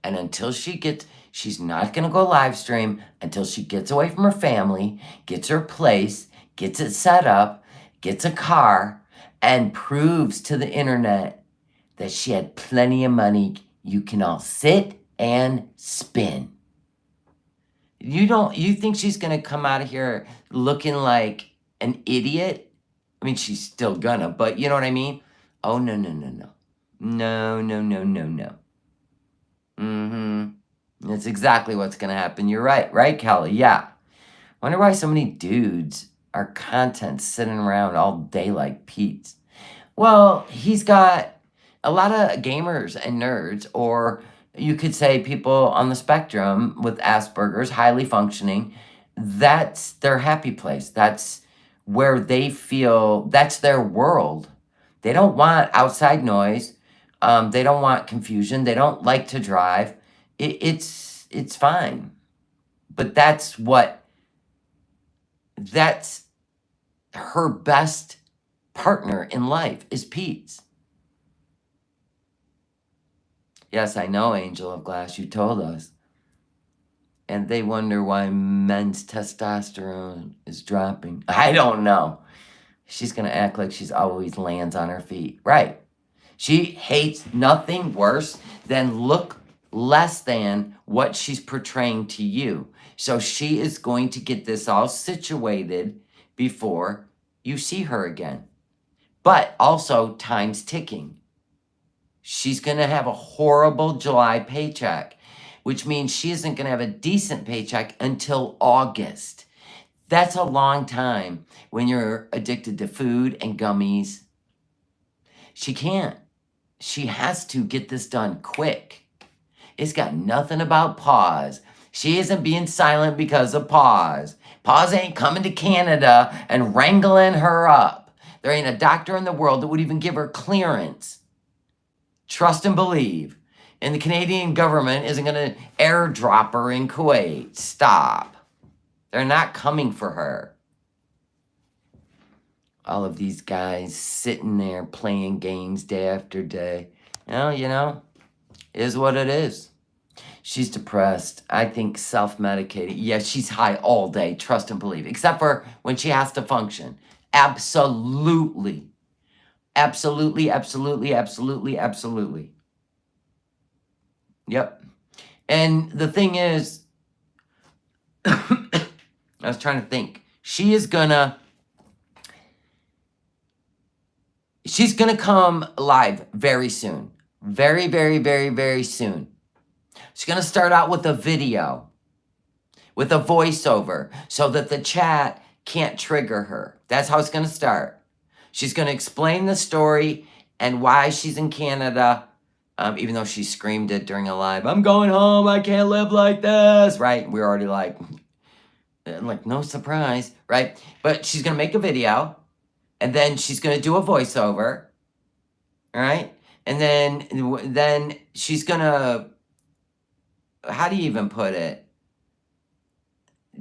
And until she's not going to go live stream until she gets away from her family, gets her place, gets it set up, gets a car, and proves to the internet that she had plenty of money. You can all sit and spin. You think she's going to come out of here looking like an idiot? I mean, she's still gonna, but you know what I mean? Oh, no. No. That's exactly what's gonna happen. You're right, Kelly? Yeah. Wonder why so many dudes are content sitting around all day like Pete's. Well, he's got a lot of gamers and nerds, or you could say people on the spectrum with Asperger's, highly functioning. That's their happy place. That's where they feel that's their world. They don't want outside noise. They don't want confusion. They don't like to drive. It's fine. But that's her best partner in life is Pete's. Yes, I know, Angel of Glass, you told us. And they wonder why men's testosterone is dropping. I don't know. She's going to act like she's always lands on her feet. Right. She hates nothing worse than look less than what she's portraying to you. So she is going to get this all situated before you see her again. But also, time's ticking. She's going to have a horrible July paycheck, which means she isn't going to have a decent paycheck until August. That's a long time when you're addicted to food and gummies. She can't. She has to get this done quick. It's got nothing about pause. She isn't being silent because of pause. Pause ain't coming to Canada and wrangling her up. There ain't a doctor in the world that would even give her clearance. Trust and believe. And the Canadian government isn't going to airdrop her in Kuwait. Stop. They're not coming for her. All of these guys sitting there playing games day after day. Well, is what it is. She's depressed. I think self-medicated. Yeah, she's high all day. Trust and believe. Except for when she has to function. Absolutely. Absolutely, absolutely, absolutely, absolutely. Yep. And the thing is, I was trying to think. She's gonna come live very soon. Very, very, very, very soon. She's gonna start out with a video, with a voiceover, so that the chat can't trigger her. That's how it's gonna start. She's gonna explain the story and why she's in Canada, even though she screamed it during a live. I'm going home. I can't live like this. Right? We're already like, no surprise, right? But she's gonna make a video, and then she's gonna do a voiceover, all right? And then she's gonna, how do you even put it?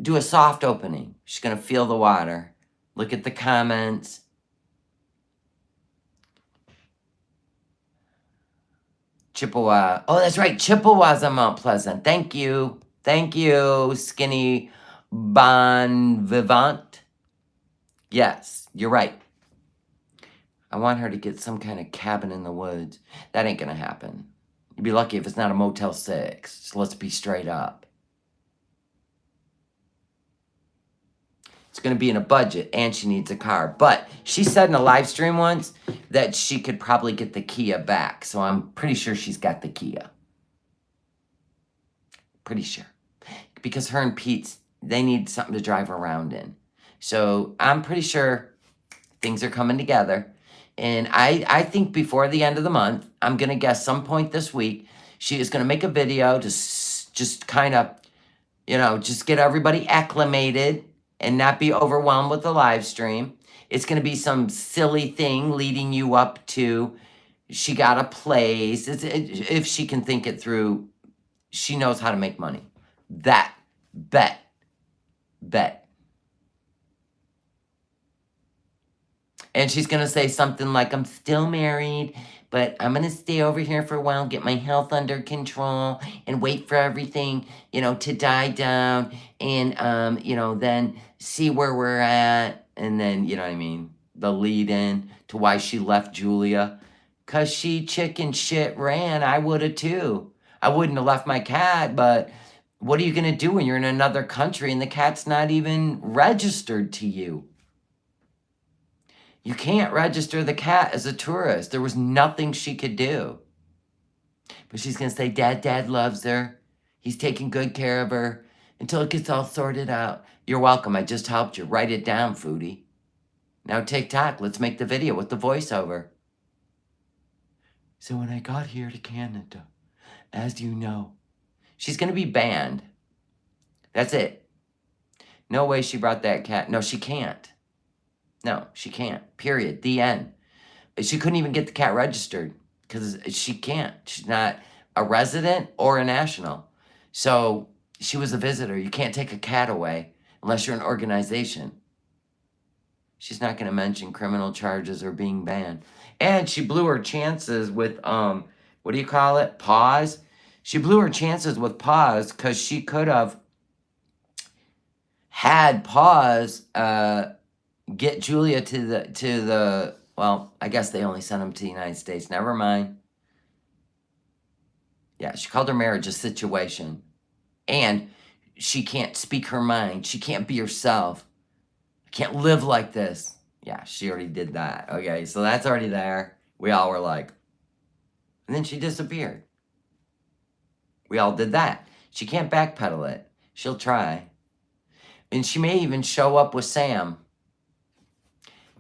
Do a soft opening. She's gonna feel the water, look at the comments. Chippewa. Oh, that's right. Chippewa's on Mount Pleasant. Thank you. Thank you, Skinny Bon Vivant. Yes, you're right. I want her to get some kind of cabin in the woods. That ain't gonna happen. You'd be lucky if it's not a Motel 6. So let's be straight up. It's gonna be in a budget, and she needs a car. But she said in a live stream once that she could probably get the Kia back. So I'm pretty sure she's got the Kia. Pretty sure. Because her and Pete's, they need something to drive around in. So I'm pretty sure things are coming together. And I think before the end of the month, I'm going to guess some point this week, she is going to make a video to just kind of, just get everybody acclimated and not be overwhelmed with the live stream. It's going to be some silly thing leading you up to she got a place. If she can think it through, she knows how to make money. Bet. And she's going to say something like, I'm still married, but I'm going to stay over here for a while, get my health under control, and wait for everything, to die down, and, then see where we're at. And then, the lead in to why she left Julia. Because she chicken shit ran. I would have too. I wouldn't have left my cat, but what are you going to do when you're in another country and the cat's not even registered to you? You can't register the cat as a tourist. There was nothing she could do. But she's going to say, Dad loves her. He's taking good care of her until it gets all sorted out. You're welcome. I just helped you. Write it down, Foodie. Now TikTok, let's make the video with the voiceover. So when I got here to Canada, as you know, she's going to be banned. That's it. No way she brought that cat. No, she can't. No, she can't. Period. The end. She couldn't even get the cat registered because she can't. She's not a resident or a national. So she was a visitor. You can't take a cat away unless you're an organization. She's not going to mention criminal charges or being banned. And she blew her chances with, what do you call it? Paws. She blew her chances with Paws because she could have had Paws get Julia to the, well, I guess they only sent him to the United States. Never mind. Yeah, she called her marriage a situation. And she can't speak her mind. She can't be herself. Can't live like this. Yeah, she already did that. Okay, so that's already there. We all were like, and then she disappeared. We all did that. She can't backpedal it. She'll try. And she may even show up with Sam.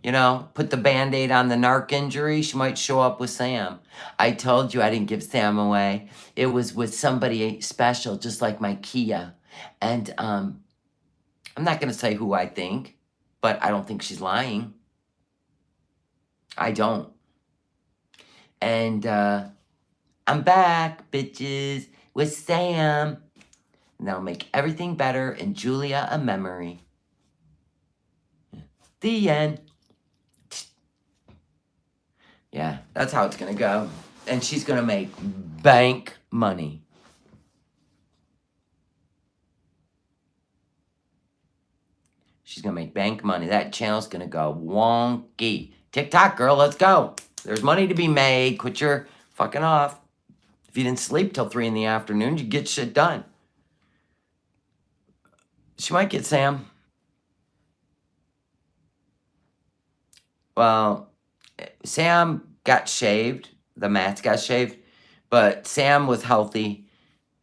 You know, put the Band-Aid on the narc injury. She might show up with Sam. I told you I didn't give Sam away. It was with somebody special, just like my Kia. And I'm not going to say who I think, but I don't think she's lying. I don't. And I'm back, bitches, with Sam. And that'll make everything better and Julia a memory. The end. Yeah, that's how it's going to go. And she's going to make bank money. She's going to make bank money. That channel's going to go wonky. TikTok, girl, let's go. There's money to be made. Quit your fucking off. If you didn't sleep till 3 in the afternoon, you get shit done. She might get Sam. Well, Sam got shaved. The mats got shaved. But Sam was healthy.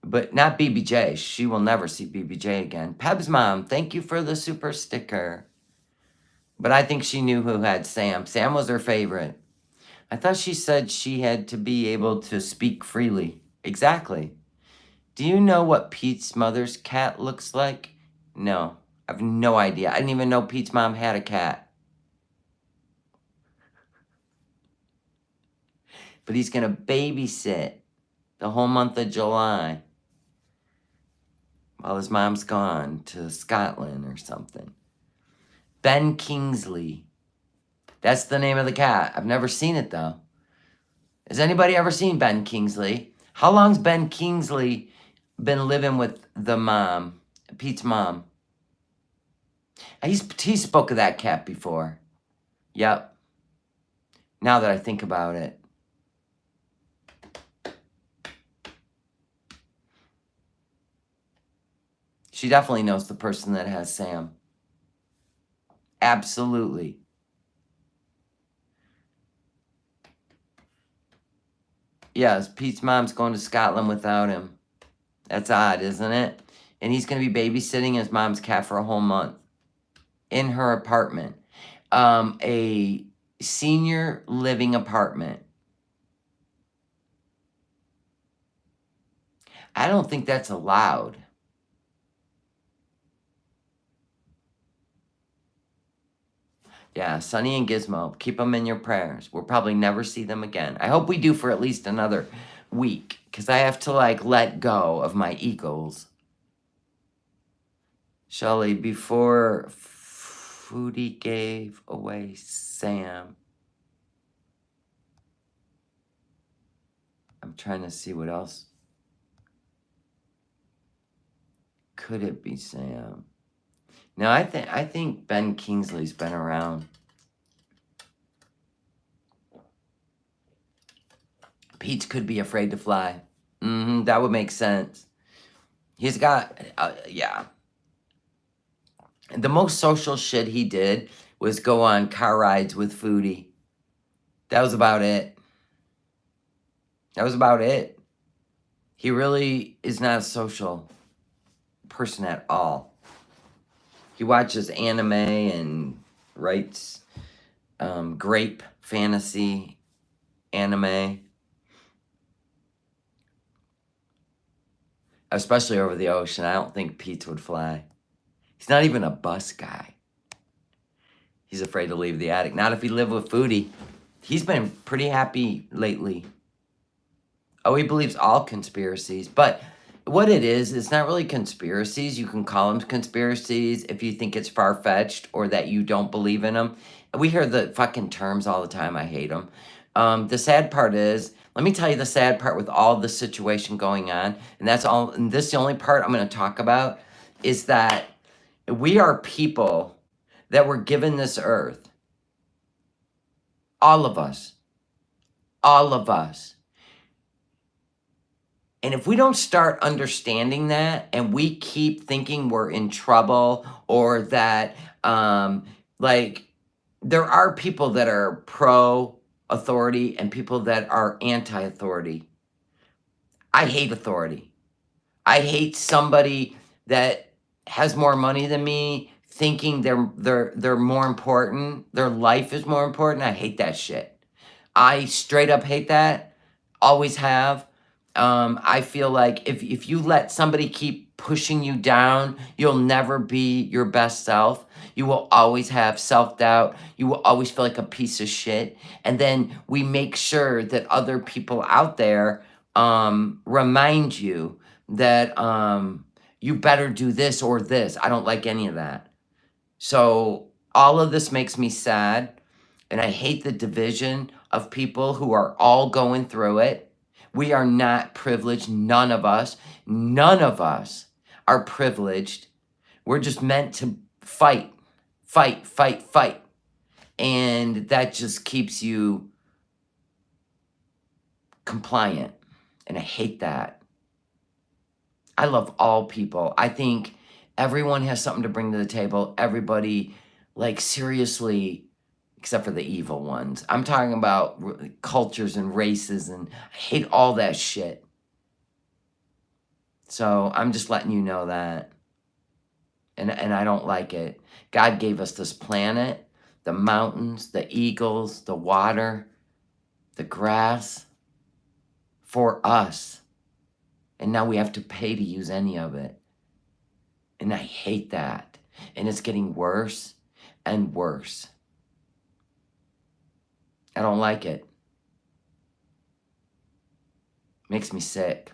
But not BBJ. She will never see BBJ again. Peb's mom, thank you for the super sticker. But I think she knew who had Sam. Sam was her favorite. I thought she said she had to be able to speak freely. Exactly. Do you know what Pete's mother's cat looks like? No. I have no idea. I didn't even know Pete's mom had a cat. But he's going to babysit the whole month of July while his mom's gone to Scotland or something. Ben Kingsley. That's the name of the cat. I've never seen it, though. Has anybody ever seen Ben Kingsley? How long's Ben Kingsley been living with the mom, Pete's mom? He spoke of that cat before. Yep. Now that I think about it. She definitely knows the person that has Sam. Absolutely. Yes, Pete's mom's going to Scotland without him. That's odd, isn't it? And he's going to be babysitting his mom's cat for a whole month. In her apartment. A senior living apartment. I don't think that's allowed. Yeah, Sonny and Gizmo, keep them in your prayers. We'll probably never see them again. I hope we do for at least another week, because I have to, like, let go of my egos. Shelly, before Foodie gave away Sam. I'm trying to see what else. Could it be Sam? No, I think Ben Kingsley's been around. Peach could be afraid to fly. That would make sense. He's got, yeah. The most social shit he did was go on car rides with Foodie. That was about it. That was about it. He really is not a social person at all. He watches anime and writes grape fantasy anime. especially over the ocean. I don't think Pete would fly. He's not even a bus guy. He's afraid to leave the attic. Not if he lived with Foodie. He's been pretty happy lately. Oh, he believes all conspiracies. But what it is, it's not really conspiracies. You can call them conspiracies if you think it's far-fetched or that you don't believe in them. We hear the fucking terms all the time. I hate them. The sad part is, let me tell you the sad part with all the situation going on, and that's all, and this is the only part I'm going to talk about, is that we are people that were given this earth. All of us. All of us. And if we don't start understanding that and we keep thinking we're in trouble or that, like, there are people that are pro-authority and people that are anti-authority. I hate authority. I hate somebody that has more money than me thinking they're more important. Their life is more important. I hate that shit. I straight up hate that. Always have. I feel like if you let somebody keep pushing you down, you'll never be your best self. You will always have self-doubt. You will always feel like a piece of shit. And then we make sure that other people out there remind you that you better do this or this. I don't like any of that. So all of this makes me sad. And I hate the division of people who are all going through it. We are not privileged. None of us are privileged. We're just meant to fight. And that just keeps you compliant. And I hate that. I love all people. I think everyone has something to bring to the table. Everybody, like, seriously, except for the evil ones. I'm talking about cultures and races, and I hate all that shit. So I'm just letting you know that. And I don't like it. God gave us this planet, the mountains, the eagles, the water, the grass, for us. And now we have to pay to use any of it. And I hate that. And it's getting worse and worse. I don't like it. Makes me sick.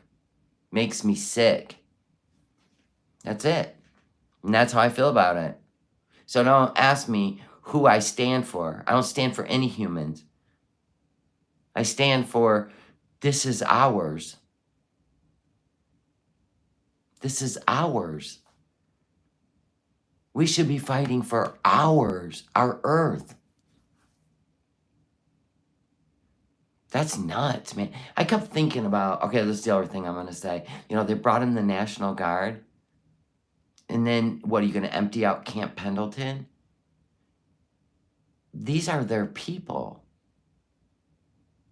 Makes me sick. That's it. And that's how I feel about it. So don't ask me who I stand for. I don't stand for any humans. I stand for, this is ours. This is ours. We should be fighting for ours, our earth. That's nuts, man. I kept thinking about, okay, this is the other thing I'm going to say. You know, they brought in the National Guard. And then, what, are you going to empty out Camp Pendleton? These are their people.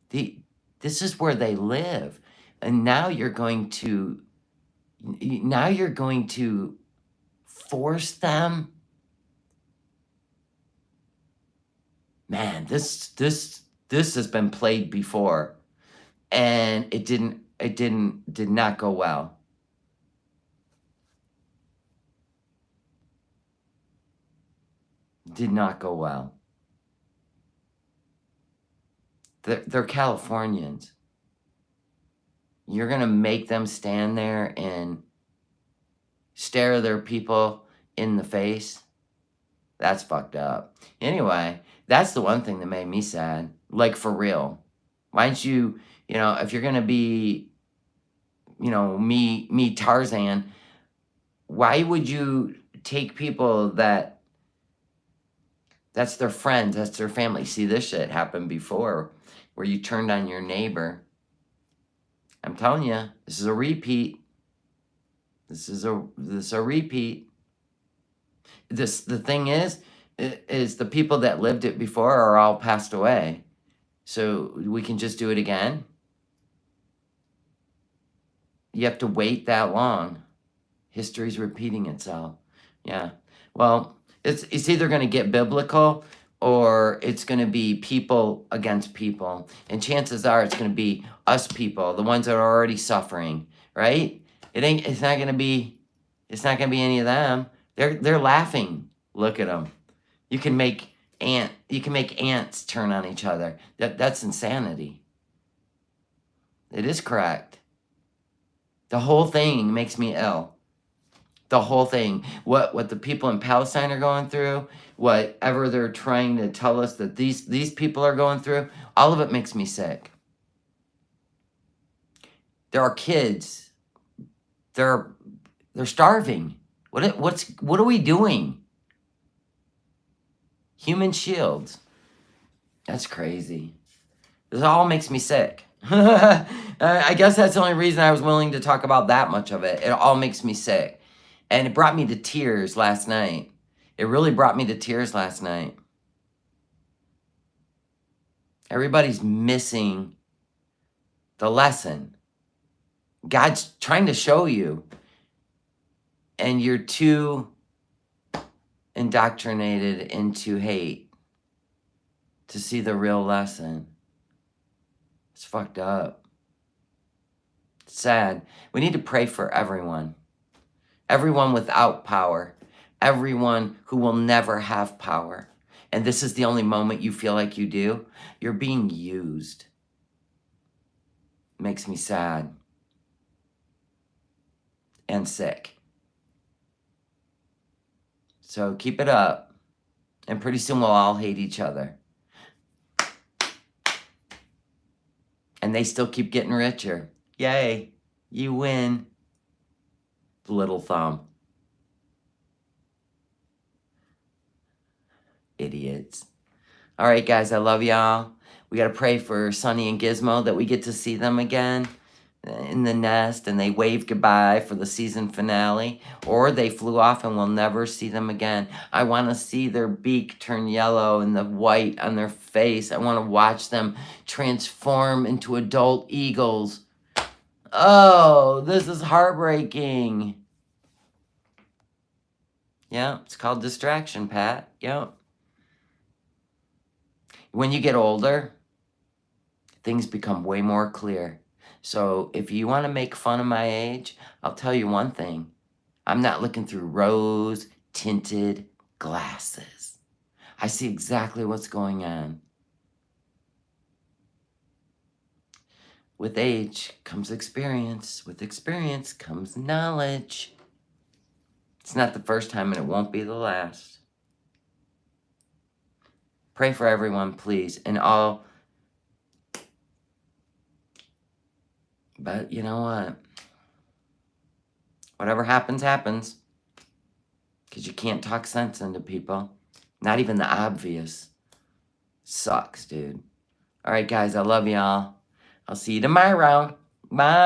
This is where they live. And now you're going to force them. Man, this has been played before, and it did not go well. Did not go well. They're Californians. You're gonna make them stand there and stare their people in the face? That's fucked up. Anyway, that's the one thing that made me sad. Like, for real. Why don't you, if you're gonna be, me Tarzan, why would you take people that's their friends, that's their family? See, this shit happened before, where you turned on your neighbor. I'm telling you, this is a repeat. This is a repeat. The thing is the people that lived it before are all passed away. So we can just do it again. You have to wait that long. History's repeating itself. Yeah. Well, it's either going to get biblical or it's going to be people against people. And chances are it's going to be us people, the ones that are already suffering, right? It's not gonna be any of them. They're laughing. Look at them. You can make ants turn on each other. That's insanity. It is correct. The whole thing makes me ill. The whole thing. What the people in Palestine are going through, whatever they're trying to tell us that these people are going through, all of it makes me sick. There are kids. They're starving. What are we doing? Human shields. That's crazy. This all makes me sick. I guess that's the only reason I was willing to talk about that much of it. It all makes me sick. And it brought me to tears last night. It really brought me to tears last night. Everybody's missing the lesson. God's trying to show you, and you're too indoctrinated into hate to see the real lesson. It's fucked up. It's sad. We need to pray for everyone. Everyone without power. Everyone who will never have power. And this is the only moment you feel like you do. You're being used. Makes me sad. And sick. So keep it up. And pretty soon we'll all hate each other. And they still keep getting richer. Yay. You win. Little thumb. Idiots. All right, guys, I love y'all. We got to pray for Sunny and Gizmo that we get to see them again in the nest and they wave goodbye for the season finale, or they flew off and we'll never see them again. I want to see their beak turn yellow and the white on their face. I want to watch them transform into adult eagles. Oh, this is heartbreaking. Yeah, it's called distraction, Pat. Yep. When you get older, things become way more clear. So if you want to make fun of my age, I'll tell you one thing. I'm not looking through rose-tinted glasses. I see exactly what's going on. With age comes experience. With experience comes knowledge. It's not the first time and it won't be the last. Pray for everyone, please, and all. But you know what? Whatever happens, happens. Because you can't talk sense into people. Not even the obvious. Sucks, dude. All right, guys, I love y'all. I'll see you tomorrow. Bye.